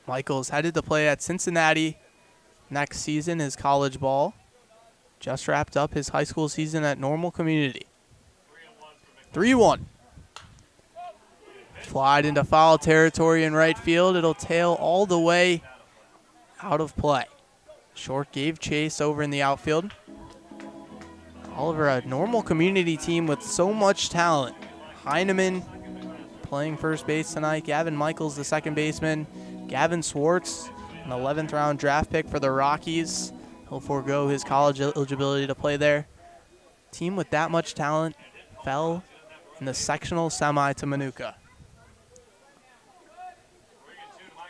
Michaels headed to play at Cincinnati next season, his college ball. Just wrapped up his high school season at Normal Community. 3-1. Flied into foul territory in right field. It'll tail all the way out of play. Short gave chase over in the outfield. Oliver, a Normal Community team with so much talent. Heineman playing first base tonight. Gavin Michaels, the second baseman. Gavin Swartz, an 11th round draft pick for the Rockies. He'll forego his college eligibility to play there. Team with that much talent fell in the sectional semi to Manuka.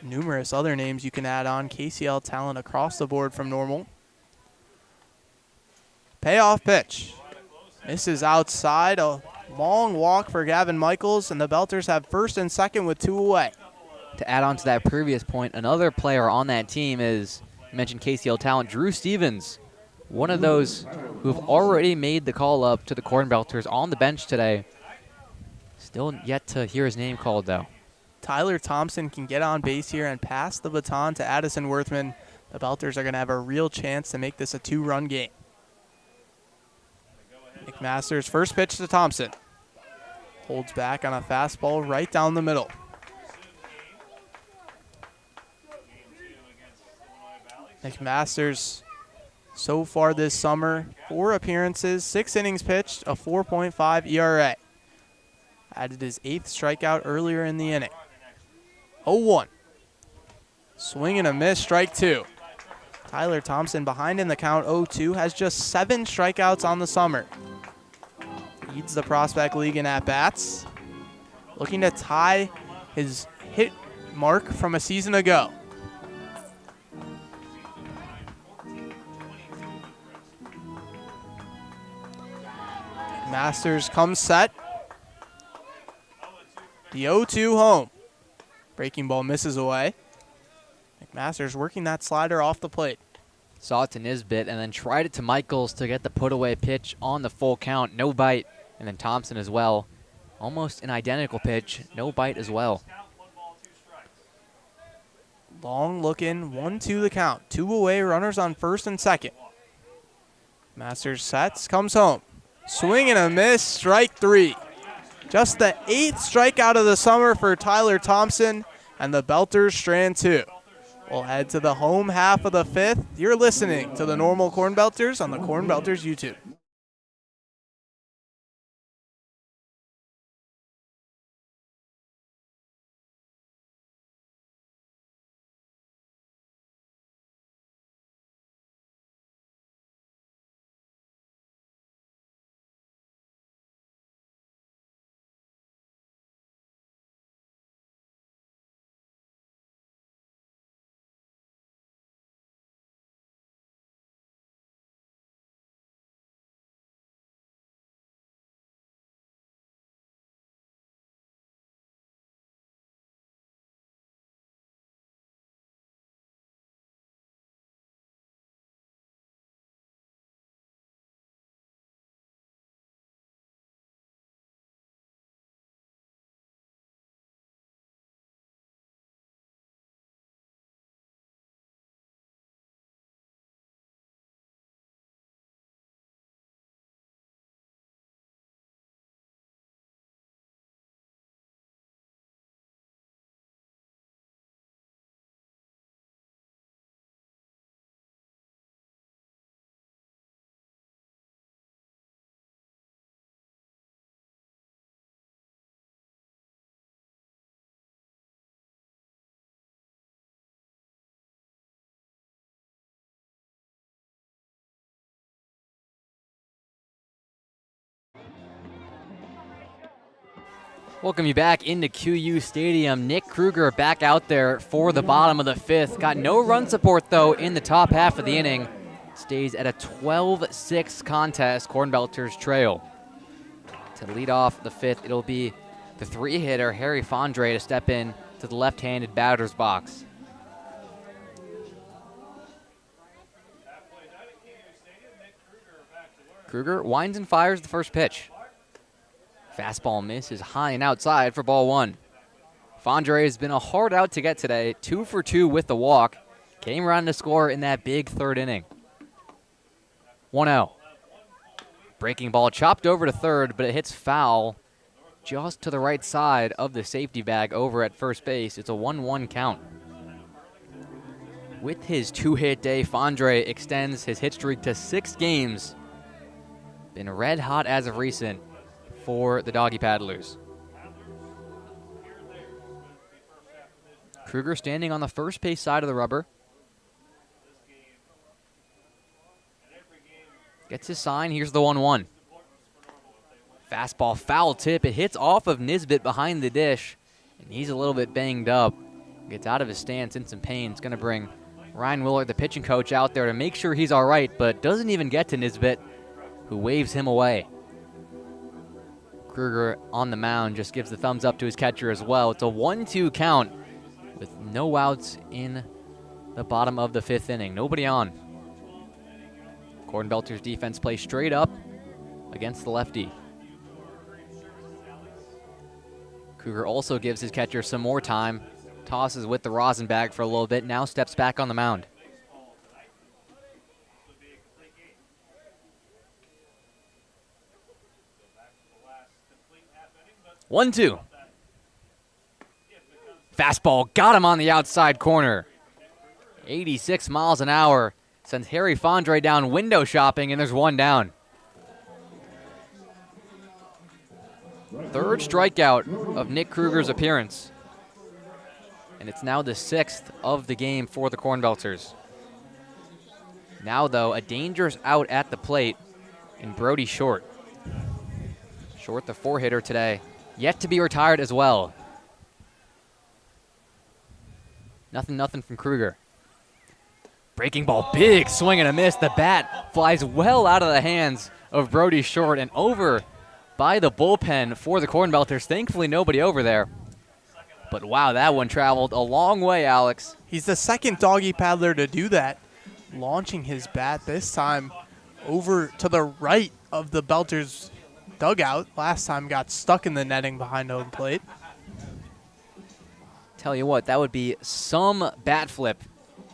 Numerous other names you can add on. KCL talent across the board from Normal. Payoff pitch. Misses outside. A long walk for Gavin Michaels, and the Belters have first and second with 2 away. To add on to that previous point, another player on that team is, you mentioned KCL talent, Drew Stevens. One of those who have already made the call up to the CornBelters on the bench today. Still yet to hear his name called, though. Tyler Thompson can get on base here and pass the baton to Addison Worthman. The Belters are going to have a real chance to make this a 2-run game. McMaster's first pitch to Thompson. Holds back on a fastball right down the middle. McMaster's so far this summer, 4 appearances, 6 innings pitched, a 4.5 ERA. Added his 8th strikeout earlier in the inning. 0-1. Swing and a miss, strike 2. Tyler Thompson behind in the count, 0-2, has just 7 strikeouts on the summer. Leads the Prospect League in at-bats. Looking to tie his hit mark from a season ago. Masters comes set. The 0-2 home. Breaking ball misses away. McMaster's working that slider off the plate. Saw it to Nisbet and then tried it to Michaels to get the put-away pitch on the full count. No bite. And then Thompson as well. Almost an identical pitch. No bite as well. Long looking, 1-2 the count. 2 away, runners on first and second. Masters sets, comes home. Swing and a miss, strike 3. Just the 8th strikeout of the summer for Tyler Thompson, and the Belters strand 2. We'll head to the home half of the 5th. You're listening to the Normal CornBelters on the CornBelters YouTube. Welcome you back into QU Stadium. Nick Kruger back out there for the bottom of the 5th. Got no run support, though, in the top half of the inning. Stays at a 12-6 contest. CornBelters trail. To lead off the 5th, it'll be the 3-hitter, Harry Fondre, to step in to the left-handed batter's box. Kruger winds and fires the first pitch. Fastball misses high and outside for ball 1. Fondre has been a hard out to get today, 2 for 2 with the walk. Came around to score in that big 3rd inning. 1-0. Breaking ball chopped over to 3rd, but it hits foul just to the right side of the safety bag over at first base. It's a 1-1 count. With his 2-hit day, Fondre extends his hit streak to 6 games. Been red hot as of recent for the Doggy Paddlers. Kruger standing on the first base side of the rubber. Gets his sign. Here's the 1-1. Fastball foul tip. It hits off of Nisbet behind the dish, and he's a little bit banged up. Gets out of his stance in some pain. It's going to bring Ryan Willard, the pitching coach, out there to make sure he's all right, but doesn't even get to Nisbet, who waves him away. Kruger on the mound just gives the thumbs up to his catcher as well. It's a 1-2 count with no outs in the bottom of the 5th inning. Nobody on. CornBelters defense plays straight up against the lefty. Kruger also gives his catcher some more time. Tosses with the rosin bag for a little bit. Now steps back on the mound. 1-2. Fastball got him on the outside corner. 86 miles an hour sends Harry Fondre down window shopping, and there's 1 down. 3rd strikeout of Nick Kruger's appearance. And it's now the 6th of the game for the CornBelters. Now, though, a dangerous out at the plate in Brody Short. Short, the 4-hitter today, yet to be retired as well. 0-0 from Kruger. Breaking ball, big swing and a miss. The bat flies well out of the hands of Brody Short and over by the bullpen for the CornBelters. Thankfully, nobody over there. But wow, that one traveled a long way, Alex. He's the second Doggy Paddler to do that, launching his bat this time over to the right of the Belters dugout. Last time got stuck in the netting behind home plate. Tell you what, that would be some bat flip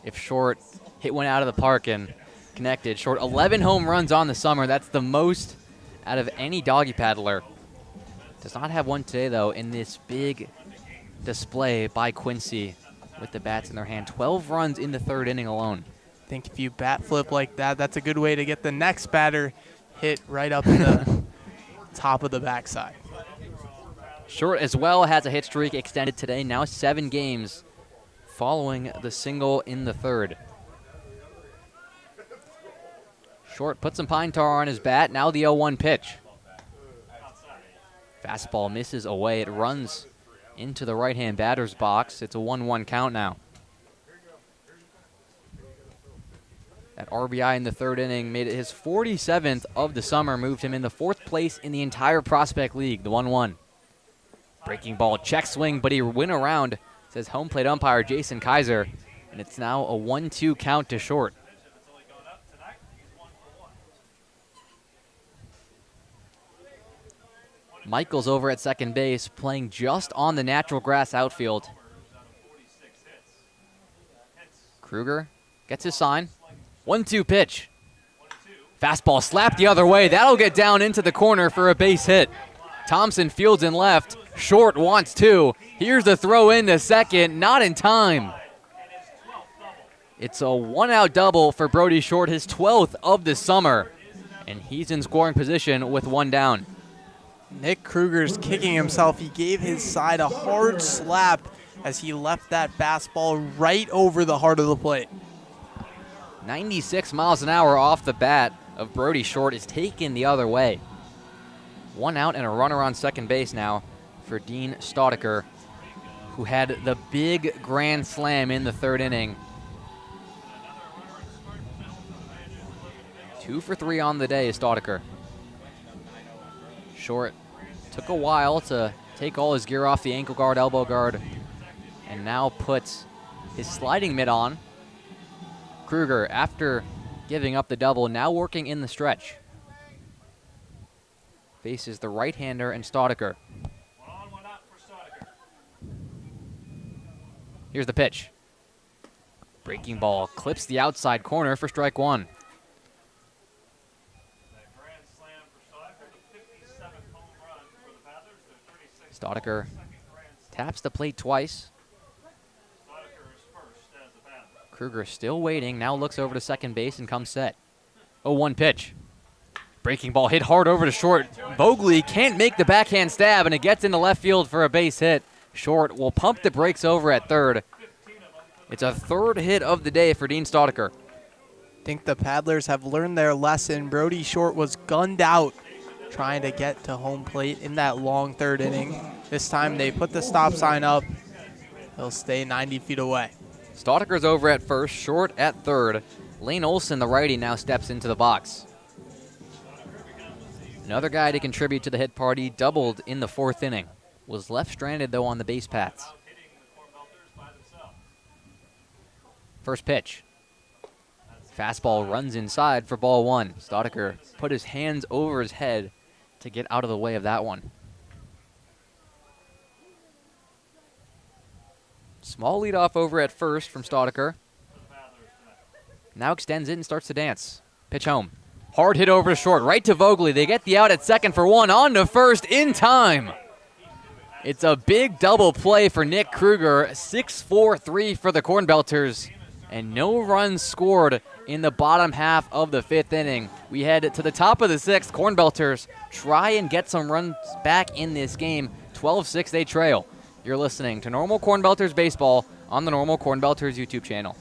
if Short hit one out of the park and connected. Short, 11 home runs on the summer. That's the most out of any Doggy Paddler. Does not have one today, though, in this big display by Quincy with the bats in their hand. 12 runs in the 3rd inning alone. I think if you bat flip like that, that's a good way to get the next batter hit right up in the top of the backside. Short as well has a hit streak extended today, now 7 games following the single in the 3rd. Short put some pine tar on his bat, now the 0-1 pitch. Fastball misses away, it runs into the right-hand batter's box. It's a 1-1 count now. That RBI in the 3rd inning made it his 47th of the summer, moved him in the 4th place in the entire Prospect League, the 1-1. Breaking ball, check swing, but he went around, says home plate umpire Jason Kaiser, and it's now a 1-2 count to Short. Michael's over at second base, playing just on the natural grass outfield. Kruger gets his sign. 1-2 pitch. Fastball slapped the other way. That'll get down into the corner for a base hit. Thompson fields in left. Short wants 2. Here's the throw in to second. Not in time. It's a 1-out double for Brody Short, his 12th of the summer. And he's in scoring position with 1 down. Nick Kruger's kicking himself. He gave his side a hard slap as he left that fastball right over the heart of the plate. 96 miles an hour off the bat of Brody Short is taken the other way. 1 out and a runner on second base now for Dean Staudiker, who had the big grand slam in the third inning. 2 for 3 on the day is Staudiker. Short took a while to take all his gear off the ankle guard, elbow guard, and now puts his sliding mitt on. Kruger, after giving up the double, now working in the stretch. Faces the right-hander and Staudiker. Here's the pitch. Breaking ball clips the outside corner for strike one. Staudiker taps the plate twice. Kruger still waiting, now looks over to second base and comes set. 0-1 pitch. Breaking ball hit hard over to short. Vogley can't make the backhand stab, and it gets into left field for a base hit. Short will pump the brakes over at third. It's a third hit of the day for Dean Staudiker. I think the Paddlers have learned their lesson. Brody Short was gunned out trying to get to home plate in that long third inning. This time they put the stop sign up. He'll stay 90 feet away. Staudiker's over at first, Short at third. Lane Olson, the righty, now steps into the box. Another guy to contribute to the hit party, doubled in the fourth inning. Was left stranded, though, on the base paths. First pitch. Fastball runs inside for ball one. Staudiker put his hands over his head to get out of the way of that one. Small leadoff over at first from Staudiker. Now extends it and starts to dance. Pitch home. Hard hit over to short, right to Vogley. They get the out at second for one, on to first in time. It's a big double play for Nick Kruger. 6-4-3 for the CornBelters. And no runs scored in the bottom half of the fifth inning. We head to the top of the sixth. CornBelters try and get some runs back in this game. 12-6 they trail. You're listening to Normal CornBelters Baseball on the Normal CornBelters YouTube channel.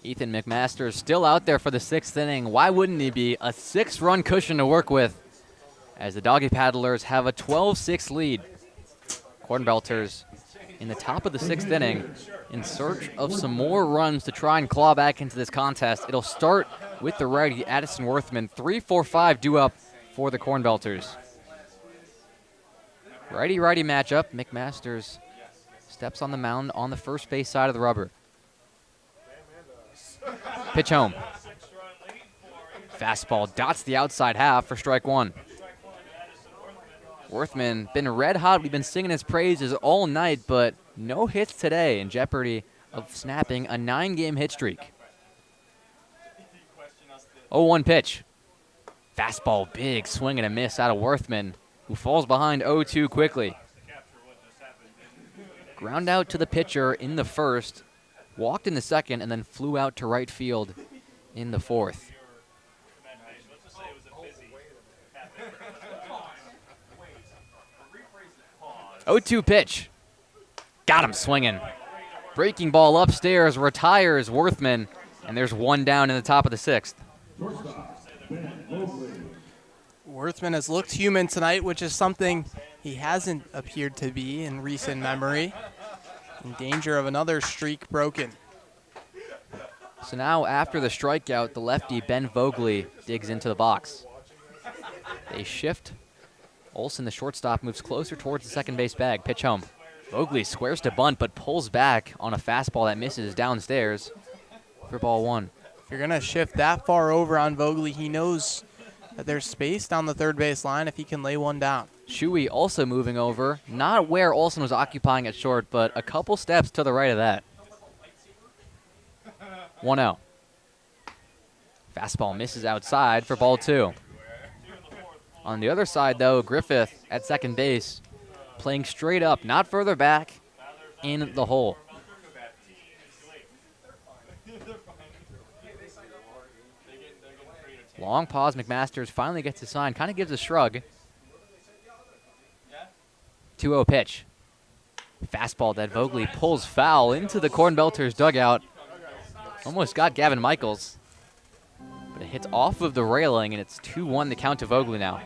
Ethan McMaster is still out there for the sixth inning. Why wouldn't he be? A 6-run cushion to work with as the Doggy Paddlers have a 12-6 lead. CornBelters in the top of the sixth inning in search of some more runs to try and claw back into this contest. It'll start with the righty, Addison Worthman. 3-4-5 due up for the CornBelters. Righty-righty matchup. McMasters steps on the mound on the first base side of the rubber. Pitch home. Fastball dots the outside half for strike one. Worthman been red hot. We've been singing his praises all night, but no hits today, in jeopardy of snapping a 9-game hit streak. 0-1 pitch. Fastball, big swing and a miss out of Worthman. who falls behind 0-2 quickly. Ground out to the pitcher in the first, walked in the second, and then flew out to right field in the fourth. 0-2 pitch. Got him swinging. Breaking ball upstairs, retires Worthman, and there's one down in the top of the sixth. Worthman has looked human tonight, which is something he hasn't appeared to be in recent memory. In danger of another streak broken. So now after the strikeout, the lefty Ben Vogley digs into the box. They shift. Olson, the shortstop, moves closer towards the second base bag. Pitch home. Vogley squares to bunt, but pulls back on a fastball that misses downstairs for ball one. If you're going to shift that far over on Vogley, he knows that there's space down the third base line if he can lay one down. Shuey also moving over, not where Olson was occupying at short, but a couple steps to the right of that. 1-0. Fastball misses outside for ball two. On the other side, though, Griffith at second base, playing straight up, not further back, in the hole. Long pause, McMasters finally gets a sign, kind of gives a shrug. 2-0 pitch. Fastball that Vogley pulls foul into the CornBelters dugout. Almost got Gavin Michaels. But it hits off of the railing, and it's 2-1 the count to Vogley now.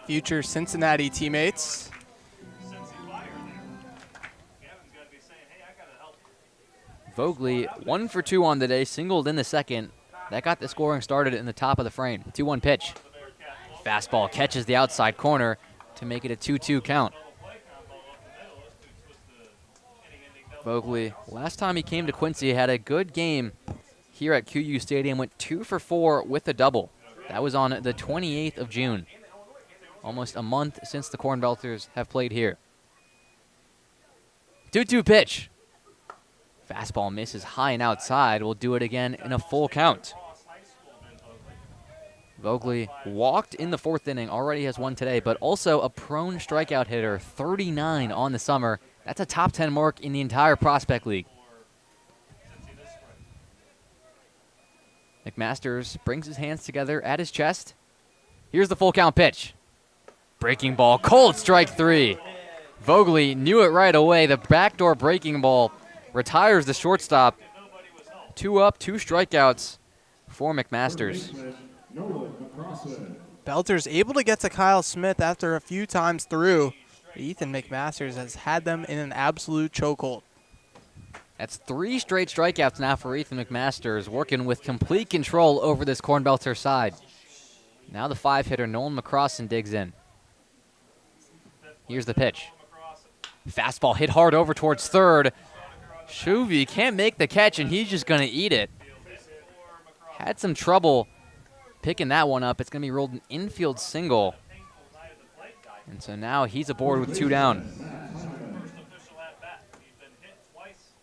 Future Cincinnati teammates. Vogley 1 for 2 on the day, singled in the second. That got the scoring started in the top of the frame. 2-1 pitch. Fastball catches the outside corner to make it a 2-2 count. Vogley, last time he came to Quincy, had a good game here at QU Stadium, went 2 for 4 with a double. That was on the 28th of June. Almost a month since the CornBelters have played here. 2-2 pitch. Fastball misses high and outside. We'll do it again in a full count. Vogley walked in the fourth inning, already has one today, but also a prone strikeout hitter, 39 on the summer. That's a top 10 mark in the entire Prospect League. McMasters brings his hands together at his chest. Here's the full count pitch. Breaking ball, cold strike three. Vogley knew it right away. The backdoor breaking ball retires the shortstop. 2 up, 2 strikeouts for McMasters. Belters able to get to Kyle Smith after a few times through. Ethan McMasters has had them in an absolute chokehold. That's 3 straight strikeouts now for Ethan McMasters, working with complete control over this CornBelter side. Now the 5-hitter, Nolan McCrossan, digs in. Here's the pitch. Fastball hit hard over towards third. Shuey can't make the catch, and he's just going to eat it. Had some trouble picking that one up. It's going to be rolled an infield single. And so now he's aboard with 2 down.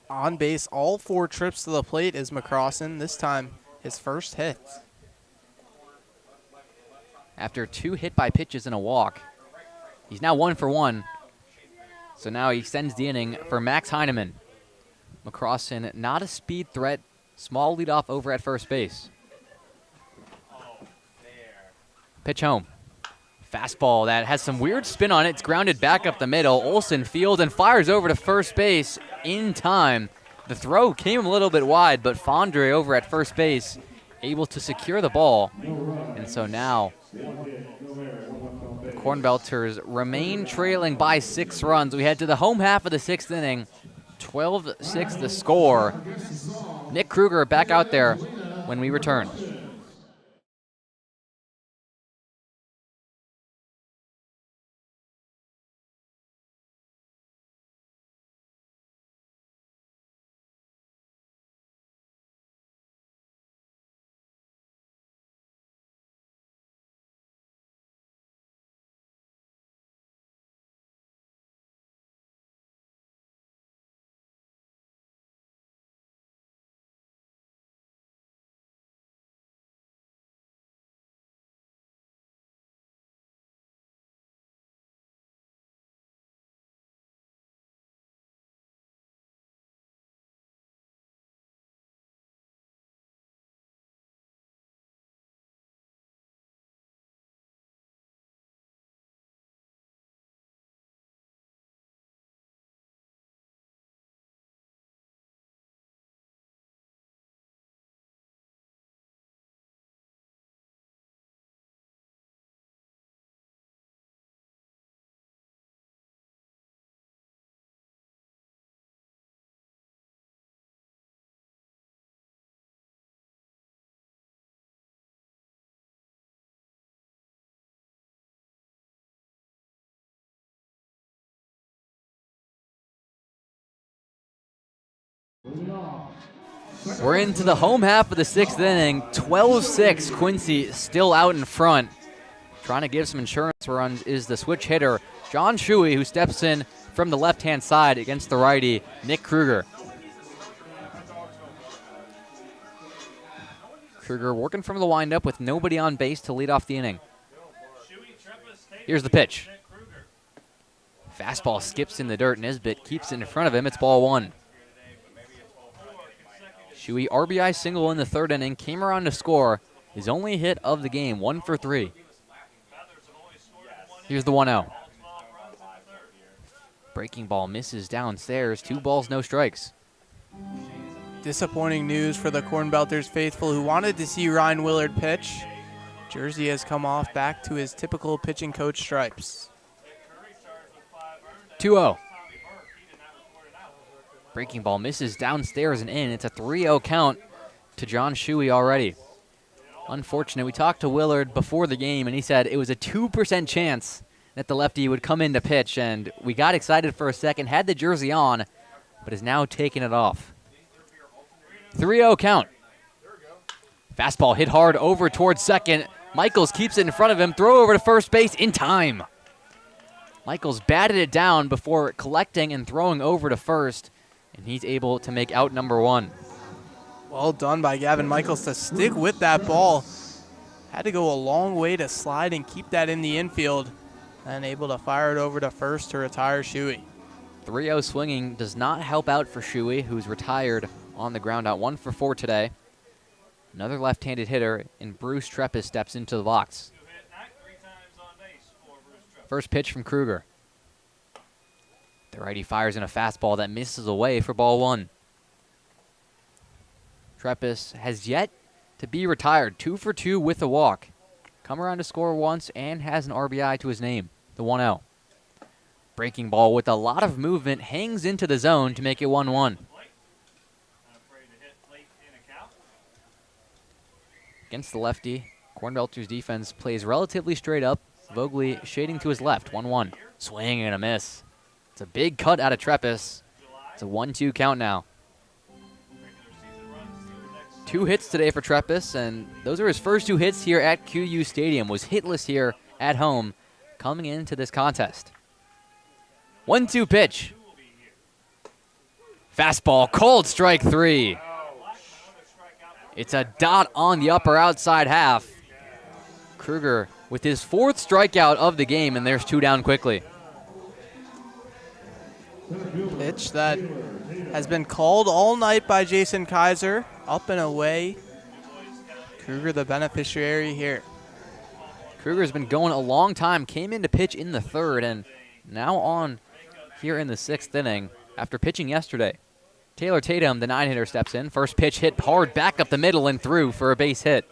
On base all 4 trips to the plate is McCrossan, this time his first hit. After 2 hit by pitches and a walk, he's now 1 for 1. So now he sends the inning for Max Heineman. McCrossan, not a speed threat, small leadoff over at first base. Pitch home. Fastball that has some weird spin on it. It's grounded back up the middle. Olson fields and fires over to first base in time. The throw came a little bit wide, but Fondre over at first base able to secure the ball. And so now the CornBelters remain trailing by 6 runs. We head to the home half of the 6th inning. 12-6 the score. Nick Kruger back out there when we return. We're into the home half of the 6th inning. 12-6, Quincy still out in front. Trying to give some insurance runs is the switch hitter, John Shuey, who steps in from the left-hand side against the righty, Nick Kruger. Kruger working from the windup with nobody on base to lead off the inning. Here's the pitch. Fastball skips in the dirt. Nisbet keeps it in front of him. It's ball 1. Shuey RBI single in the 3rd inning. Came around to score. His only hit of the game, 1 for 3. Here's the 1-0. Breaking ball misses downstairs. 2 balls, no strikes. Disappointing news for the CornBelters faithful who wanted to see Ryan Willard pitch. Jersey has come off back to his typical pitching coach stripes. 2-0. Breaking ball misses downstairs and in. It's a 3-0 count to John Shuey already. Unfortunate. We talked to Willard before the game, and he said it was a 2% chance that the lefty would come in to pitch, and we got excited for a second, had the jersey on, but is now taking it off. 3-0 count. Fastball hit hard over towards second. Michaels keeps it in front of him. Throw over to first base in time. Michaels batted it down before collecting and throwing over to first, and he's able to make out number 1. Well done by Gavin Michaels to stick with that ball. Had to go a long way to slide and keep that in the infield, and able to fire it over to first to retire Shuey. 3-0 swinging does not help out for Shuey, who's retired on the ground out. 1 for 4 today. Another left-handed hitter, and Bruce Treppis steps into the box. First pitch from Kruger. The righty fires in a fastball that misses away for ball 1. Treppis has yet to be retired. 2 for 2 with a walk. Come around to score once and has an RBI to his name. The 1-0. Breaking ball with a lot of movement hangs into the zone to make it 1-1. Against the lefty, CornBelters defense plays relatively straight up. Vogely shading to his left. 1-1. Swing and a miss. It's a big cut out of Treppis. It's a 1-2 count now. 2 hits today for Treppis, and those are his first 2 hits here at QU Stadium. Was hitless here at home coming into this contest. 1-2 pitch. Fastball, cold strike 3. It's a dot on the upper outside half. Kruger with his 4th strikeout of the game, and there's 2 down quickly. Pitch that has been called all night by Jason Kaiser. Up and away. Kruger the beneficiary here. Kruger's been going a long time. Came in to pitch in the 3rd, and now on here in the 6th inning after pitching yesterday. Taylor Tatum, the 9-hitter, steps in. First pitch hit hard back up the middle and through for a base hit.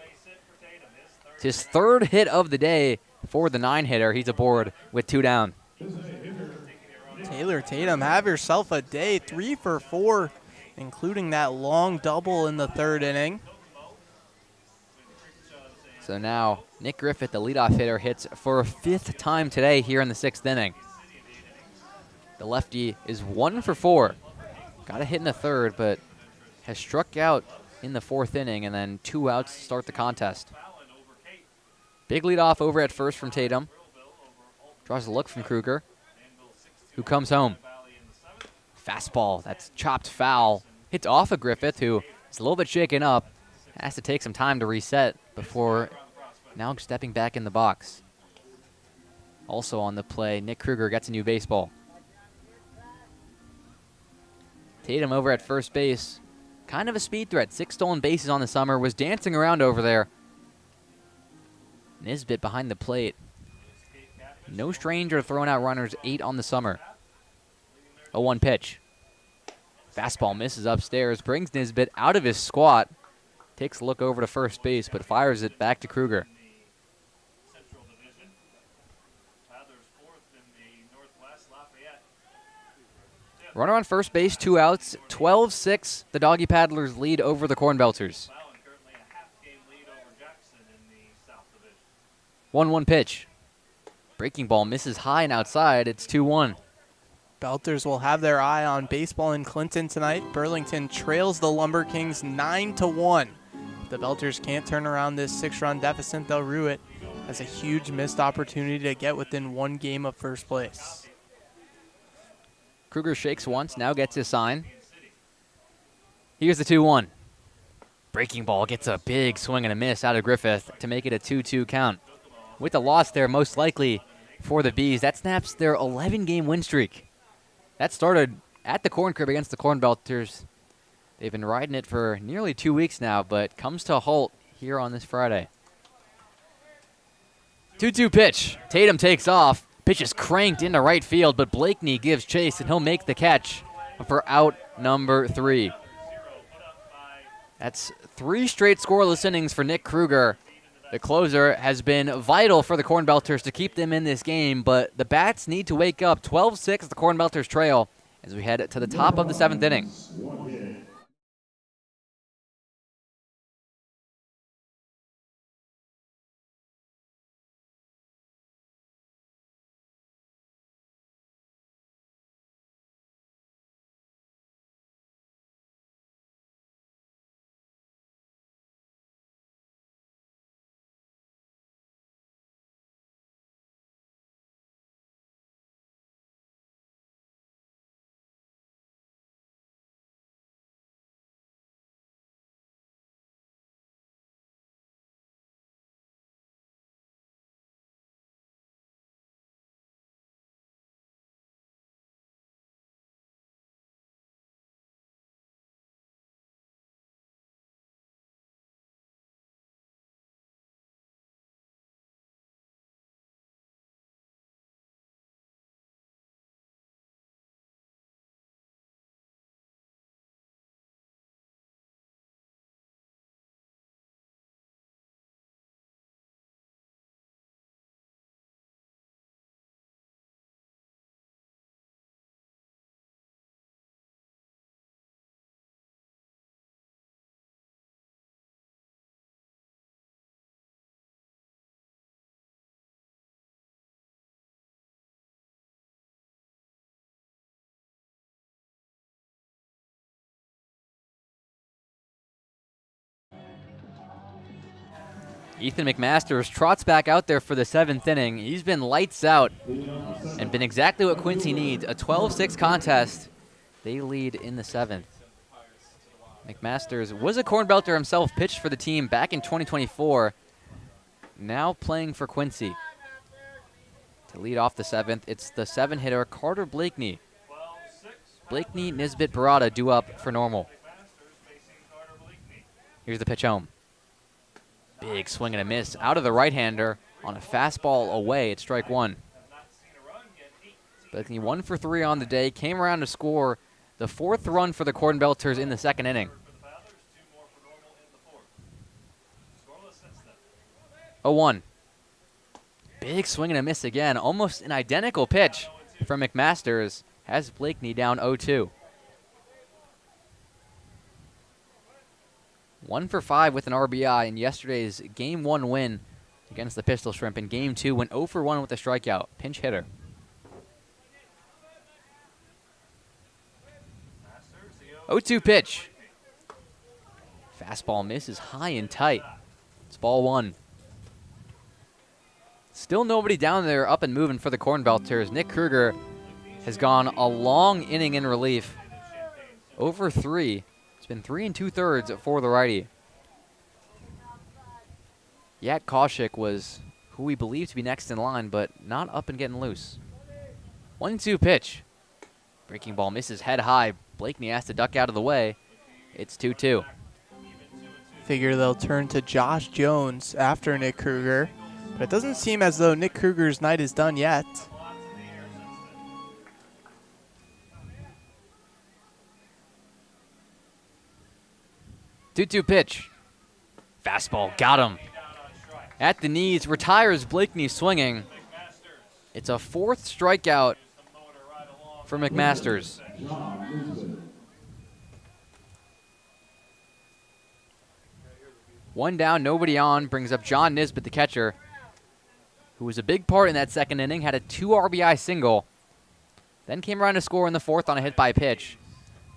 It's his 3rd hit of the day for the 9-hitter. He's aboard with 2 down. Taylor Tatum, have yourself a day. 3 for 4, including that long double in the 3rd inning. So now Nick Griffith, the leadoff hitter, hits for a 5th time today here in the 6th inning. The lefty is 1 for 4. Got a hit in the 3rd, but has struck out in the 4th inning, and then 2 outs to start the contest. Big leadoff over at first from Tatum. Draws a look from Kruger, who comes home. Fastball that's chopped foul. Hits off of Griffith, who is a little bit shaken up. Has to take some time to reset before now stepping back in the box. Also on the play, Nick Kruger gets a new baseball. Tatum over at first base. Kind of a speed threat. 6 stolen bases on the summer. Was dancing around over there. Nisbet behind the plate. No stranger to throwing out runners. 8 on the summer. 0-1 pitch. Fastball misses upstairs. Brings Nisbet out of his squat. Takes a look over to first base, but fires it back to Kruger. Runner on first base, 2 outs. 12-6, the Doggy Paddlers lead over the CornBelters. 1-1 pitch. Breaking ball misses high and outside. It's 2-1. Belters will have their eye on baseball in Clinton tonight. Burlington trails the Lumber Kings 9-1. If the Belters can't turn around this 6-run deficit, they'll rue it as a huge missed opportunity to get within one game of first place. Kruger shakes once, now gets his sign. Here's the 2-1. Breaking ball gets a big swing and a miss out of Griffith to make it a 2-2 count. With the loss there, most likely for the Bees, that snaps their 11-game win streak. That started at the Corn Crib against the CornBelters. They've been riding it for nearly 2 weeks now, but comes to a halt here on this Friday. 2-2 pitch. Tatum takes off. Pitch is cranked into right field, but Blakeney gives chase, and he'll make the catch for out number 3. That's 3 straight scoreless innings for Nick Kruger. The closer has been vital for the CornBelters to keep them in this game, but the bats need to wake up. 12-6 the CornBelters trail as we head to the top of the 7th inning. Ethan McMasters trots back out there for the 7th inning. He's been lights out and been exactly what Quincy needs. A 12-6 contest. They lead in the 7th. McMasters was a CornBelter himself, pitched for the team back in 2024. Now playing for Quincy. To lead off the 7th, it's the 7-hitter Carter Blakeney. Blakeney, Nisbet, Barada due up for normal. Here's the pitch home. Big swing and a miss out of the right-hander on a fastball away at strike 1. Blakeney 1 for 3 on the day, came around to score the 4th run for the CornBelters in the 2nd inning. 0-1. Big swing and a miss again, almost an identical pitch from McMasters, has Blakeney down 0-2. 1 for 5 with an RBI in yesterday's Game 1 win against the Pistol Shrimp. In Game 2, went 0 for 1 with a strikeout. Pinch hitter. 0-2 pitch. Fastball misses high and tight. It's ball 1. Still nobody down there up and moving for the CornBelters. Nick Kruger has gone a long inning in relief. Over 3. It's been 3 2/3 for the righty. Yat Kaushik was who we believe to be next in line, but not up and getting loose. 1-2 pitch. Breaking ball misses head high. Blakeney has to duck out of the way. It's 2-2. Figure they'll turn to Josh Jones after Nick Kruger, but it doesn't seem as though Nick Kruger's night is done yet. 2-2 pitch. Fastball got him. At the knees, retires Blakeney swinging. It's a 4th strikeout for McMasters. One down, nobody on, brings up John Nisbet, the catcher, who was a big part in that 2nd inning, had a 2 RBI single. Then came around to score in the 4th on a hit by pitch.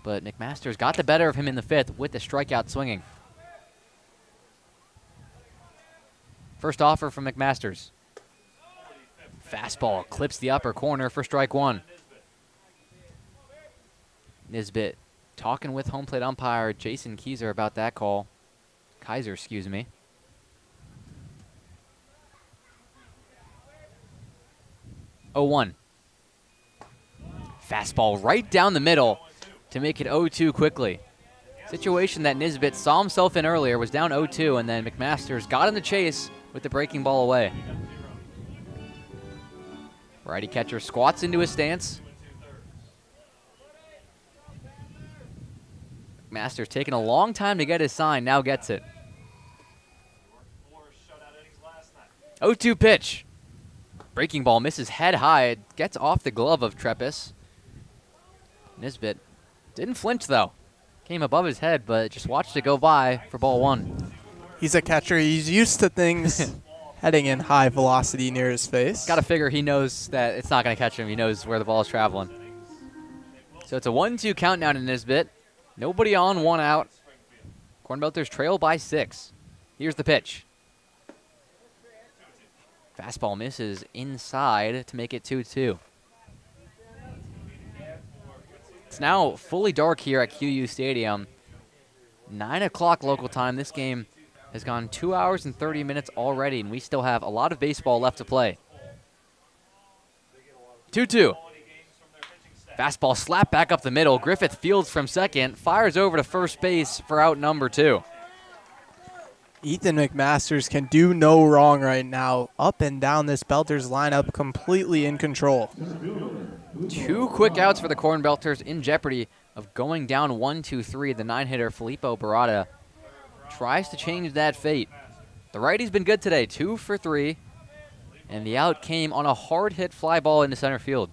But McMasters got the better of him in the 5th with the strikeout swinging. First offer from McMasters. Fastball clips the upper corner for strike 1. Nisbet talking with home plate umpire Jason Kaiser about that call. Kaiser, excuse me. Oh, 1. Fastball right down the middle to make it 0-2 quickly. Situation that Nisbet saw himself in earlier, was down 0-2, and then McMasters got in the chase with the breaking ball away. Righty catcher squats into his stance. McMasters taking a long time to get his sign, now gets it. 0-2 pitch. Breaking ball misses head high. It gets off the glove of Treppis. Nisbet didn't flinch, though. Came above his head, but just watched it go by for ball 1. He's a catcher. He's used to things heading in high velocity near his face. Got to figure he knows that it's not going to catch him. He knows where the ball is traveling. So it's a 1-2 count now to Nisbet. Nobody on, 1 out. CornBelters trail by 6. Here's the pitch. Fastball misses inside to make it 2-2. It's now fully dark here at QU Stadium. 9 o'clock local time. This game has gone 2 hours and 30 minutes already, and we still have a lot of baseball left to play. 2-2. Fastball slap back up the middle. Griffith fields from second, fires over to first base for out number 2. Ethan McMasters can do no wrong right now. Up and down this Belters lineup, completely in control. 2 quick outs for the CornBelters, in jeopardy of going down 1-2-3. The 9-hitter Filippo Barada tries to change that fate. The righty's been good today, 2 for 3, and the out came on a hard hit fly ball into center field.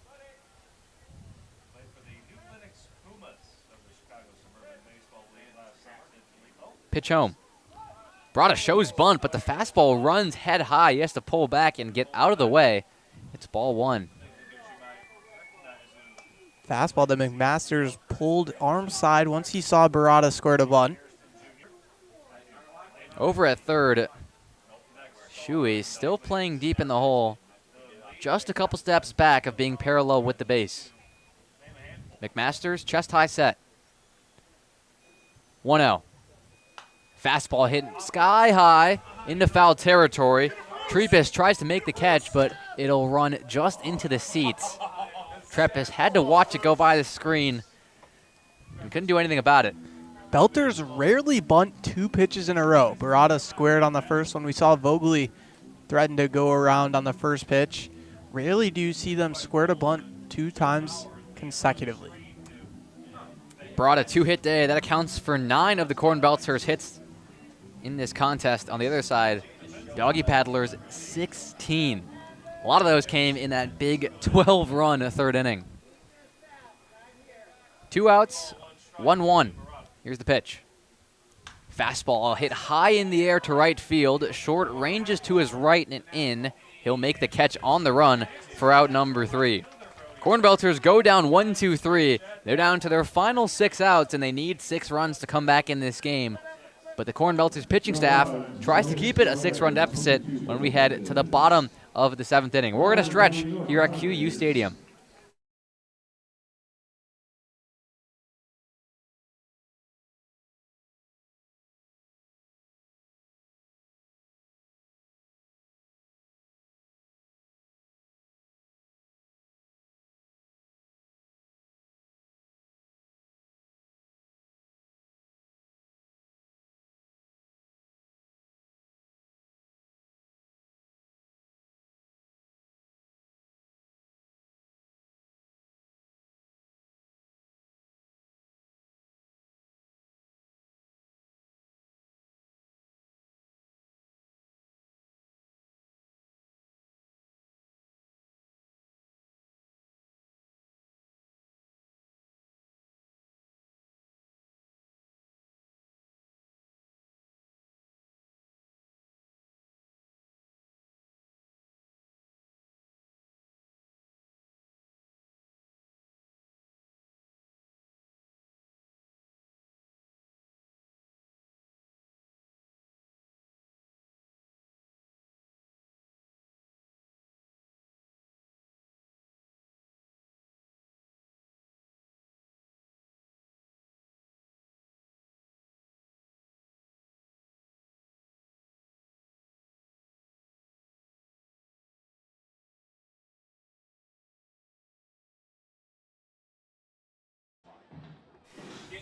Pitch home. Barada shows bunt, but the fastball runs head high. He has to pull back and get out of the way. It's ball 1. Fastball that McMasters pulled arm side once he saw Barada square to bunt. Over at third, Shuey still playing deep in the hole. Just a couple steps back of being parallel with the base. McMasters, chest high set. 1-0. Fastball hit sky high into foul territory. Treppis tries to make the catch, but it'll run just into the seats. Treppis had to watch it go by the screen and couldn't do anything about it. Belters rarely bunt 2 pitches in a row. Barada squared on the first one. We saw Vogley threaten to go around on the first pitch. Rarely do you see them square to bunt 2 times consecutively. Barada 2-hit day. That accounts for 9 of the CornBelters hits in this contest. On the other side, Doggy Paddlers 16. A lot of those came in that big 12-run 3rd inning. 2 outs, 1-1. Here's the pitch. Fastball hit high in the air to right field. Short ranges to his right and in. He'll make the catch on the run for out number 3. CornBelters go down 1-2-3. They're down to their final 6 outs, and they need 6 runs to come back in this game. But the CornBelters pitching staff tries to keep it a 6-run deficit when we head to the bottom of the 7th inning. We're going to stretch here at QU Stadium.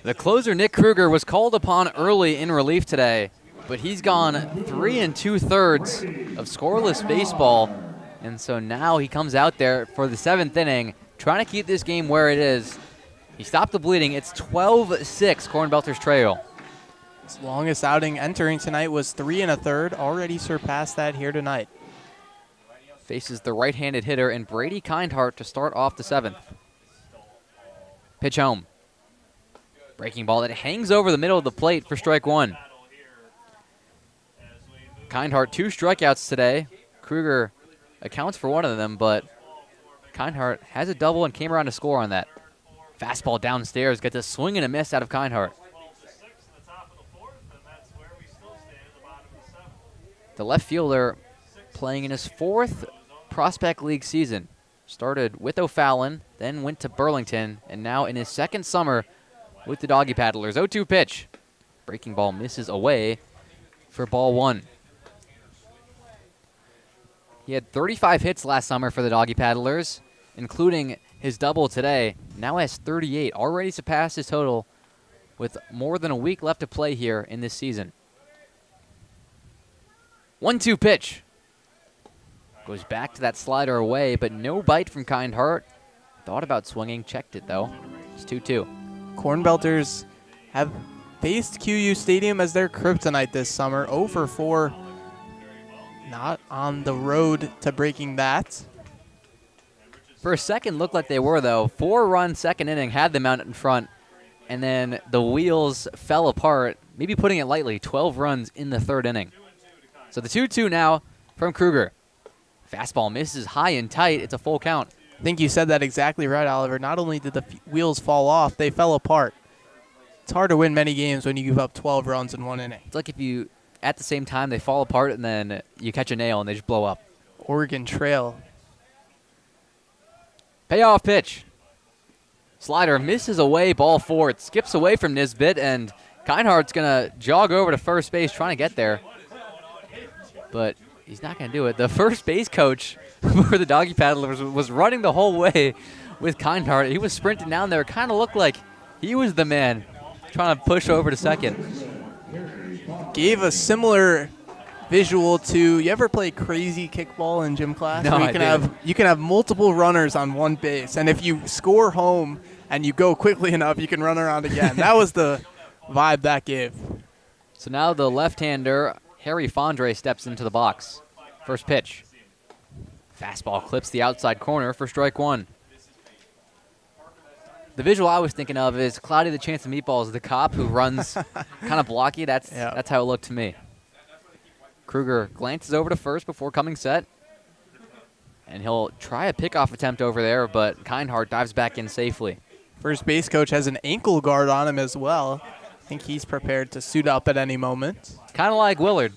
The closer, Nick Kruger, was called upon early in relief today, but he's gone 3 2/3 of scoreless baseball, and so now he comes out there for the 7th inning, trying to keep this game where it is. He stopped the bleeding. It's 12-6, CornBelters trail. His longest outing entering tonight was 3 1/3, already surpassed that here tonight. Faces the right-handed hitter and Brady Kindhart to start off the 7th. Pitch home. Breaking ball that hangs over the middle of the plate for strike 1. Kindhart 2 strikeouts today. Kruger accounts for one of them, but Kindhart has a double and came around to score on that. Fastball downstairs, gets a swing and a miss out of Kindhart. The left fielder playing in his 4th Prospect League season. Started with O'Fallon, then went to Burlington, and now in his 2nd summer with the Doggy Paddlers. 0-2 pitch. Breaking ball misses away for ball 1. He had 35 hits last summer for the Doggy Paddlers, including his double today. Now has 38, already surpassed his total with more than a week left to play here in this season. 1-2 pitch. Goes back to that slider away, but no bite from Kindhart. Thought about swinging, checked it though. It's 2-2. CornBelters have faced QU Stadium as their kryptonite this summer. 0 for 4. Not on the road to breaking that. For a second, looked like they were, though. 4-run 2nd inning, had them out in front, and then the wheels fell apart, maybe putting it lightly, 12 runs in the 3rd inning. So the 2-2 now from Kruger. Fastball misses high and tight. It's a full count. I think you said that exactly right, Oliver. Not only did the wheels fall off, they fell apart. It's hard to win many games when you give up 12 runs in 1 inning. It's like if you, at the same time, they fall apart and then you catch a nail and they just blow up. Oregon Trail. Payoff pitch. Slider misses away, ball 4. It skips away from Nisbet, and Kindhart's going to jog over to first base trying to get there. But he's not going to do it. The first base coach for the Doggy Paddlers was running the whole way with Kindhart. He was sprinting down there. It kind of looked like he was the man trying to push over to second. Gave a similar visual to, you ever play crazy kickball in gym class? No, you can have multiple runners on one base, and if you score home and you go quickly enough, you can run around again. That was the vibe that gave. So now the left-hander, Harry Fondre, steps into the box. First pitch. Fastball clips the outside corner for strike 1. The visual I was thinking of is Cloudy the Chance of Meatballs, the cop who runs kind of blocky. That's how it looked to me. Kruger glances over to first before coming set. And he'll try a pickoff attempt over there, but Kindhart dives back in safely. First base coach has an ankle guard on him as well. I think he's prepared to suit up at any moment. Kind of like Willard.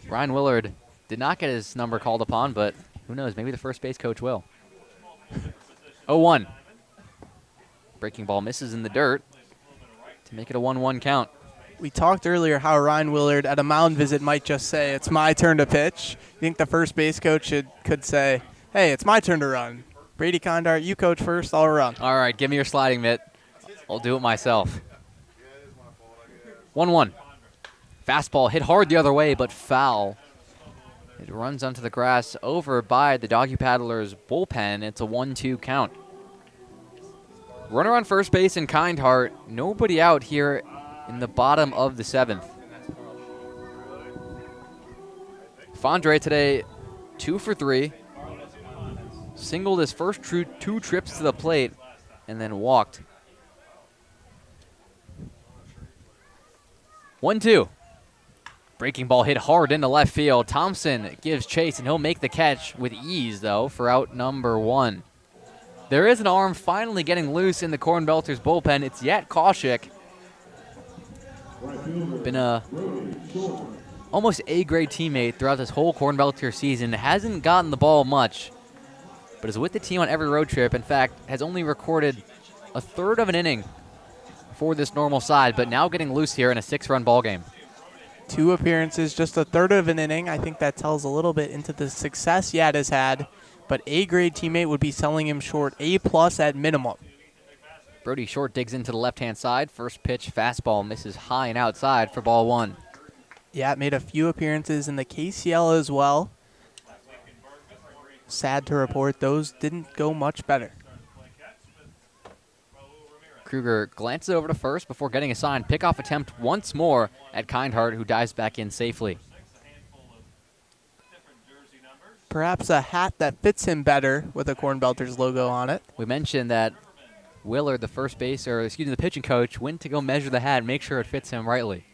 Ryan Willard did not get his number called upon, but who knows? Maybe the first base coach will. 0-1. Breaking ball misses in the dirt to make it a 1-1 count. We talked earlier how Ryan Willard at a mound visit might just say, "It's my turn to pitch." You think the first base coach could say, "Hey, it's my turn to run. Brady Kindhart, you coach first, I'll run." All right, give me your sliding mitt. I'll do it myself. 1-1. Fastball hit hard the other way, but foul. It runs onto the grass over by the Doggy Paddlers bullpen. It's a 1-2 count. Runner on first base and Kindhart. Nobody out here in the bottom of the 7th. Fondre today, 2 for 3. Singled his first 2 trips to the plate and then walked. 1-2. Breaking ball hit hard into left field. Thompson gives chase, and he'll make the catch with ease, though, for out number 1. There is an arm finally getting loose in the CornBelters bullpen. It's Yet Kaushik. Been a almost A-grade teammate throughout this whole CornBelters season. Hasn't gotten the ball much, but is with the team on every road trip. In fact, has only recorded a third of an inning for this normal side, but now getting loose here in a 6-run ball game. 2 appearances, just a third of an inning. I think that tells a little bit into the success Yad has had, but A-grade teammate would be selling him short, A+ at minimum. Brody Short digs into the left-hand side. First pitch, fastball misses high and outside for ball one. Yeah, made a few appearances in the KCL as well. Sad to report, those didn't go much better. Kruger glances over to first before getting a signed pickoff attempt once more at Kindheart, who dives back in safely. Perhaps a hat that fits him better with a CornBelters logo on it. We mentioned that Willard, the the pitching coach, went to go measure the hat and make sure it fits him rightly.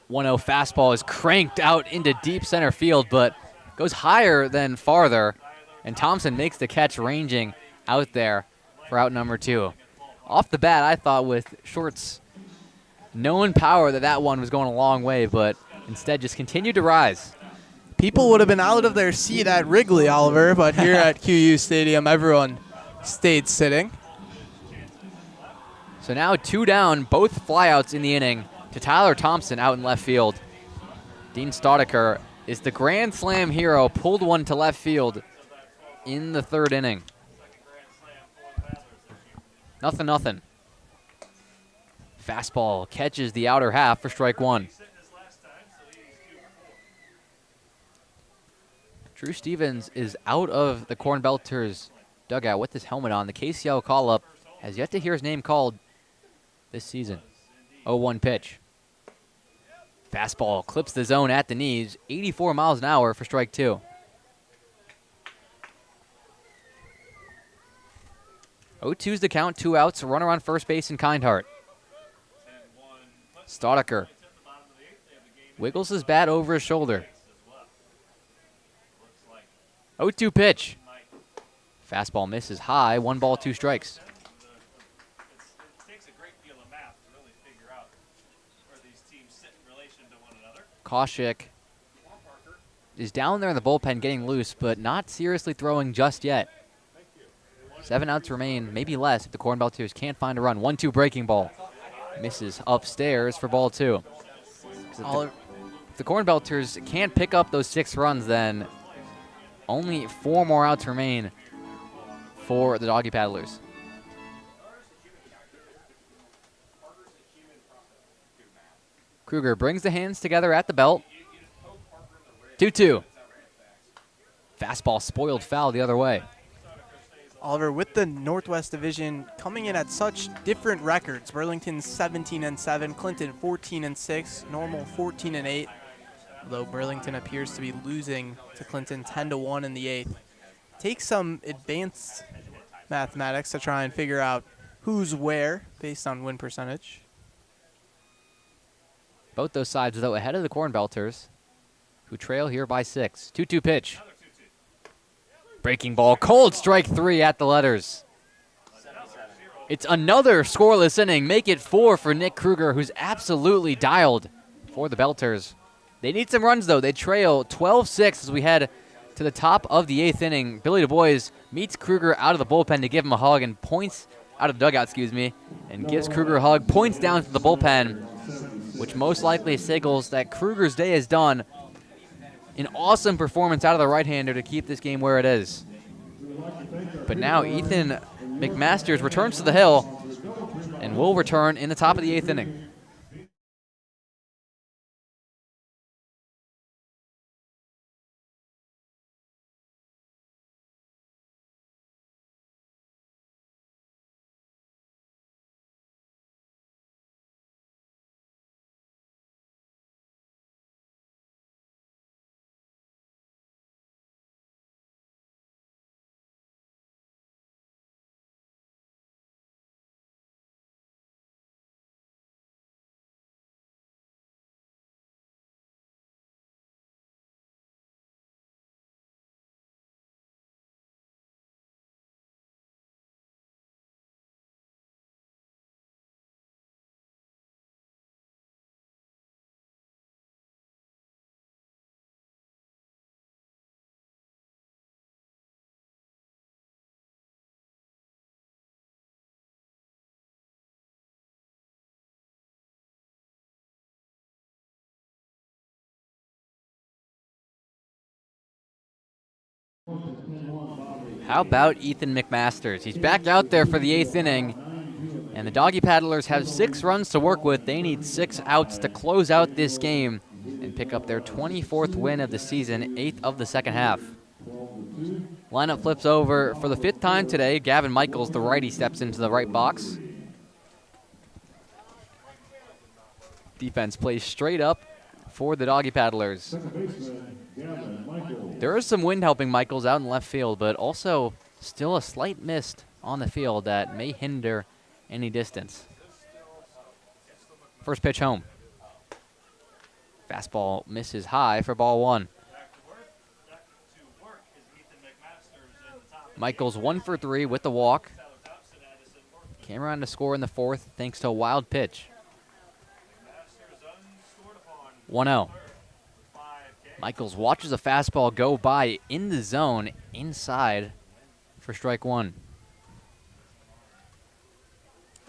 1-0 fastball is cranked out into deep center field, but goes higher than farther, and Thompson makes the catch ranging out there for out number 2. Off the bat, I thought with Short's known power that one was going a long way, but instead just continued to rise. People would have been out of their seat at Wrigley, Oliver, but here at QU Stadium, everyone stayed sitting. So now 2 down, both flyouts in the inning to Tyler Thompson out in left field. Dean Staudiker is the grand slam hero, pulled one to left field in the 3rd inning. 0-0. Fastball catches the outer half for strike 1. Drew Stevens is out of the CornBelters dugout with his helmet on. The KCL call-up has yet to hear his name called this season. 0-1 pitch. Fastball clips the zone at the knees. 84 miles an hour for strike 2. 0-2's the count, 2 outs, a runner on first base in Kindheart. Staudiker wiggles his bat over his shoulder. 0-2 pitch. Fastball misses high, 1 ball, 2 strikes. Koshik is down there in the bullpen getting loose, but not seriously throwing just yet. 7 outs remain, maybe less, if the CornBelters can't find a run. 1-2 breaking ball. Misses upstairs for ball 2. If the CornBelters can't pick up those 6 runs, then only 4 more outs remain for the Doggy Paddlers. Kruger brings the hands together at the belt. 2-2. Fastball spoiled foul the other way. Oliver, with the Northwest Division coming in at such different records, Burlington 17-7, Clinton 14-6, Normal 14-8, although Burlington appears to be losing to Clinton 10-1 in the 8th. Take some advanced mathematics to try and figure out who's where based on win percentage. Both those sides, though, ahead of the CornBelters, who trail here by 6. 2-2 pitch. Breaking ball, cold strike 3 at the letters. It's another scoreless inning. Make it 4 for Nick Kruger, who's absolutely dialed for the Belters. They need some runs, though. They trail 12-6 as we head to the top of the 8th inning. Billy Du Bois meets Kruger out of the bullpen to give him a hug and points out of the dugout, and gives Kruger a hug, points down to the bullpen, which most likely signals that Kruger's day is done. An awesome performance out of the right-hander to keep this game where it is. But now Ethan McMasters returns to the hill and will return in the top of the 8th inning. How about Ethan McMasters? He's back out there for the 8th inning, And the Doggy Paddlers have 6 runs to work with. They need 6 outs to close out this game and pick up their 24th win of the season, 8th of the second half. Lineup flips over for the 5th time today. Gavin Michaels, the righty, steps into the right box. Defense plays straight up for the Doggy Paddlers. There is some wind helping Michaels out in left field, but also still a slight mist on the field that may hinder any distance. First pitch home. Fastball misses high for ball 1. Michaels 1 for 3 with the walk. Came around to score in the 4th thanks to a wild pitch. 1-0. Michaels watches a fastball go by in the zone inside for strike 1.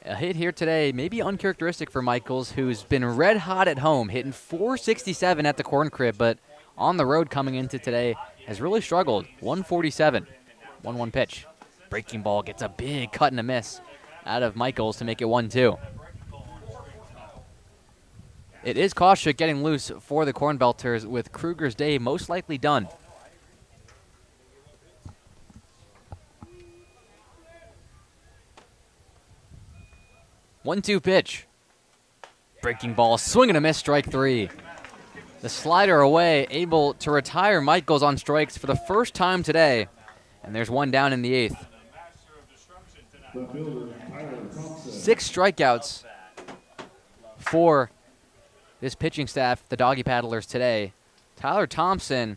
A hit here today, maybe uncharacteristic for Michaels, who's been red hot at home, hitting .467 at the Corn Crib, but on the road coming into today has really struggled. 147. 1-1 pitch. Breaking ball gets a big cut and a miss out of Michaels to make it 1-2. It is Koshik getting loose for the CornBelters with Kruger's day most likely done. One-two pitch. Breaking ball, swing and a miss, strike 3. The slider away, able to retire Michaels on strikes for the first time today. And there's one down in the 8th. 6 strikeouts for this pitching staff, the Doggy Paddlers today. Tyler Thompson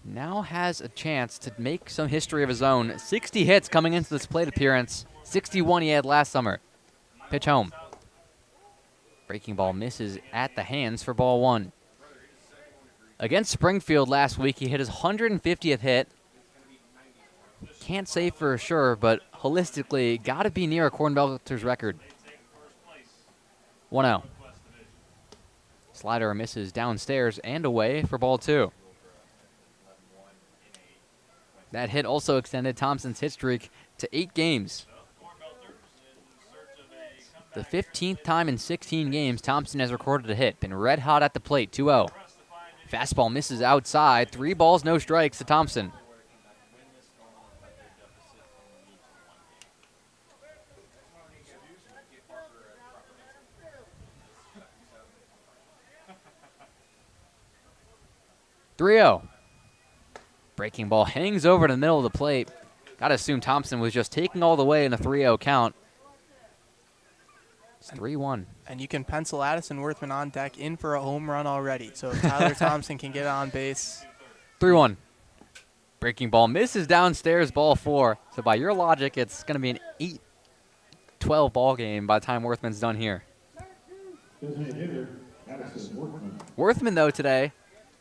now has a chance to make some history of his own. 60 hits coming into this plate appearance. 61 he had last summer. Pitch home. Breaking ball misses at the hands for ball 1. Against Springfield last week, he hit his 150th hit. Can't say for sure, but holistically, got to be near a CornBelters record. 1-0. Slider misses downstairs and away for ball 2. That hit also extended Thompson's hit streak to 8 games. The 15th time in 16 games Thompson has recorded a hit. Been red hot at the plate, 2-0. Fastball misses outside. 3 balls, no strikes to Thompson. Breaking ball hangs over to the middle of the plate. Got to assume Thompson was just taking all the way in a 3-0 count. It's 3-1. And you can pencil Addison Worthman on deck in for a home run already. So if Tyler Thompson can get on base. 3-1. Breaking ball misses downstairs, ball 4. So by your logic, it's going to be an 8-12 ball game by the time Worthman's done here. Worthman, though, today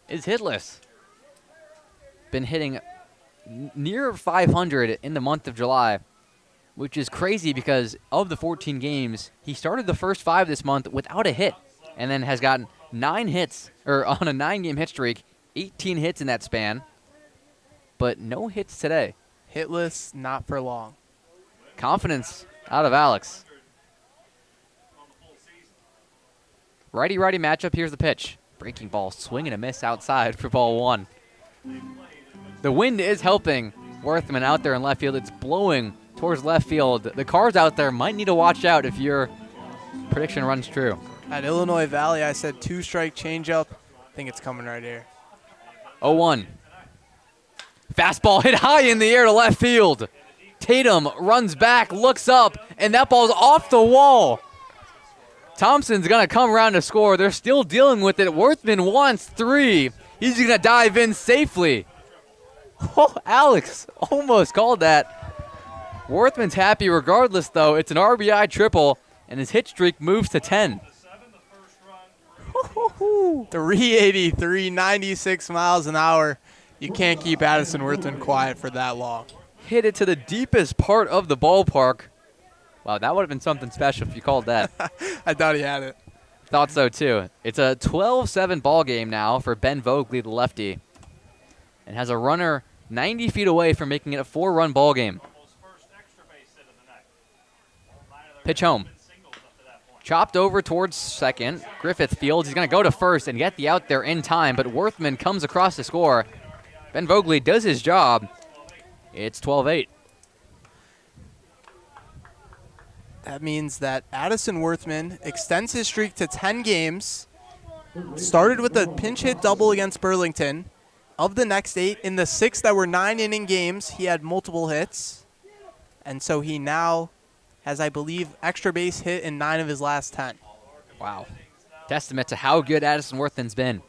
is hitless. Been hitting near 500 in the month of July, which is crazy because of the 14 games, he started the first 5 this month without a hit and then has gotten 9 hits, or on a 9-game hit streak, 18 hits in that span, but no hits today. Hitless, not for long. Confidence out of Alex. Righty-righty matchup, here's the pitch. Breaking ball, swing and a miss outside for ball 1. The wind is helping Worthman out there in left field. It's blowing towards left field. The cars out there might need to watch out if your prediction runs true. At Illinois Valley, I said 2-strike changeup. I think it's coming right here. 0-1. Fastball hit high in the air to left field. Tatum runs back, looks up, and that ball's off the wall. Thompson's going to come around to score. They're still dealing with it. Worthman wants 3. He's going to dive in safely. Oh, Alex almost called that. Worthman's happy regardless, though. It's an RBI triple, and his hit streak moves to 10. 383, 96 miles an hour. You can't keep Addison Worthman quiet for that long. Hit it to the deepest part of the ballpark. Wow, that would have been something special if you called that. I thought he had it. Thought so, too. It's a 12-7 ball game now for Ben Vogley, the lefty, and has a runner 90 feet away from making it a 4-run ball game. Pitch home. Chopped over towards second. Griffith fields. He's going to go to first and get the out there in time, but Worthman comes across to score. Ben Vogley does his job. It's 12-8. That means that Addison Worthman extends his streak to 10 games. Started with a pinch hit double against Burlington. Of the next 8, in the 6 that were 9-inning games, he had multiple hits. And so he now has, I believe, extra base hit in 9 of his last 10. Wow. Testament to how good Addison Worthman's been.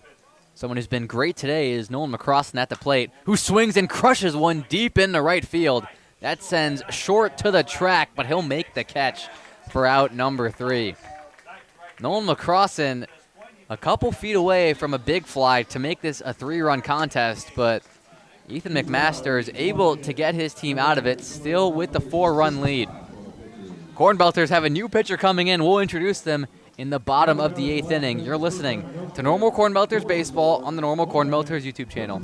Someone who's been great today is Nolan McCrossan at the plate, who swings and crushes one deep into right field. That sends short to the track, but he'll make the catch for out number 3. Nolan McCrossan a couple feet away from a big fly to make this a 3-run contest, but Ethan McMaster is able to get his team out of it, still with the 4-run lead. CornBelters have a new pitcher coming in. We'll introduce them in the bottom of the 8th inning. You're listening to Normal CornBelters Baseball on the Normal CornBelters YouTube channel.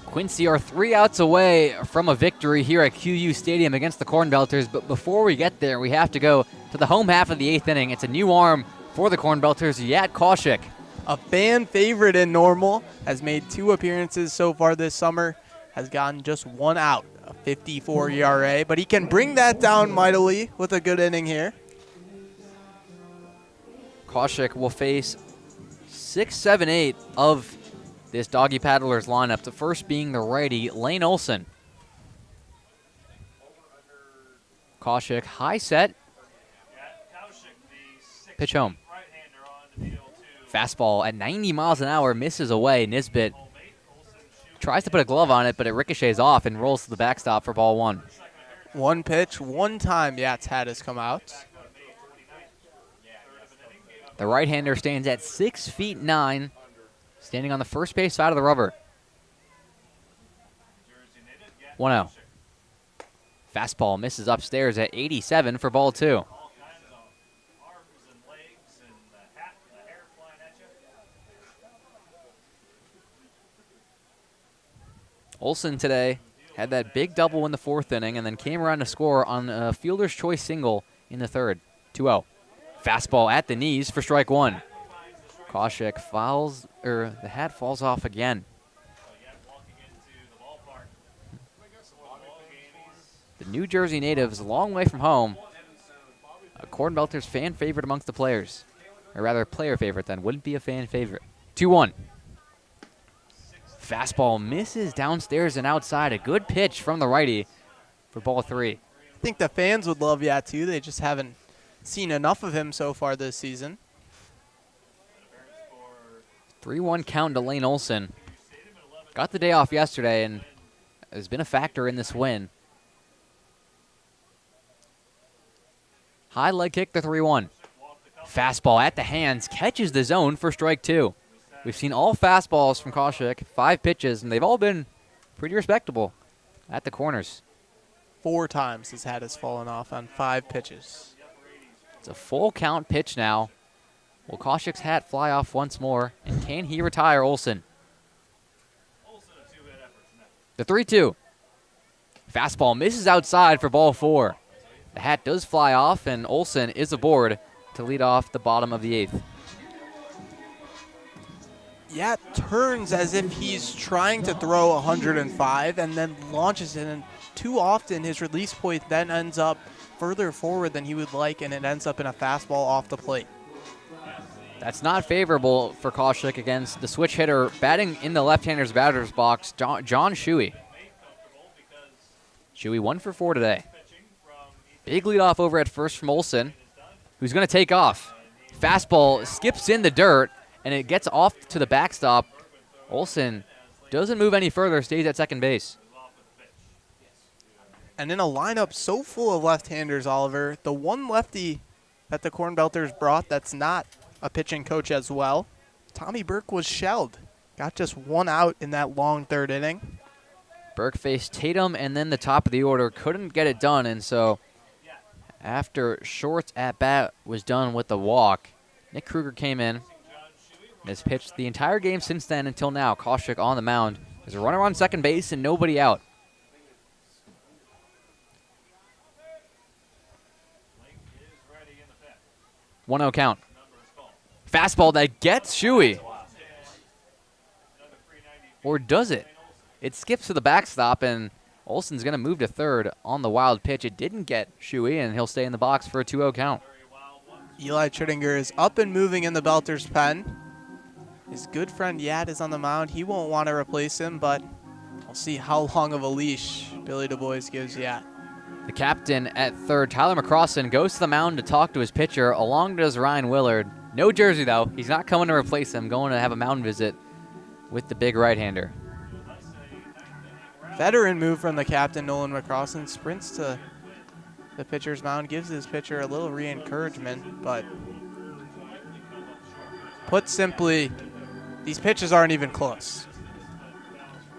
Quincy are 3 outs away from a victory here at QU Stadium against the CornBelters, but before we get there, we have to go to the home half of the 8th inning. It's a new arm for the CornBelters, Yat Kaushik. A fan favorite in Normal, has made 2 appearances so far this summer, has gotten just 1 out, a 54 ERA, but he can bring that down mightily with a good inning here. Kaushik will face 6, 7, 8 of this Doggy Paddlers lineup, the first being the righty, Lane Olson. Kaushik, high set. Pitch home. Fastball at 90 miles an hour, misses away. Nisbet tries to put a glove on it, but it ricochets off and rolls to the backstop for ball 1. 1 pitch, 1 time Yat's hat has come out. The right-hander stands at 6'9", standing on the first base side of the rubber. 1-0. Fastball misses upstairs at 87 for ball 2. Olson today had that big double in the 4th inning and then came around to score on a fielder's choice single in the 3rd. 2-0. Fastball at the knees for strike 1. Kaushik fouls, or the hat falls off again. The New Jersey native is a long way from home. A CornBelters fan favorite amongst the players. Or rather, player favorite then. Wouldn't be a fan favorite. 2-1. Fastball misses downstairs and outside. A good pitch from the righty for ball 3. I think the fans would love Yat too. They just haven't seen enough of him so far this season. 3-1 count to Lane Olson. Got the day off yesterday and has been a factor in this win. High leg kick, the 3-1. Fastball at the hands, catches the zone for strike 2. We've seen all fastballs from Koshik, 5 pitches, and they've all been pretty respectable at the corners. 4 times his hat has fallen off on 5 pitches. It's a full count pitch now. Will Koshik's hat fly off once more, and can he retire Olson? The 3-2. Fastball misses outside for ball 4. The hat does fly off, and Olson is aboard to lead off the bottom of the 8th. Yat turns as if he's trying to throw 105 and then launches it. And too often his release point then ends up further forward than he would like, and it ends up in a fastball off the plate. That's not favorable for Koshik against the switch hitter batting in the left-hander's batter's box, John Shuey. Shuey 1 for 4 today. Big leadoff over at first from Olson, who's going to take off. Fastball skips in the dirt, and it gets off to the backstop. Olson doesn't move any further, stays at second base. And in a lineup so full of left-handers, Oliver, the one lefty that the CornBelters brought that's not a pitching coach as well, Tommy Burke, was shelled. Got just 1 out in that long 3rd inning. Burke faced Tatum and then the top of the order, couldn't get it done, and so after Short's at-bat was done with the walk, Nick Kruger came in and has pitched the entire game since then until now. Koshik on the mound. There's a runner on second base and nobody out. 1-0 count. Fastball that gets Shuey. Or does it? It skips to the backstop, and Olson's going to move to third on the wild pitch. It didn't get Shuey, and he'll stay in the box for a 2-0 count. Eli Trittinger is up and moving in the Belters' pen. His good friend Yat is on the mound. He won't want to replace him, but we'll see how long of a leash Billy Du Bois gives Yat. The captain at third, Tyler McCrossan, goes to the mound to talk to his pitcher. Along does Ryan Willard. No jersey, though. He's not coming to replace him. Going to have a mound visit with the big right-hander. Veteran move from the captain, Nolan McCrossan. Sprints to the pitcher's mound, gives his pitcher a little re-encouragement, but put simply, these pitches aren't even close.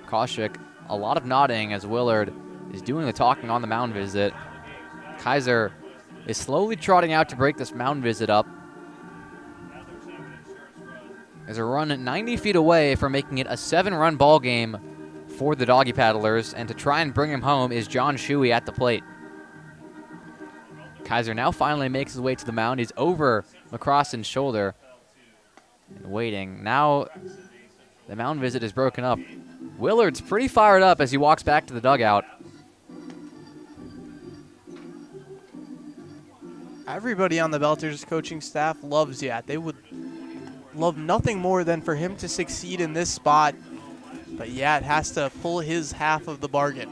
Koshik, a lot of nodding as Willard is doing the talking on the mound visit. Kaiser is slowly trotting out to break this mound visit up. There's a run 90 feet away from making it a 7-run ball game for the Doggy Paddlers, and to try and bring him home is John Shuey at the plate. Kaiser now finally makes his way to the mound. He's over McCrossan's shoulder and waiting. Now the mound visit is broken up. Willard's pretty fired up as he walks back to the dugout. Everybody on the Belters coaching staff loves Yat. They would love nothing more than for him to succeed in this spot, but Yat has to pull his half of the bargain.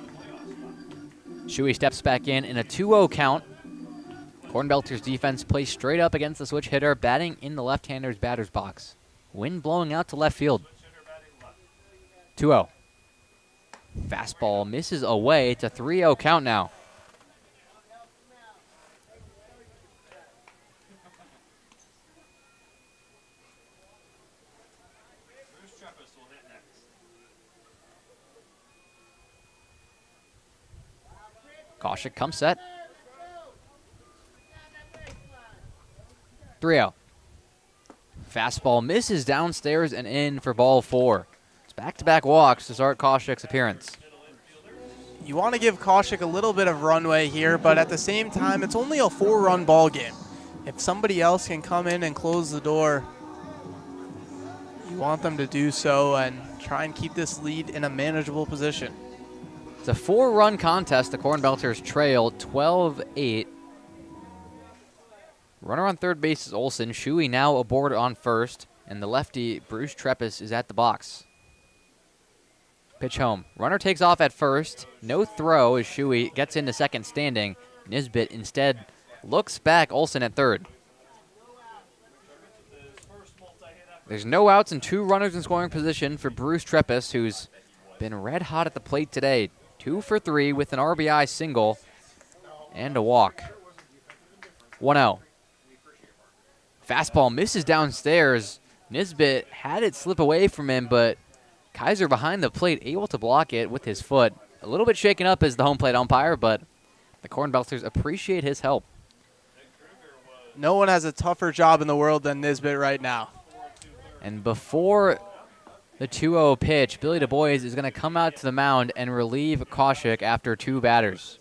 Shuey steps back in a 2-0 count. CornBelters defense plays straight up against the switch hitter, batting in the left-hander's batter's box. Wind blowing out to left field. 2-0. Fastball misses away. It's a 3-0 count now. Koshik comes set. 3-0. Fastball misses downstairs and in for ball 4. It's back-to-back walks to start Koshik's appearance. You want to give Koshik a little bit of runway here, but at the same time, it's only a 4-run ball game. If somebody else can come in and close the door, you want them to do so and try and keep this lead in a manageable position. It's a 4-run contest. The CornBelters trail 12-8. Runner on third base is Olson. Shuey now aboard on first, and the lefty, Bruce Treppis, is at the box. Pitch home. Runner takes off at first. No throw as Shuey gets into second standing. Nisbet instead looks back. Olson at third. There's no outs and 2 runners in scoring position for Bruce Treppis, who's been red hot at the plate today. 2 for 3 with an RBI single and a walk. 1-0. Fastball misses downstairs. Nisbet had it slip away from him, but Kaiser behind the plate able to block it with his foot. A little bit shaken up as the home plate umpire, but the CornBelters appreciate his help. No one has a tougher job in the world than Nisbet right now. And before the 2-0 pitch, Billy Du Bois is going to come out to the mound and relieve Kaushik after 2 batters.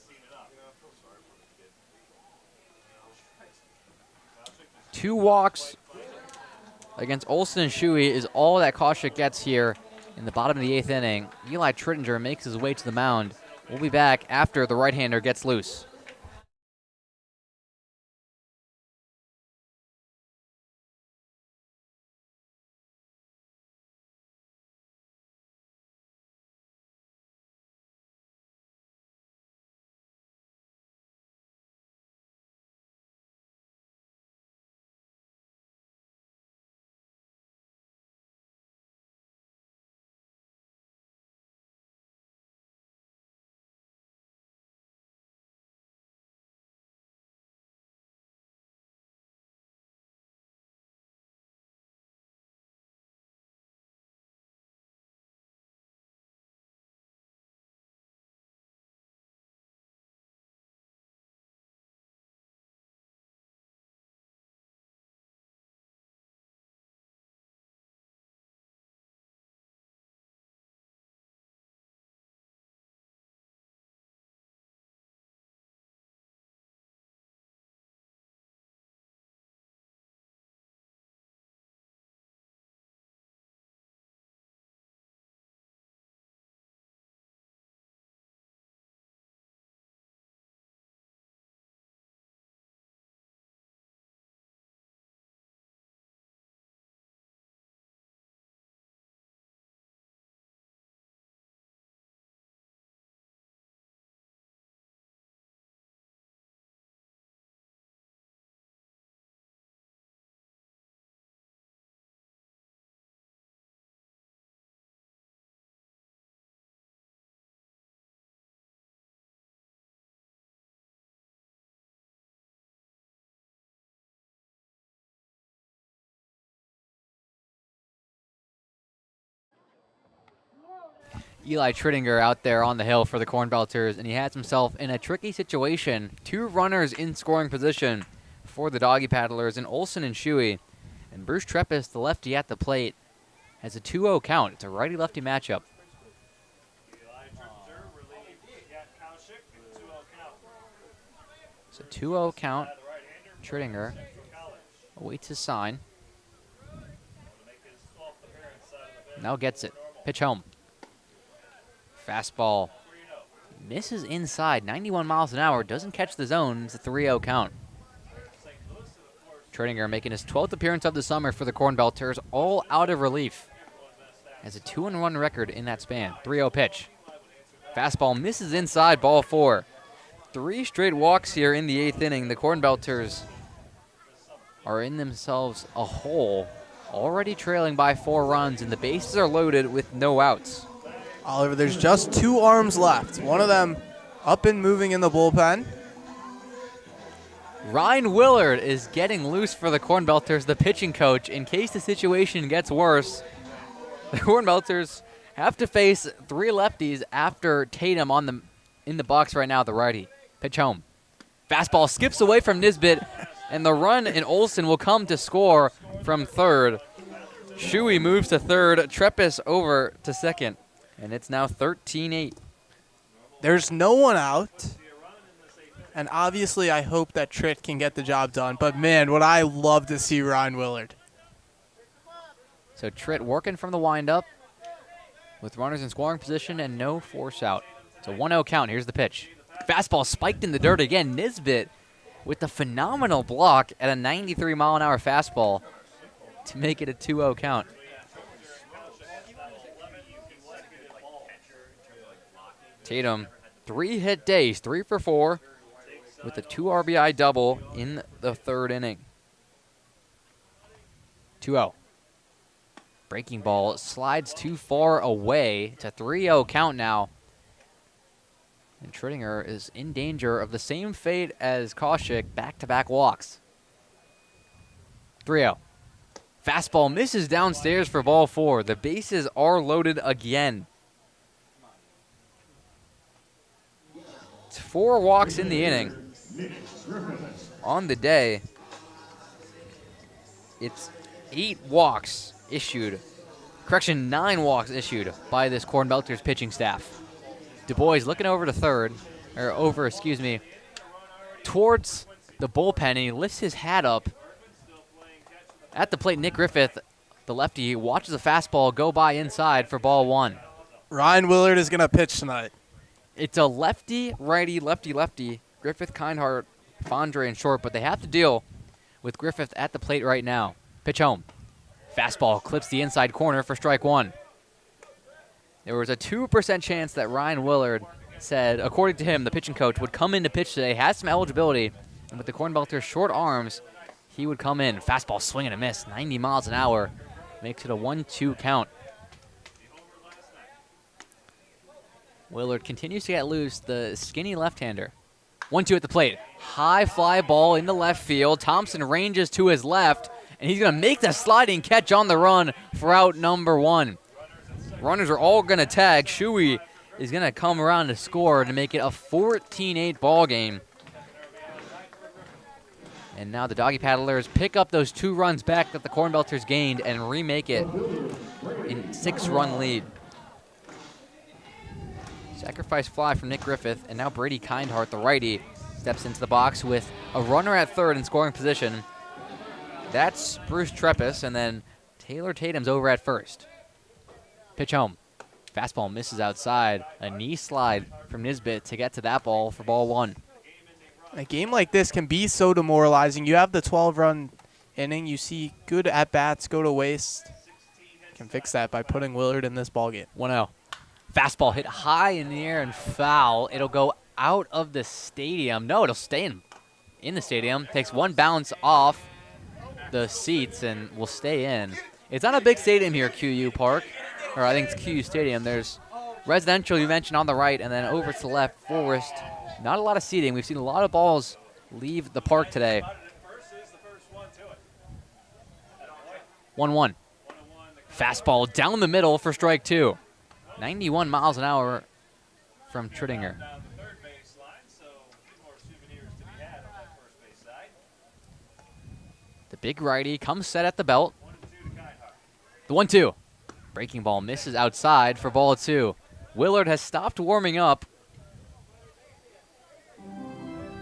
2 walks against Olson and Shuey is all that Kaushik gets here in the bottom of the 8th inning. Eli Trittinger makes his way to the mound. We'll be back after the right-hander gets loose. Eli Trittinger out there on the hill for the CornBelters, and he has himself in a tricky situation. 2 runners in scoring position for the Doggy Paddlers, and Olson and Shuey. And Bruce Treppis, the lefty at the plate, has a 2-0 count. It's a righty-lefty matchup. It's a 2-0 count. Trittinger awaits his sign. Now gets it. Pitch home. Fastball misses inside, 91 miles an hour, doesn't catch the zone. It's a 3-0 count. Trittinger making his 12th appearance of the summer for the CornBelters, all out of relief. Has a 2-1 record in that span. 3-0 pitch. Fastball misses inside, ball 4. 3 straight walks here in the 8th inning. The CornBelters are in themselves a hole, already trailing by 4 runs, and the bases are loaded with no outs. Oliver, there's just 2 arms left. One of them up and moving in the bullpen. Ryan Willard is getting loose for the CornBelters, the pitching coach, in case the situation gets worse. The CornBelters have to face 3 lefties after Tatum in the box right now, the righty. Pitch home. Fastball skips away from Nisbet, and the run in Olson will come to score from third. Shuey moves to third, Treppis over to second, and it's now 13-8. There's no one out. And obviously, I hope that Tritt can get the job done. But, man, would I love to see Ryan Willard. So Tritt working from the windup with runners in scoring position and no force out. It's a 1-0 count. Here's the pitch. Fastball spiked in the dirt again. Nisbet with a phenomenal block at a 93-mile-an-hour fastball to make it a 2-0 count. Tatum, 3 hit days, 3 for 4. With a 2 RBI double in the 3rd inning. 2-0. Breaking ball slides too far away. It's a 3-0 count now. And Tridinger is in danger of the same fate as Kaushik, back-to-back walks. 3-0. Fastball misses downstairs for ball 4. The bases are loaded again. It's 4 walks in the inning. On the day, it's 8 walks issued. Correction, 9 walks issued by this CornBelters pitching staff. Du Bois looking over to third, towards the bullpen, and he lifts his hat up. At the plate, Nick Griffith, the lefty, watches a fastball go by inside for ball 1. Ryan Willard is going to pitch tonight. It's a lefty, righty, lefty, lefty. Griffith, Kindhart, Fondre, and short, but they have to deal with Griffith at the plate right now. Pitch home. Fastball clips the inside corner for strike 1. There was a 2% chance that Ryan Willard said, according to him, the pitching coach, would come in to pitch today, has some eligibility, and with the CornBelters' short arms, he would come in. Fastball swing and a miss, 90 miles an hour. Makes it a 1-2 count. Willard continues to get loose, the skinny left-hander. 1-2 at the plate. High fly ball into left field. Thompson ranges to his left, and he's going to make the sliding catch on the run for out number 1. Runners are all going to tag. Shuey is going to come around to score to make it a 14-8 ball game. And now the Doggy Paddlers pick up those 2 runs back that the CornBelters gained and remake it in 6-run lead. Sacrifice fly from Nick Griffith, and now Brady Kindhart, the righty, steps into the box with a runner at third in scoring position. That's Bruce Treppis, and then Taylor Tatum's over at first. Pitch home. Fastball misses outside. A knee slide from Nisbet to get to that ball for ball 1. A game like this can be so demoralizing. You have the 12-run inning. You see good at-bats go to waste. Can fix that by putting Willard in this ballgame. 1-0. Fastball hit high in the air and foul. It'll go out of the stadium. No, it'll stay in the stadium. Takes one bounce off the seats and will stay in. It's not a big stadium here, QU Park. Or I think it's QU Stadium. There's residential, you mentioned, on the right, and then over to the left, Forest. Not a lot of seating. We've seen a lot of balls leave the park today. 1-1. Fastball down the middle for strike 2. 91 miles an hour from Tridinger. The big righty comes set at the belt. The 1-2. Breaking ball misses outside for ball 2. Willard has stopped warming up.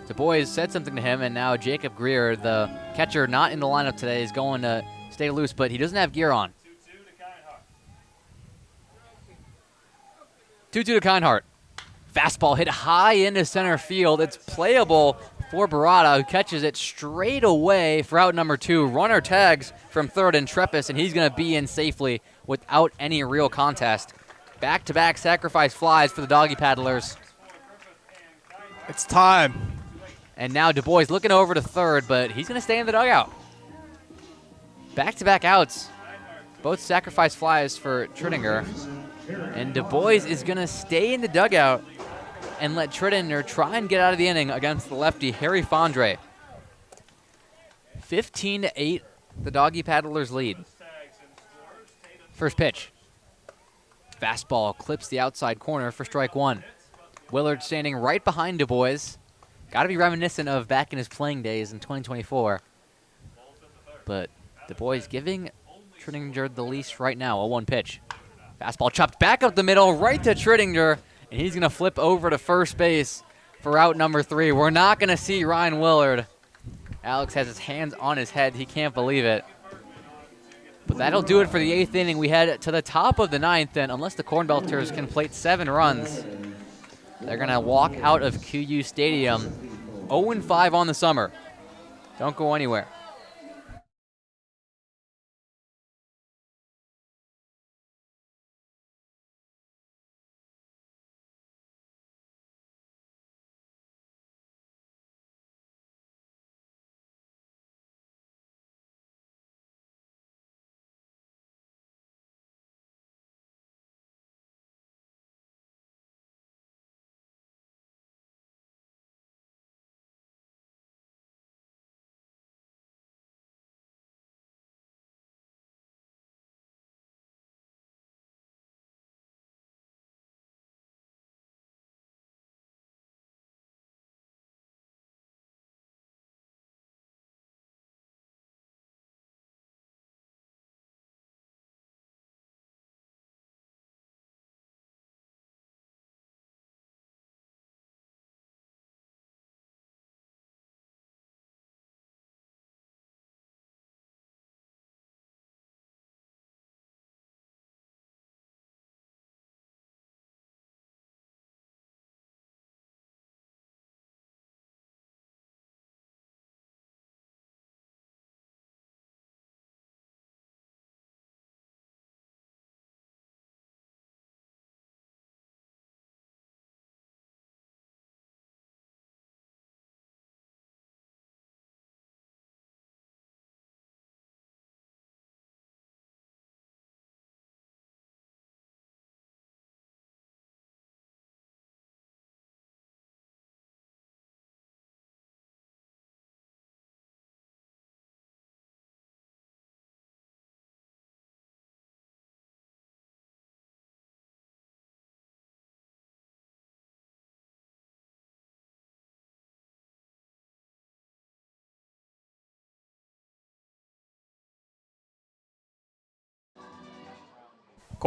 Du Bois said something to him, and now Jacob Greer, the catcher not in the lineup today, is going to stay loose, but he doesn't have gear on. 2-2 to Kindhart. Fastball hit high into center field. It's playable for Barada, who catches it straight away for out number 2. Runner tags from third and Treppis, and he's going to be in safely without any real contest. Back-to-back sacrifice flies for the Doggy Paddlers. It's time. And now Du Bois looking over to third, but he's going to stay in the dugout. Back-to-back outs. Both sacrifice flies for Tridinger. And Du Bois is going to stay in the dugout and let Tridinger try and get out of the inning against the lefty, Harry Fondre. 15-8, the Doggy Paddlers lead. First pitch. Fastball clips the outside corner for strike 1. Willard standing right behind Du Bois. Got to be reminiscent of back in his playing days in 2024. But Du Bois giving Tridinger the leash right now, a 1 pitch. Fastball chopped back up the middle, right to Tridinger, and he's going to flip over to first base for out number 3. We're not going to see Ryan Willard. Alex has his hands on his head. He can't believe it. But that'll do it for the 8th inning. We head to the top of the 9th, and unless the CornBelters can plate 7 runs, they're going to walk out of QU Stadium 0-5 on the summer. Don't go anywhere.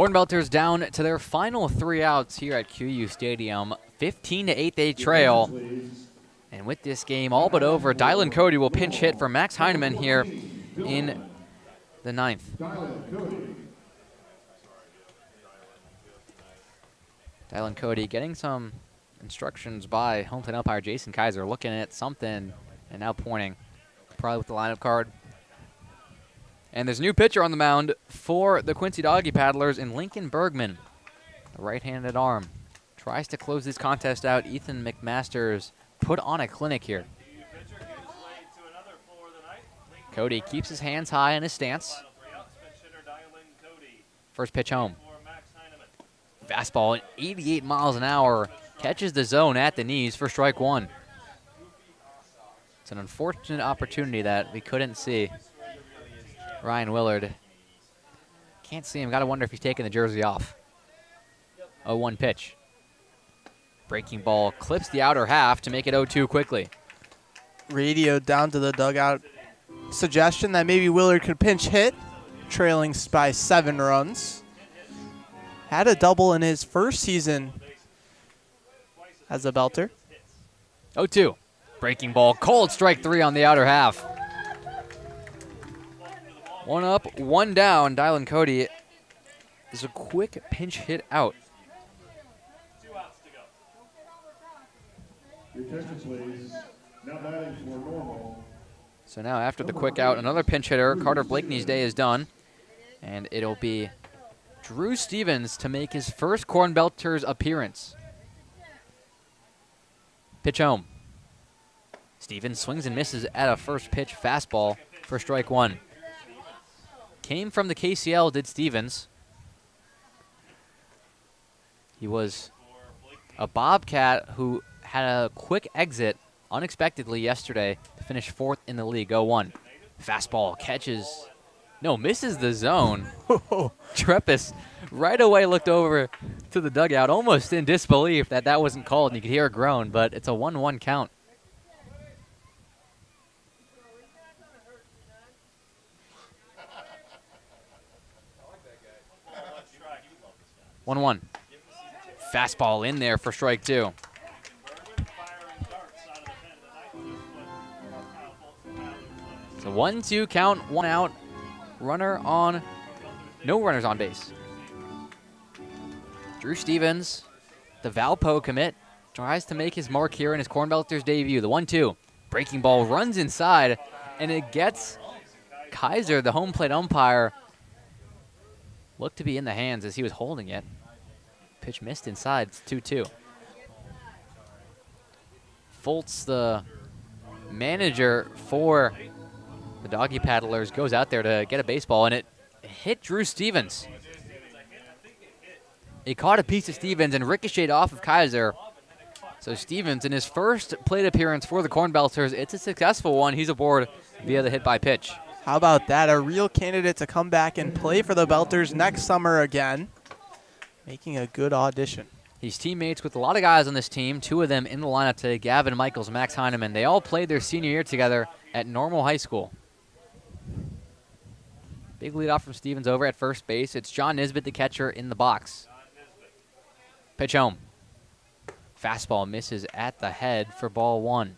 CornBelters down to their final 3 outs here at QU Stadium. 15-8 they trail. And with this game all but over, Dylan Cody will pinch hit for Max Heineman here in the 9th. Dylan Cody getting some instructions by home plate umpire Jason Kaiser, looking at something and now pointing, probably with the lineup card. And there's a new pitcher on the mound for the Quincy Doggy Paddlers in Lincoln Bergman. The right-handed arm tries to close this contest out. Ethan McMasters put on a clinic here. Cody keeps his hands high in his stance. First pitch home. Fastball at 88 miles an hour. Catches the zone at the knees for strike one. It's an unfortunate opportunity that we couldn't see. Ryan Willard. Can't see him. Got to wonder if he's taking the jersey off. 0-1 pitch. Breaking ball clips the outer half to make it 0-2 quickly. Radio down to the dugout. Suggestion that maybe Willard could pinch hit, trailing by 7 runs. Had a double in his first season as a Belter. 0-2. Breaking ball, cold strike 3 on the outer half. 1 up, 1 down. Dylan Cody is a quick pinch hit out. So now after the quick out, another pinch hitter. Carter Blakeney's day is done. And it'll be Drew Stevens to make his first CornBelters appearance. Pitch home. Stevens swings and misses at a first pitch fastball for strike 1. Came from the KCL, did Stevens. He was a Bobcat who had a quick exit unexpectedly yesterday to finish 4th in the league. 0-1. Fastball catches. No, misses the zone. Treppis right away looked over to the dugout, almost in disbelief that that wasn't called, and you could hear a groan, but it's a 1-1 count. One. Fastball in there for strike 2. It's a 1-2 count, 1 out. Runner on, no runners on base. Drew Stevens, the Valpo commit, tries to make his mark here in his CornBelters debut. The 1-2. Breaking ball runs inside, and it gets Kaiser, the home plate umpire, looked to be in the hands as he was holding it. Pitch missed inside. It's 2-2. Foltz, the manager for the Doggy Paddlers, goes out there to get a baseball, and it hit Drew Stevens. It caught a piece of Stevens and ricocheted off of Kaiser. So Stevens, in his first plate appearance for the CornBelters, it's a successful one. He's aboard via the hit by pitch. How about that? A real candidate to come back and play for the Belters next summer again. Making a good audition. He's teammates with a lot of guys on this team. 2 of them in the lineup today, Gavin Michaels, Max Heineman. They all played their senior year together at Normal High School. Big leadoff from Stevens over at first base. It's John Nisbet, the catcher, in the box. Pitch home. Fastball misses at the head for ball 1.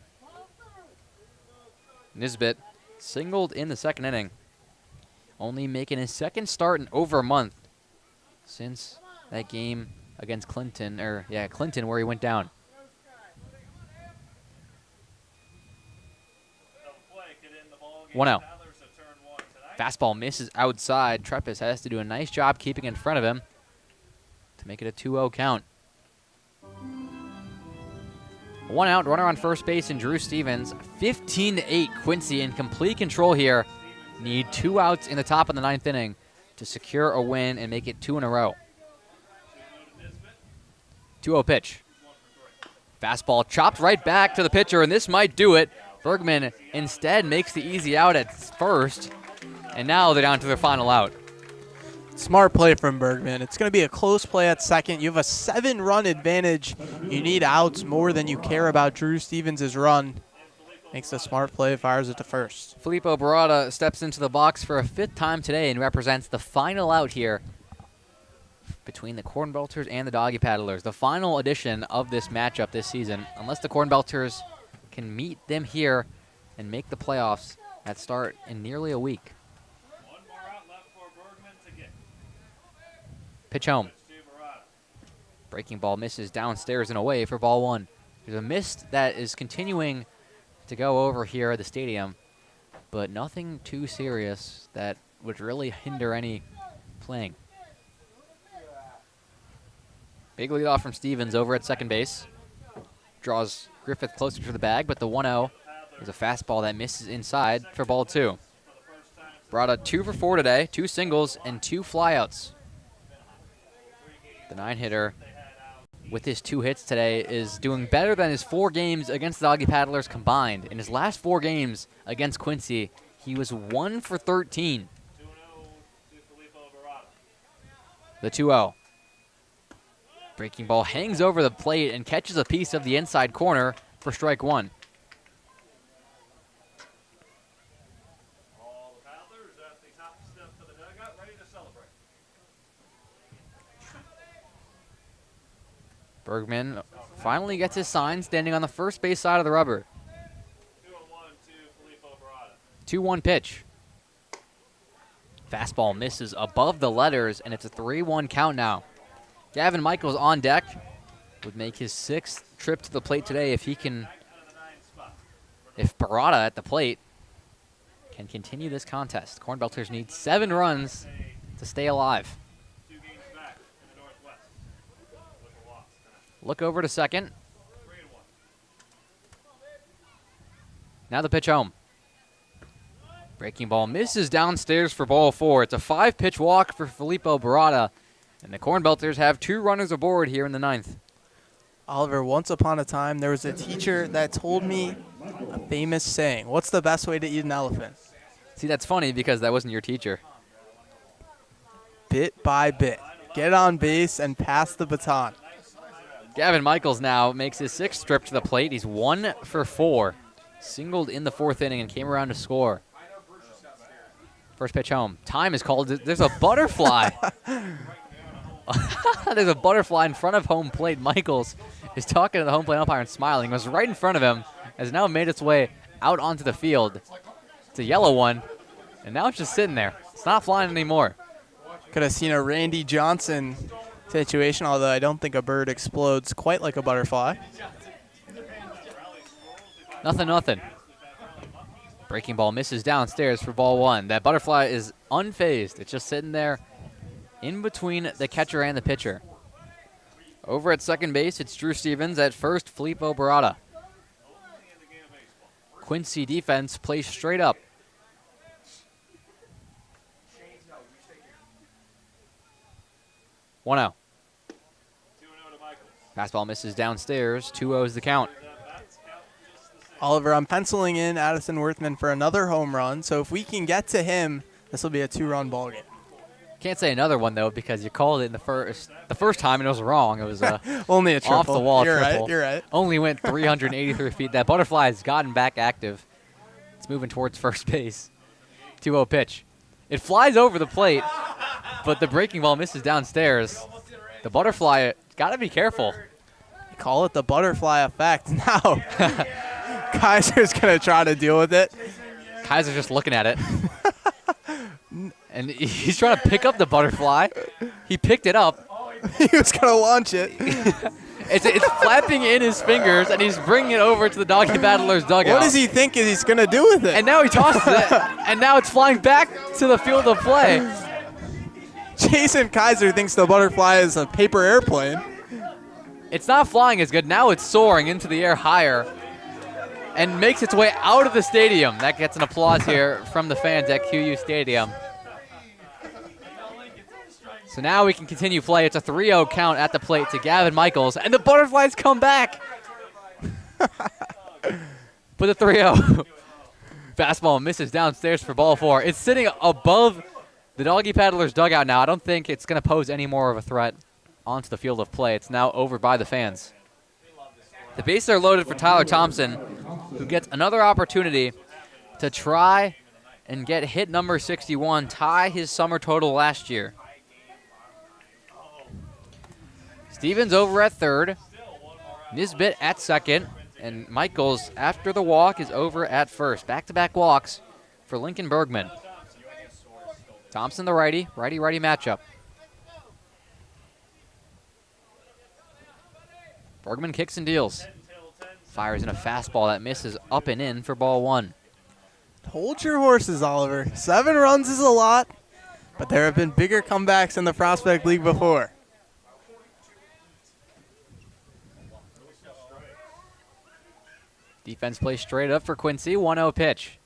Nisbet singled in the second inning. Only making his second start in over a month since that game against Clinton, where he went down. One out. Fastball misses outside. Treppis has to do a nice job keeping in front of him to make it a 2-0 count. 1 out, runner on first base, and Drew Stevens. 15-8, Quincy in complete control here. Need 2 outs in the top of the 9th inning to secure a win and make it 2 in a row. 2-0 pitch. Fastball chopped right back to the pitcher, and this might do it. Bergman instead makes the easy out at first, and now they're down to their final out. Smart play from Bergman. It's going to be a close play at second. You have a 7-run advantage. You need outs more than you care about Drew Stevens' run. Makes a smart play, fires it to first. Filippo Barada steps into the box for a 5th time today and represents the final out here between the CornBelters and the Doggy Paddlers. The final edition of this matchup this season, unless the CornBelters can meet them here and make the playoffs that start in nearly a week. Pitch home. Breaking ball misses downstairs and away for ball one. There's a mist that is continuing to go over here at the stadium, but nothing too serious that would really hinder any playing. Big leadoff from Stevens over at second base. Draws Griffith closer to the bag, but the 1-0 is a fastball that misses inside for ball two. Barada 2 for 4 today, 2 singles and 2 flyouts. The 9-hitter with his 2 hits today is doing better than his 4 games against the Doggy Paddlers combined. In his last 4 games against Quincy, he was 1 for 13. The 2-0. Breaking ball hangs over the plate and catches a piece of the inside corner for strike one. Bergman finally gets his sign, standing on the first base side of the rubber. 2-1 pitch. Fastball misses above the letters, and it's a 3-1 count now. Gavin Michaels on deck would make his 6th trip to the plate today if Barada at the plate can continue this contest. CornBelters need 7 runs to stay alive. Look over to second. Now the pitch home. Breaking ball misses downstairs for ball 4. It's a 5-pitch walk for Filippo Barada, and the CornBelters have 2 runners aboard here in the 9th. Oliver, once upon a time, there was a teacher that told me a famous saying. What's the best way to eat an elephant? See, that's funny because that wasn't your teacher. Bit by bit. Get on base and pass the baton. Gavin Michaels now makes his 6th trip to the plate. He's 1 for 4. Singled in the 4th inning and came around to score. First pitch home. Time is called. There's a butterfly. There's a butterfly in front of home plate. Michaels is talking to the home plate umpire and smiling. It was right in front of him. Has now made its way out onto the field. It's a yellow one, and now it's just sitting there. It's not flying anymore. Could have seen a Randy Johnson situation, although I don't think a bird explodes quite like a butterfly. Nothing. Breaking ball misses downstairs for ball 1. That butterfly is unfazed. It's just sitting there in between the catcher and the pitcher. Over at second base, it's Drew Stevens. At first, Filippo Barada. Quincy defense plays straight up. One out. Fastball misses downstairs. 2-0 is the count. Oliver, I'm penciling in Addison Worthman for another home run, so if we can get to him, this will be a 2-run ball game. Can't say another one, though, because you called it in the first time, and it was wrong. It was only a triple. Off-the-wall You're triple. Right, you're right. Only went 383 feet. That butterfly has gotten back active. It's moving towards first base. 2-0 pitch. It flies over the plate, but the breaking ball misses downstairs. The butterfly, got to be careful. They call it the butterfly effect. Now, Kaiser's going to try to deal with it. Kaiser's just looking at it. And he's trying to pick up the butterfly. He picked it up. He was going to launch it. It's flapping in his fingers, and he's bringing it over to the Doggy Paddlers dugout. What does he think he's going to do with it? And now he tosses it, and now it's flying back to the field of play. Jason Kaiser thinks the butterfly is a paper airplane. It's not flying as good. Now it's soaring into the air higher and makes its way out of the stadium. That gets an applause here from the fans at QU Stadium. So now we can continue play. It's a 3-0 count at the plate to Gavin Michaels, and the butterflies come back. But the 3-0. Fastball misses downstairs for ball 4. It's sitting above the Doggy Paddlers dugout now. I don't think it's going to pose any more of a threat onto the field of play. It's now over by the fans. The bases are loaded for Tyler Thompson, who gets another opportunity to try and get hit number 61, tie his summer total last year. Stevens over at third. Nisbet at second. And Michaels, after the walk, is over at first. Back-to-back walks for Lincoln Bergman. Thompson the righty. Righty-righty matchup. Bergman kicks and deals. Fires in a fastball that misses up and in for ball one. Hold your horses, Oliver. 7 runs is a lot, but there have been bigger comebacks in the Prospect League before. Defense plays straight up for Quincy. 1-0 pitch.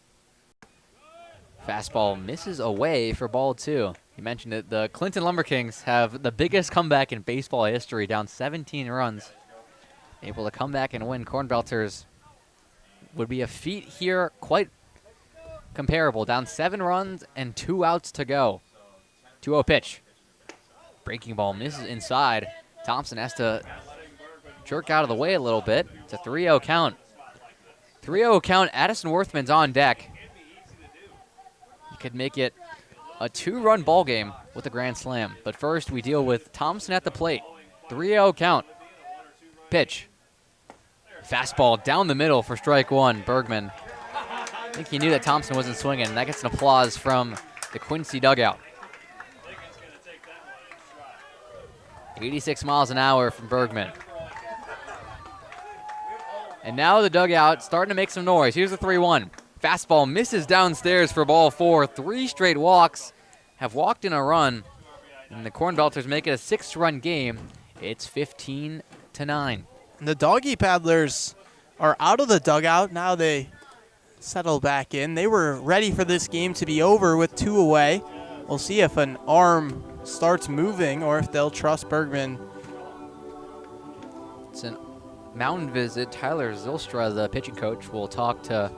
Fastball misses away for ball two. You mentioned it. The Clinton Lumber Kings have the biggest comeback in baseball history, down 17 runs. Able to come back and win. CornBelters would be a feat here quite comparable. Down 7 runs and 2 outs to go. 2-0 pitch. Breaking ball misses inside. Thompson has to jerk out of the way a little bit. It's a 3-0 count. 3-0 count. Addison Worthman's on deck. He could make it a 2-run ball game with a grand slam. But first, we deal with Thompson at the plate. 3-0 count. Pitch. Fastball down the middle for strike one. Bergman. I think he knew that Thompson wasn't swinging. That gets an applause from the Quincy dugout. 86 miles an hour from Bergman. And now the dugout starting to make some noise. Here's the 3-1. Fastball misses downstairs for ball four. 3 straight walks have walked in a run. And the CornBelters make it a 6-run game. It's 15-9. The Doggy Paddlers are out of the dugout. Now they settle back in. They were ready for this game to be over with 2 away. We'll see if an arm starts moving or if they'll trust Bergman. It's a mound visit. Tyler Zylstra, the pitching coach, will talk to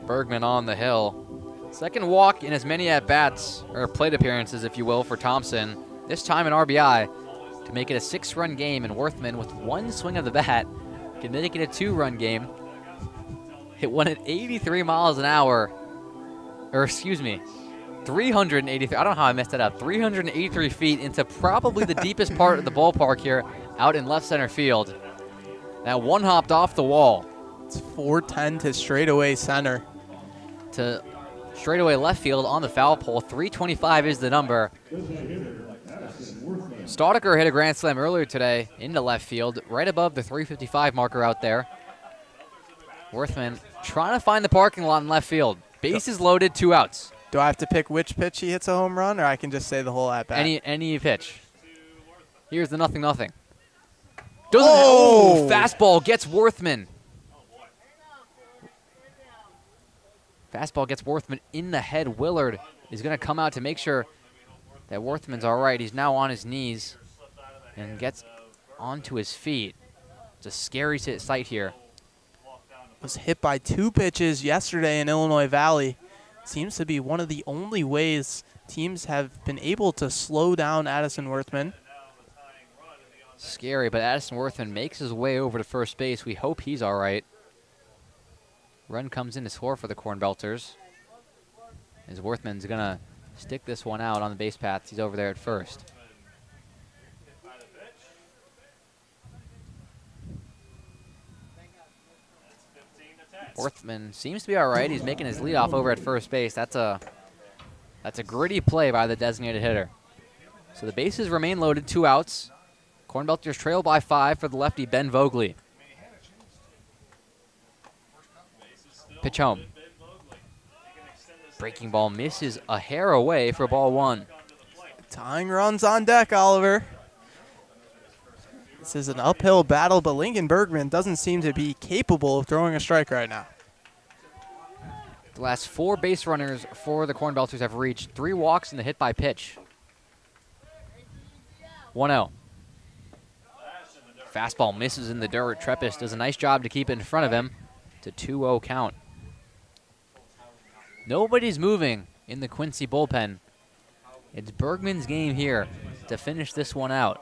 Bergman on the hill. Second walk in as many at-bats, or plate appearances, if you will, for Thompson. This time an RBI to make it a 6-run game, and Worthman, with 1 swing of the bat, can make it a 2-run game. Hit one at 83 miles an hour, or excuse me, 383. I don't know how I messed that up. 383 feet into probably the deepest part of the ballpark here, out in left center field. That one hopped off the wall. It's 410 to straightaway center. To straightaway left field on the foul pole. 325 is the number. Staudiker hit a grand slam earlier today into left field, right above the 355 marker out there. Worthman trying to find the parking lot in left field. Bases loaded, 2 outs. Do I have to pick which pitch he hits a home run, or I can just say the whole at-bat? Any pitch. Here's the 0-0. Fastball gets Worthman. Fastball gets Worthman in the head. Willard is going to come out to make sure that Worthman's all right. He's now on his knees and gets onto his feet. It's a scary sight here. Was hit by 2 pitches yesterday in Illinois Valley. Seems to be one of the only ways teams have been able to slow down Addison Worthman. Scary, but Addison Worthman makes his way over to first base. We hope he's all right. Run comes in to score for the CornBelters. As Worthman's going to stick this one out on the base paths. He's over there at first. Worthman seems to be all right. He's making his leadoff over at first base. That's a gritty play by the designated hitter. So the bases remain loaded, 2 outs. CornBelters trail by 5 for the lefty, Ben Vogley. Pitch home. Breaking ball misses a hair away for ball 1. Tying runs on deck, Oliver. This is an uphill battle, but Lincoln Bergman doesn't seem to be capable of throwing a strike right now. The last 4 base runners for the CornBelters have reached 3 walks in the hit by pitch. 1-0. Fastball misses in the dirt. Treppis does a nice job to keep it in front of him. It's a 2-0 count. Nobody's moving in the Quincy bullpen. It's Bergman's game here to finish this one out.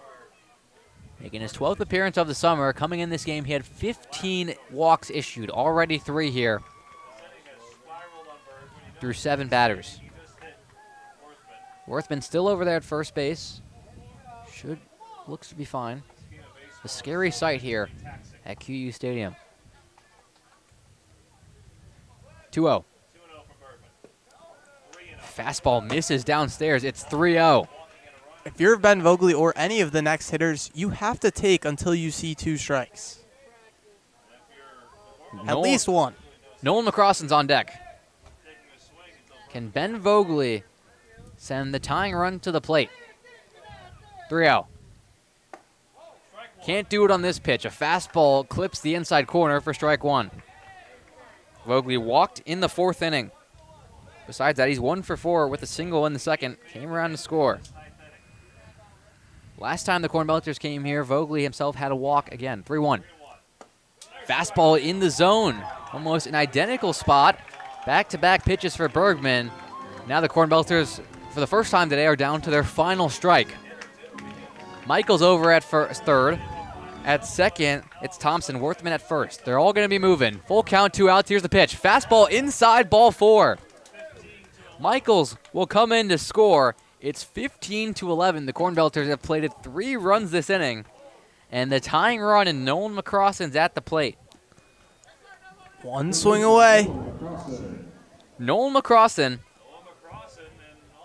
Making his 12th appearance of the summer. Coming in this game, he had 15 walks issued. Already 3 here through 7 batters. Worthman still over there at first base. Looks to be fine. a scary sight here at QU Stadium. 2-0. Fastball misses downstairs. It's 3-0. If you're Ben Vogley or any of the next hitters, you have to take until you see 2 strikes. At least one. Nolan McCrossen's on deck. Can Ben Vogley send the tying run to the plate? 3-0. Can't do it on this pitch. A fastball clips the inside corner for strike 1. Vogley walked in the 4th inning. Besides that, he's 1 for 4 with a single in the 2nd. Came around to score. Last time the CornBelters came here, Vogley himself had a walk again. 3-1. Fastball in the zone. Almost an identical spot. Back-to-back pitches for Bergman. Now the CornBelters, for the first time today, are down to their final strike. Michael's over at third. At second, it's Thompson. Worthman at first. They're all going to be moving. Full count, 2 outs. Here's the pitch. Fastball inside, ball 4. Michaels will come in to score. It's 15-11. The CornBelters have plated 3 runs this inning. And the tying run, and Nolan McCrossen's at the plate. 1 swing away. Nolan McCrossen,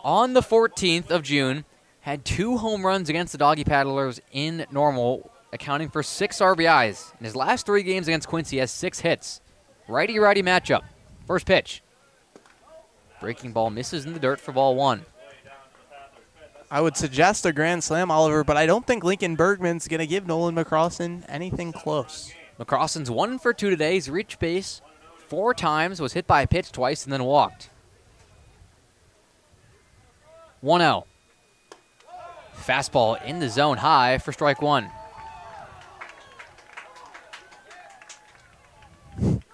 on the 14th of June, had 2 home runs against the Doggy Paddlers in normal, accounting for 6 RBIs. In his last 3 games against Quincy, he has 6 hits. Righty-righty matchup. First pitch. Breaking ball misses in the dirt for ball 1. I would suggest a grand slam, Oliver, but I don't think Lincoln Bergman's going to give Nolan McCrossen anything close. McCrossen's 1 for 2 today. He's reached base 4 times, was hit by a pitch twice, and then walked. 1-0. Fastball in the zone high for strike 1.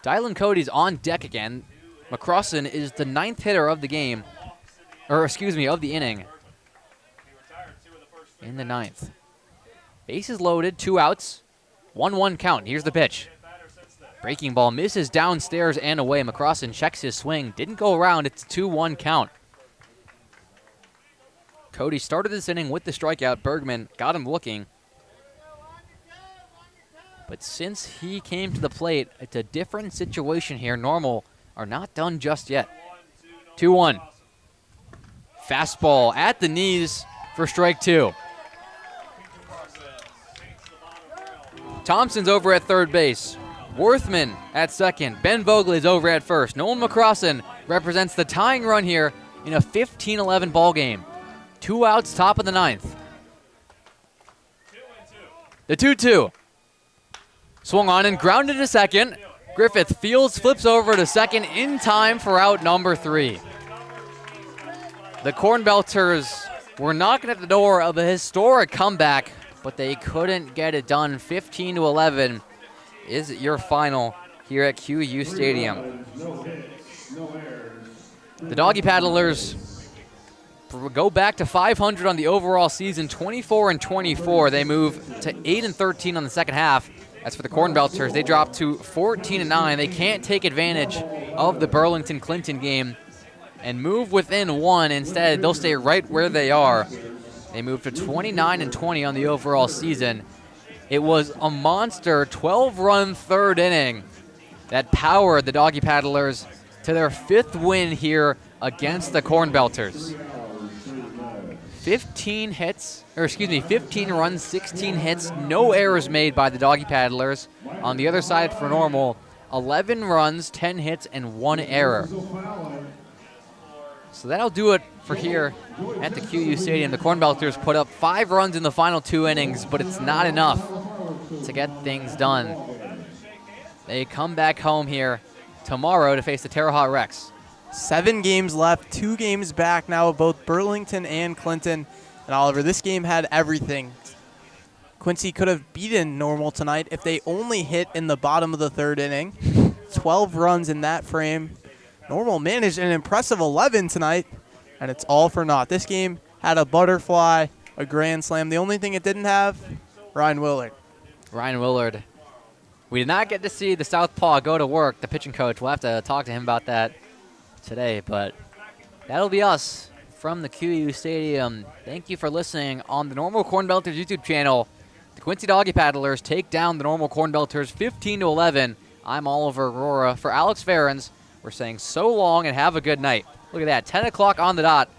Dylan Cody's on deck again. McCrossen is the 9th hitter of the game, of the inning. In the 9th. Bases loaded, 2 outs, 1-1 count. Here's the pitch. Breaking ball misses downstairs and away. McCrossen checks his swing. Didn't go around. It's a 2-1 count. Cody started this inning with the strikeout. Bergman got him looking. But since he came to the plate, it's a different situation here. Normal are not done just yet. 2-1. Fastball at the knees for strike 2. Thompson's over at third base. Worthman at second. Ben Vogley is over at first. Nolan McCrossen represents the tying run here in a 15-11 ball game. 2 outs, top of the 9th. The 2-2. Swung on and grounded to second. Griffith fields, flips over to second in time for out number 3. The CornBelters were knocking at the door of a historic comeback, but they couldn't get it done. 15-11 is your final here at QU Stadium. The Doggy Paddlers go back to 500 on the overall season, 24-24. They move to 8-13 on the second half. As for the CornBelters, they drop to 14-9. They can't take advantage of the Burlington-Clinton game and move within 1. Instead, they'll stay right where they are. They move to 29-20 on the overall season. It was a monster 12-run 3rd inning that powered the Doggy Paddlers to their 5th win here against the CornBelters. 15 runs, 16 hits, no errors made by the Doggy Paddlers. On the other side for normal, 11 runs, 10 hits, and 1 error. So that'll do it for here at the QU Stadium. The CornBelters put up 5 runs in the final 2 innings, but it's not enough to get things done. They come back home here tomorrow to face the Terre Haute Rex. 7 games left, 2 games back now of both Burlington and Clinton. And Oliver, this game had everything. Quincy could have beaten Normal tonight if they only hit in the bottom of the 3rd inning. 12 runs in that frame. Normal managed an impressive 11 tonight, and it's all for naught. This game had a butterfly, a grand slam. The only thing it didn't have, Ryan Willard. Ryan Willard. We did not get to see the Southpaw go to work, the pitching coach. We'll have to talk to him about that today, but that'll be us from the QU Stadium. Thank you for listening on the Normal CornBelters YouTube channel. The Quincy Doggy Paddlers take down the Normal CornBelters 15-11. I'm Oliver Aurora. For Alex Ferens, we're saying so long and have a good night. Look at that, 10 o'clock on the dot.